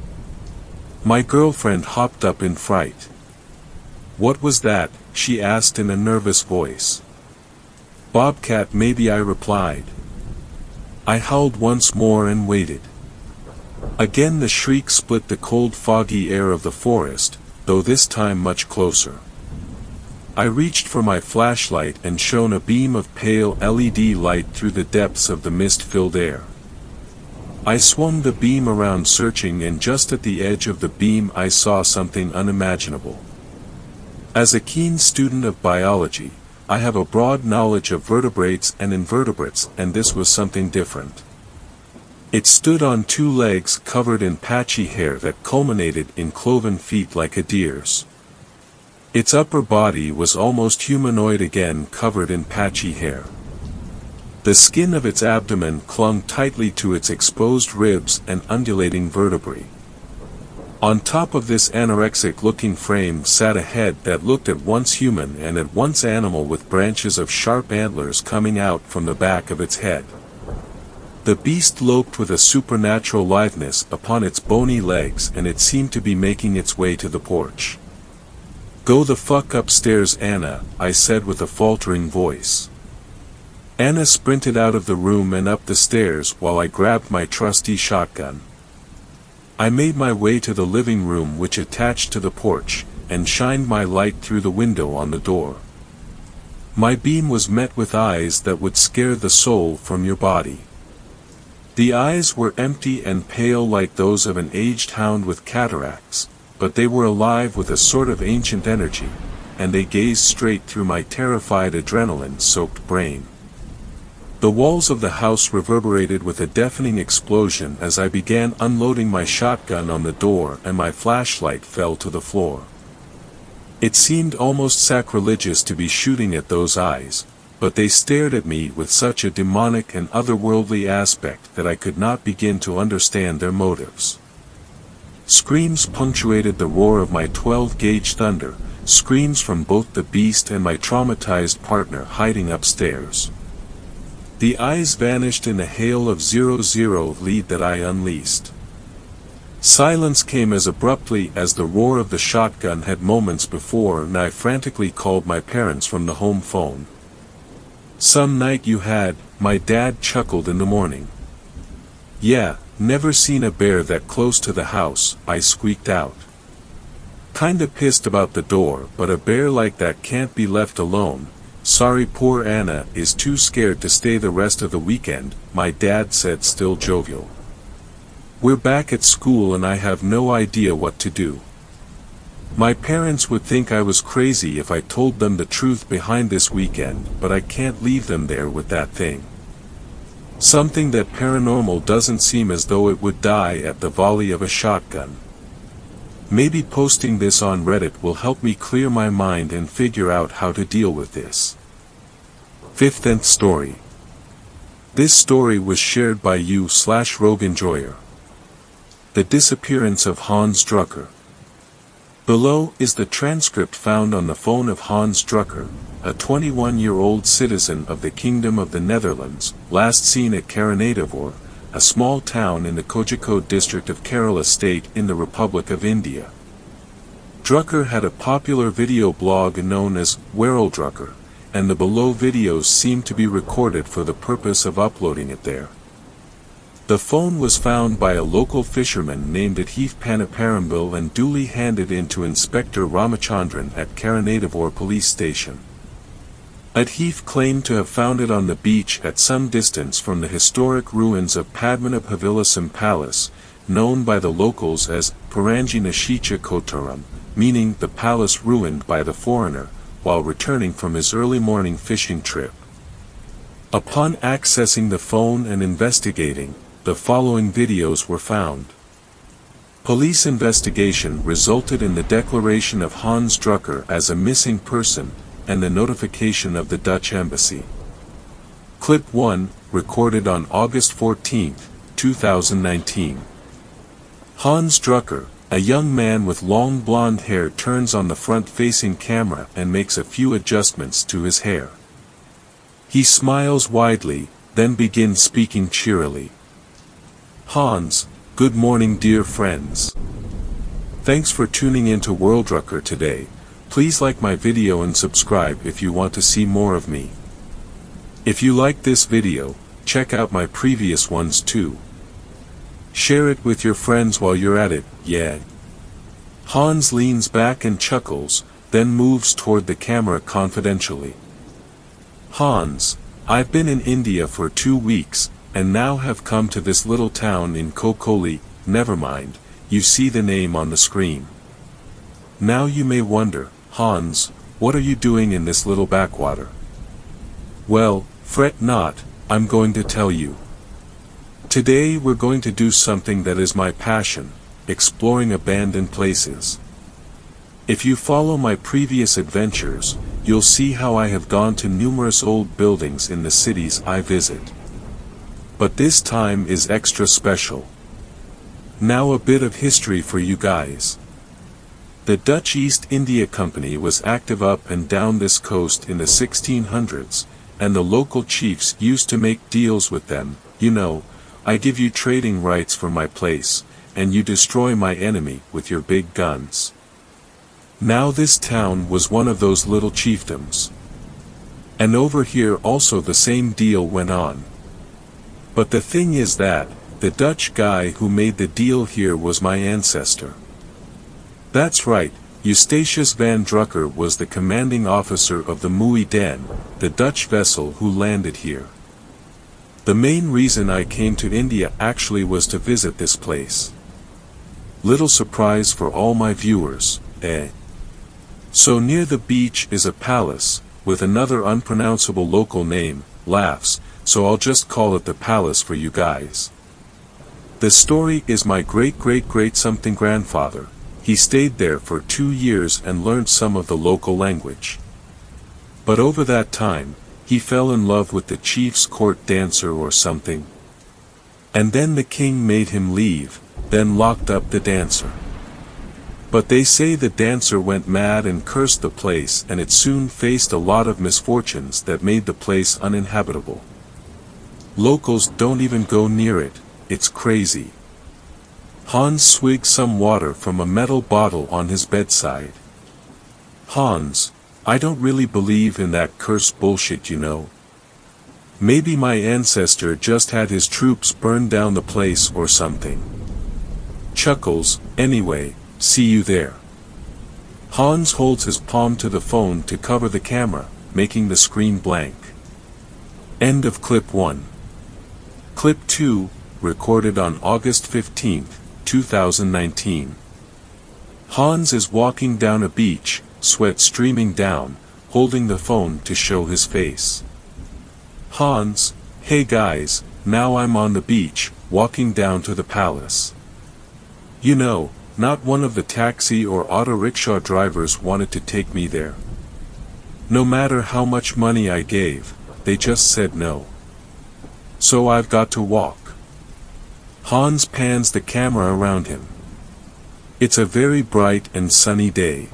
My girlfriend hopped up in fright. What was that? She asked in a nervous voice. Bobcat maybe, I replied. I howled once more and waited. Again the shriek split the cold foggy air of the forest, though this time much closer. I reached for my flashlight and shone a beam of pale LED light through the depths of the mist-filled air. I swung the beam around searching and just at the edge of the beam I saw something unimaginable. As a keen student of biology, I have a broad knowledge of vertebrates and invertebrates and this was something different. It stood on two legs covered in patchy hair that culminated in cloven feet like a deer's. Its upper body was almost humanoid again, covered in patchy hair. The skin of its abdomen clung tightly to its exposed ribs and undulating vertebrae. On top of this anorexic-looking frame sat a head that looked at once human and at once animal with branches of sharp antlers coming out from the back of its head. The beast loped with a supernatural litheness upon its bony legs and it seemed to be making its way to the porch. Go the fuck upstairs, Anna, I said with a faltering voice. Anna sprinted out of the room and up the stairs while I grabbed my trusty shotgun. I made my way to the living room which attached to the porch, and shined my light through the window on the door. My beam was met with eyes that would scare the soul from your body. The eyes were empty and pale like those of an aged hound with cataracts, but they were alive with a sort of ancient energy, and they gazed straight through my terrified adrenaline-soaked brain. The walls of the house reverberated with a deafening explosion as I began unloading my shotgun on the door and my flashlight fell to the floor. It seemed almost sacrilegious to be shooting at those eyes, but they stared at me with such a demonic and otherworldly aspect that I could not begin to understand their motives. Screams punctuated the roar of my 12-gauge thunder, screams from both the beast and my traumatized partner hiding upstairs. The eyes vanished in a hail of 00 lead that I unleashed. Silence came as abruptly as the roar of the shotgun had moments before, and I frantically called my parents from the home phone. Some night you had, my dad chuckled in the morning. Yeah, never seen a bear that close to the house, I squeaked out. Kinda pissed about the door, but a bear like that can't be left alone. Sorry, poor Anna is too scared to stay the rest of the weekend, my dad said, still jovial. We're back at school and I have no idea what to do. My parents would think I was crazy if I told them the truth behind this weekend, but I can't leave them there with that thing. Something that paranormal doesn't seem as though it would die at the volley of a shotgun. Maybe posting this on Reddit will help me clear my mind and figure out how to deal with this. 5th story. This story was shared by you/Rogue Enjoyer. The disappearance of Hans Drucker. Below is the transcript found on the phone of Hans Drucker, a 21-year-old citizen of the Kingdom of the Netherlands, last seen at Karanadavur, a small town in the Kozhikode district of Kerala state in the Republic of India. Drucker had a popular video blog known as WENDIGO, and the below videos seem to be recorded for the purpose of uploading it there. The phone was found by a local fisherman named Adhif Panaparambil and duly handed in to Inspector Ramachandran at Karanadavur police station. Adhif claimed to have found it on the beach at some distance from the historic ruins of Padmanabhavilasam Palace, known by the locals as Paranjinashicha Kotaram, meaning the palace ruined by the foreigner, while returning from his early morning fishing trip. Upon accessing the phone and investigating, the following videos were found. Police investigation resulted in the declaration of Hans Drucker as a missing person, and the notification of the Dutch embassy. Clip 1, recorded on August 14, 2019. Hans Drucker, a young man with long blonde hair, turns on the front-facing camera and makes a few adjustments to his hair. He smiles widely, then begins speaking cheerily. Hans, good morning dear friends. Thanks for tuning in to WENDIGO today. Please like my video and subscribe if you want to see more of me. If you like this video, check out my previous ones too. Share it with your friends while you're at it, yeah. Hans leans back and chuckles, then moves toward the camera confidentially. Hans, I've been in India for 2 weeks, and now have come to this little town in Kokoli. Never mind, you see the name on the screen. Now you may wonder, Hans, what are you doing in this little backwater? Well, fret not, I'm going to tell you. Today we're going to do something that is my passion, exploring abandoned places. If you follow my previous adventures, you'll see how I have gone to numerous old buildings in the cities I visit. But this time is extra special. Now a bit of history for you guys. The Dutch East India Company was active up and down this coast in the 1600s, and the local chiefs used to make deals with them. You know, I give you trading rights for my place, and you destroy my enemy with your big guns. Now this town was one of those little chiefdoms. And over here also the same deal went on. But the thing is that, the Dutch guy who made the deal here was my ancestor. That's right, Eustachius van Drucker was the commanding officer of the Mooi Den, the Dutch vessel who landed here. The main reason I came to India actually was to visit this place. Little surprise for all my viewers, eh? So near the beach is a palace, with another unpronounceable local name, Laughs, so I'll just call it the palace for you guys. The story is my great-great-great something grandfather. He stayed there for 2 years and learned some of the local language. But over that time, he fell in love with the chief's court dancer or something. And then the king made him leave, then locked up the dancer. But they say the dancer went mad and cursed the place, and it soon faced a lot of misfortunes that made the place uninhabitable. Locals don't even go near it, it's crazy. Hans swigged some water from a metal bottle on his bedside. Hans, I don't really believe in that curse bullshit, you know. Maybe my ancestor just had his troops burn down the place or something. Chuckles, anyway, see you there. Hans holds his palm to the phone to cover the camera, making the screen blank. End of clip 1. Clip 2, recorded on August 15, 2019. Hans is walking down a beach, sweat streaming down, holding the phone to show his face. Hans, hey guys, now I'm on the beach, walking down to the palace. You know, not one of the taxi or auto rickshaw drivers wanted to take me there. No matter how much money I gave, they just said no. So I've got to walk. Hans pans the camera around him. It's a very bright and sunny day.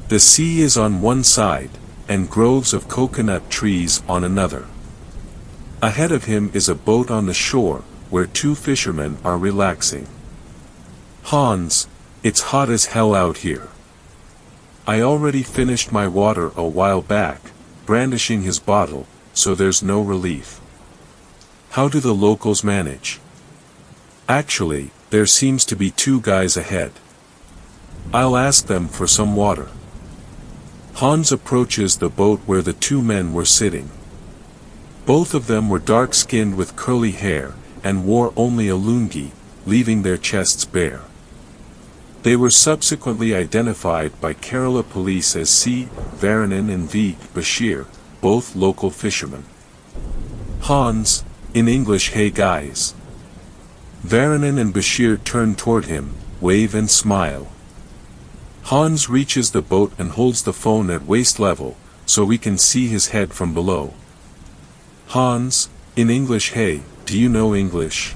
The sea is on one side, and groves of coconut trees on another. Ahead of him is a boat on the shore, where two fishermen are relaxing. Hans, it's hot as hell out here. I already finished my water a while back, brandishing his bottle, so there's no relief. How do the locals manage? Actually, there seems to be two guys ahead. I'll ask them for some water. Hans approaches the boat where the two men were sitting. Both of them were dark-skinned with curly hair, and wore only a lungi, leaving their chests bare. They were subsequently identified by Kerala police as C. Varanen and V. Bashir, both local fishermen. Hans, in English, "Hey guys." Varanen and Bashir turn toward him, wave and smile. Hans reaches the boat and holds the phone at waist level, so we can see his head from below. Hans, in English, "Hey, do you know English?"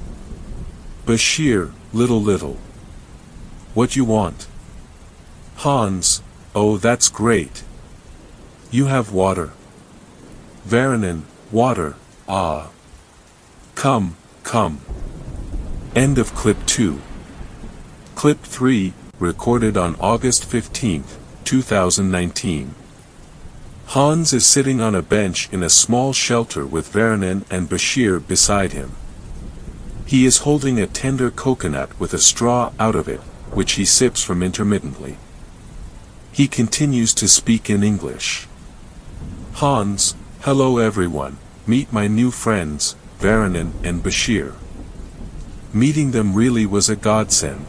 Bashir, little. What you want? Hans, oh that's great. You have water. Varanen, water, ah. Come. End of clip 2. Clip 3, recorded on August 15, 2019. Hans is sitting on a bench in a small shelter with Varanen and Bashir beside him. He is holding a tender coconut with a straw out of it, which he sips from intermittently. He continues to speak in English. Hans, hello everyone, meet my new friends, Varanen and Bashir. Meeting them really was a godsend.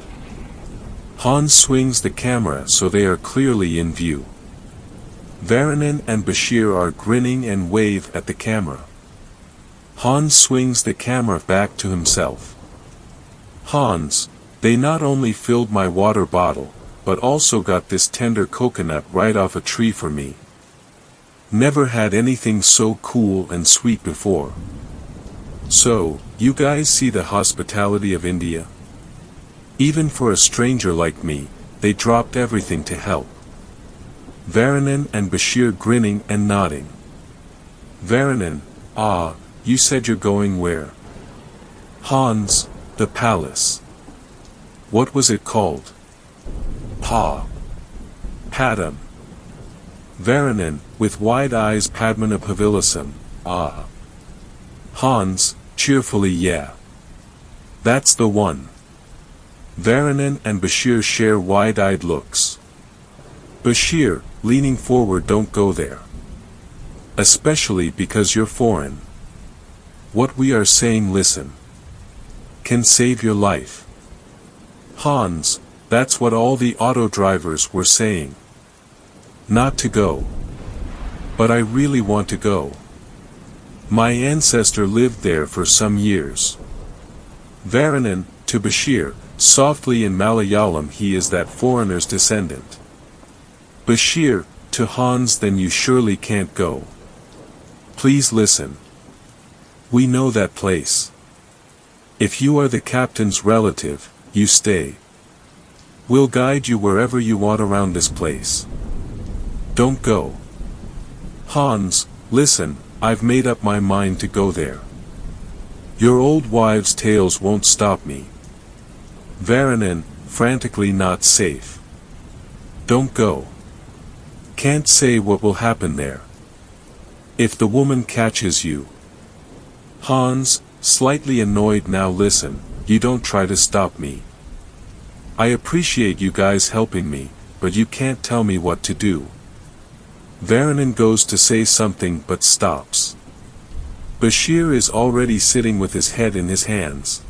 Hans swings the camera so they are clearly in view. Varanen and Bashir are grinning and wave at the camera. Hans swings the camera back to himself. Hans, they not only filled my water bottle, but also got this tender coconut right off a tree for me. Never had anything so cool and sweet before. So, you guys see the hospitality of India? Even for a stranger like me, they dropped everything to help. Varanen and Bashir grinning and nodding. Varanen, ah, you said you're going where? Hans, the palace. What was it called? Padam. Varanen, with wide eyes, Padmana Pavilasam, ah. Hans, cheerfully, yeah. That's the one. Varanen and Bashir share wide-eyed looks. Bashir, leaning forward, don't go there. Especially because you're foreign. What we are saying, listen. Can save your life. Hans, that's what all the auto drivers were saying. Not to go. But I really want to go. My ancestor lived there for some years. Varanen, to Bashir, softly in Malayalam, he is that foreigner's descendant. Bashir, to Hans, then you surely can't go. Please listen. We know that place. If you are the captain's relative, you stay. We'll guide you wherever you want around this place. Don't go. Hans, listen, I've made up my mind to go there. Your old wives' tales won't stop me. Varanen, frantically, not safe. Don't go. Can't say what will happen there. If the woman catches you. Hans, slightly annoyed, now listen, you don't try to stop me. I appreciate you guys helping me, but you can't tell me what to do. Varanen goes to say something but stops. Bashir is already sitting with his head in his hands.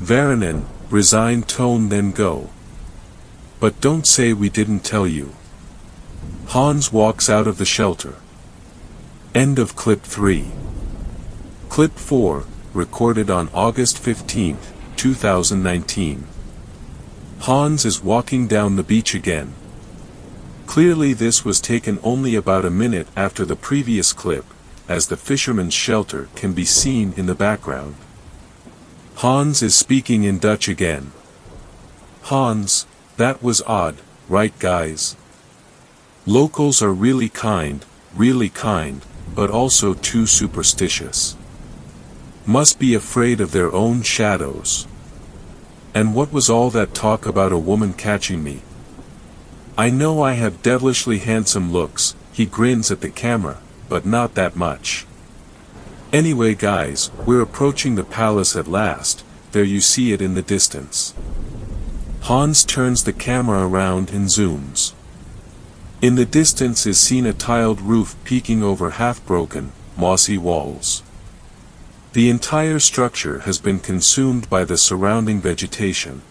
Varanen, resigned tone, then go. But don't say we didn't tell you. Hans walks out of the shelter. End of clip 3. Clip 4, recorded on August 15, 2019. Hans is walking down the beach again. Clearly this was taken only about a minute after the previous clip, as the fisherman's shelter can be seen in the background. Hans is speaking in Dutch again. Hans, that was odd, right guys? Locals are really kind, but also too superstitious. Must be afraid of their own shadows. And what was all that talk about a woman catching me? I know I have devilishly handsome looks, he grins at the camera, but not that much. Anyway guys, we're approaching the palace at last, there you see it in the distance. Hans turns the camera around and zooms. In the distance is seen a tiled roof peeking over half-broken, mossy walls. The entire structure has been consumed by the surrounding vegetation.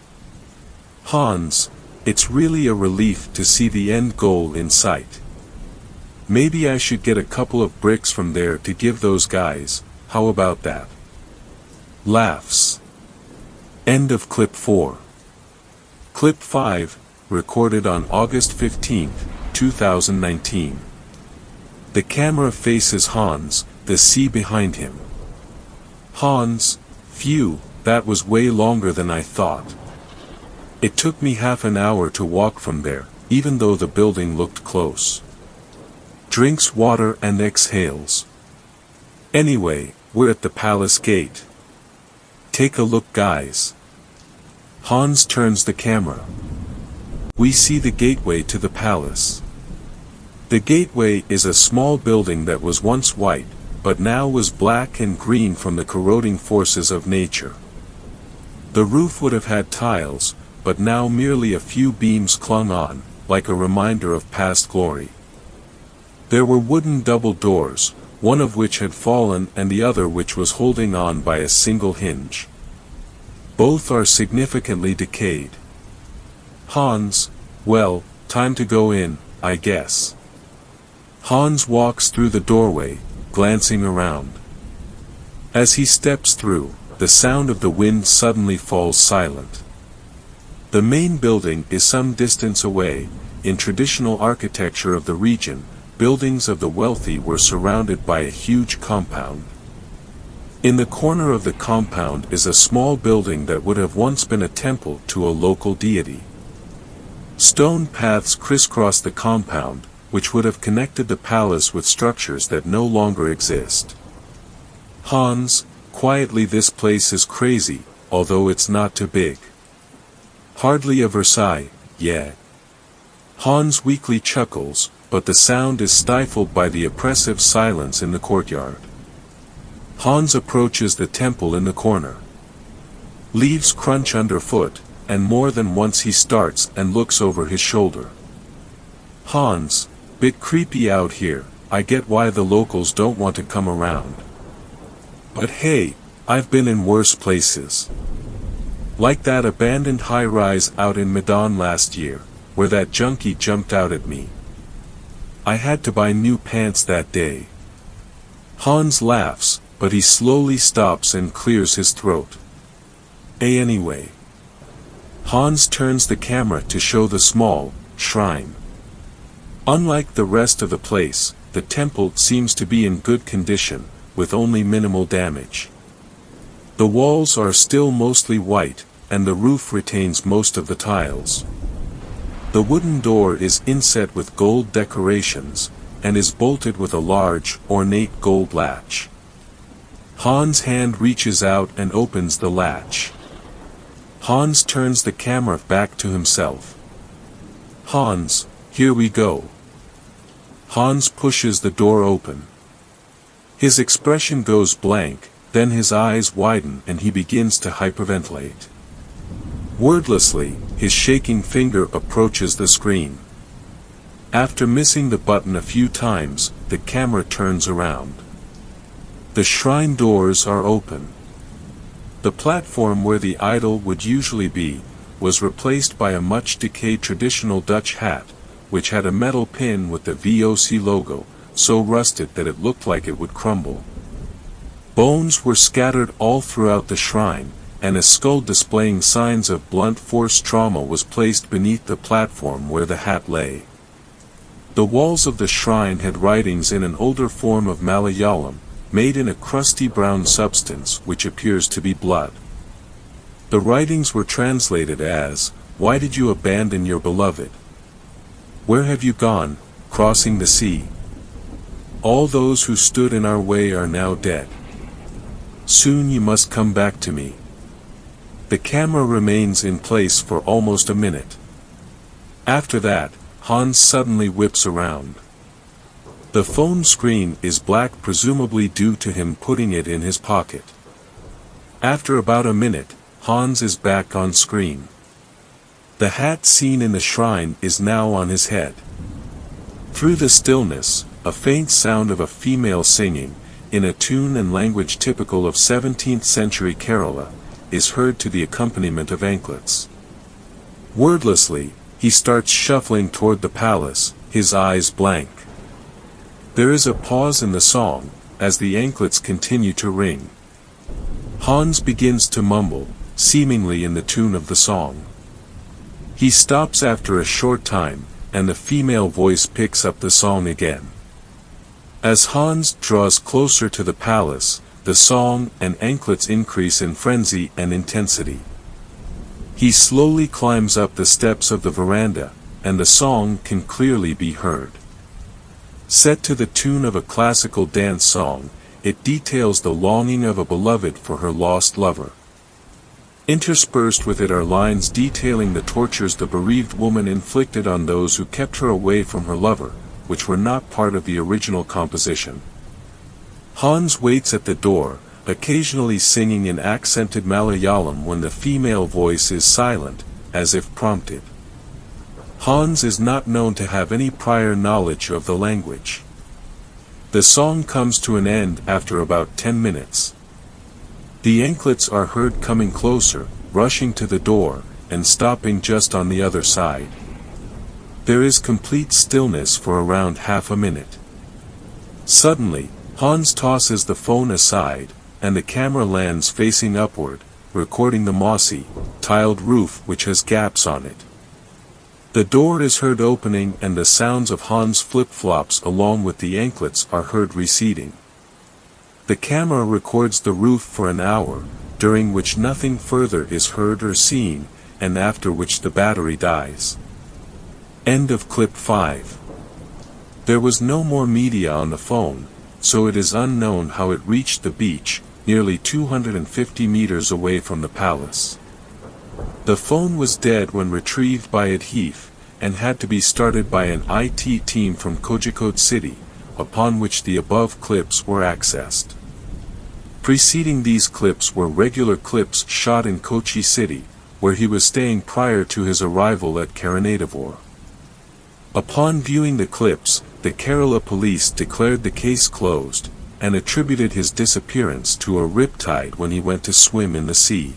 Hans, it's really a relief to see the end goal in sight. Maybe I should get a couple of bricks from there to give those guys, how about that? Laughs. End of clip 4. Clip 5, recorded on August 15, 2019. The camera faces Hans, the sea behind him. Hans, phew, that was way longer than I thought. It took me half an hour to walk from there, even though the building looked close. Drinks water and exhales. Anyway, we're at the palace gate. Take a look guys. Hans turns the camera. We see the gateway to the palace. The gateway is a small building that was once white, but now was black and green from the corroding forces of nature. The roof would have had tiles, but now merely a few beams clung on, like a reminder of past glory. There were wooden double doors, one of which had fallen and the other which was holding on by a single hinge. Both are significantly decayed. Hans, well, time to go in, I guess. Hans walks through the doorway, glancing around. As he steps through, the sound of the wind suddenly falls silent. The main building is some distance away. In traditional architecture of the region, buildings of the wealthy were surrounded by a huge compound. In the corner of the compound is a small building that would have once been a temple to a local deity. Stone paths crisscross the compound, which would have connected the palace with structures that no longer exist. Hans, quietly, this place is crazy, although it's not too big. Hardly a Versailles, yeah. Hans weakly chuckles, but the sound is stifled by the oppressive silence in the courtyard. Hans approaches the temple in the corner. Leaves crunch underfoot, and more than once he starts and looks over his shoulder. Hans, bit creepy out here, I get why the locals don't want to come around. But hey, I've been in worse places. Like that abandoned high-rise out in Medan last year, where that junkie jumped out at me. I had to buy new pants that day. Hans laughs, but he slowly stops and clears his throat. Anyway. Hans turns the camera to show the small shrine. Unlike the rest of the place, the temple seems to be in good condition, with only minimal damage. The walls are still mostly white, and the roof retains most of the tiles. The wooden door is inset with gold decorations, and is bolted with a large, ornate gold latch. Hans' hand reaches out and opens the latch. Hans turns the camera back to himself. Hans, here we go. Hans pushes the door open. His expression goes blank, then his eyes widen and he begins to hyperventilate. Wordlessly, his shaking finger approaches the screen. After missing the button a few times, the camera turns around. The shrine doors are open. The platform where the idol would usually be, was replaced by a much decayed traditional Dutch hat, which had a metal pin with the VOC logo, so rusted that it looked like it would crumble. Bones were scattered all throughout the shrine, and a skull displaying signs of blunt force trauma was placed beneath the platform where the hat lay. The walls of the shrine had writings in an older form of Malayalam, made in a crusty brown substance which appears to be blood. The writings were translated as, why did you abandon your beloved? Where have you gone, crossing the sea? All those who stood in our way are now dead. Soon you must come back to me. The camera remains in place for almost a minute. After that, Hans suddenly whips around. The phone screen is black, presumably due to him putting it in his pocket. After about a minute, Hans is back on screen. The hat seen in the shrine is now on his head. Through the stillness, a faint sound of a female singing, in a tune and language typical of 17th century Kerala, is heard to the accompaniment of anklets. Wordlessly, he starts shuffling toward the palace, his eyes blank. There is a pause in the song, as the anklets continue to ring. Hans begins to mumble, seemingly in the tune of the song. He stops after a short time, and the female voice picks up the song again. As Hans draws closer to the palace, the song and anklets increase in frenzy and intensity. He slowly climbs up the steps of the veranda, and the song can clearly be heard. Set to the tune of a classical dance song, it details the longing of a beloved for her lost lover. Interspersed with it are lines detailing the tortures the bereaved woman inflicted on those who kept her away from her lover, which were not part of the original composition. Hans waits at the door, occasionally singing in accented Malayalam when the female voice is silent, as if prompted. Hans is not known to have any prior knowledge of the language. The song comes to an end after about 10 minutes. The anklets are heard coming closer, rushing to the door, and stopping just on the other side. There is complete stillness for around half a minute. Suddenly, Hans tosses the phone aside, and the camera lands facing upward, recording the mossy, tiled roof which has gaps on it. The door is heard opening and the sounds of Hans' flip-flops along with the anklets are heard receding. The camera records the roof for an hour, during which nothing further is heard or seen, and after which the battery dies. End of clip 5. There was no more media on the phone, so it is unknown how it reached the beach, nearly 250 meters away from the palace. The phone was dead when retrieved by Adhif, and had to be started by an IT team from Kozhikode city, upon which the above clips were accessed. Preceding these clips were regular clips shot in Kochi city, where he was staying prior to his arrival at Karanadavur. Upon viewing the clips, the Kerala police declared the case closed, and attributed his disappearance to a riptide when he went to swim in the sea.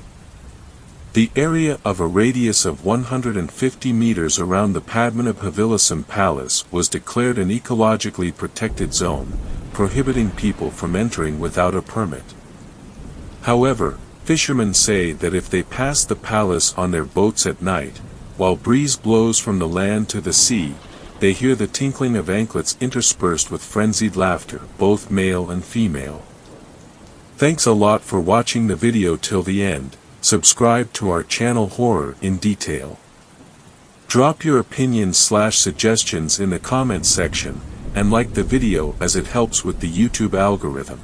The area of a radius of 150 meters around the Padmanabhavilasam Palace was declared an ecologically protected zone, prohibiting people from entering without a permit. However, fishermen say that if they pass the palace on their boats at night, while breeze blows from the land to the sea, they hear the tinkling of anklets interspersed with frenzied laughter, both male and female. Thanks a lot for watching the video till the end. Subscribe to our channel Horror in Detail. Drop your opinions/suggestions in the comments section, and like the video as it helps with the YouTube algorithm.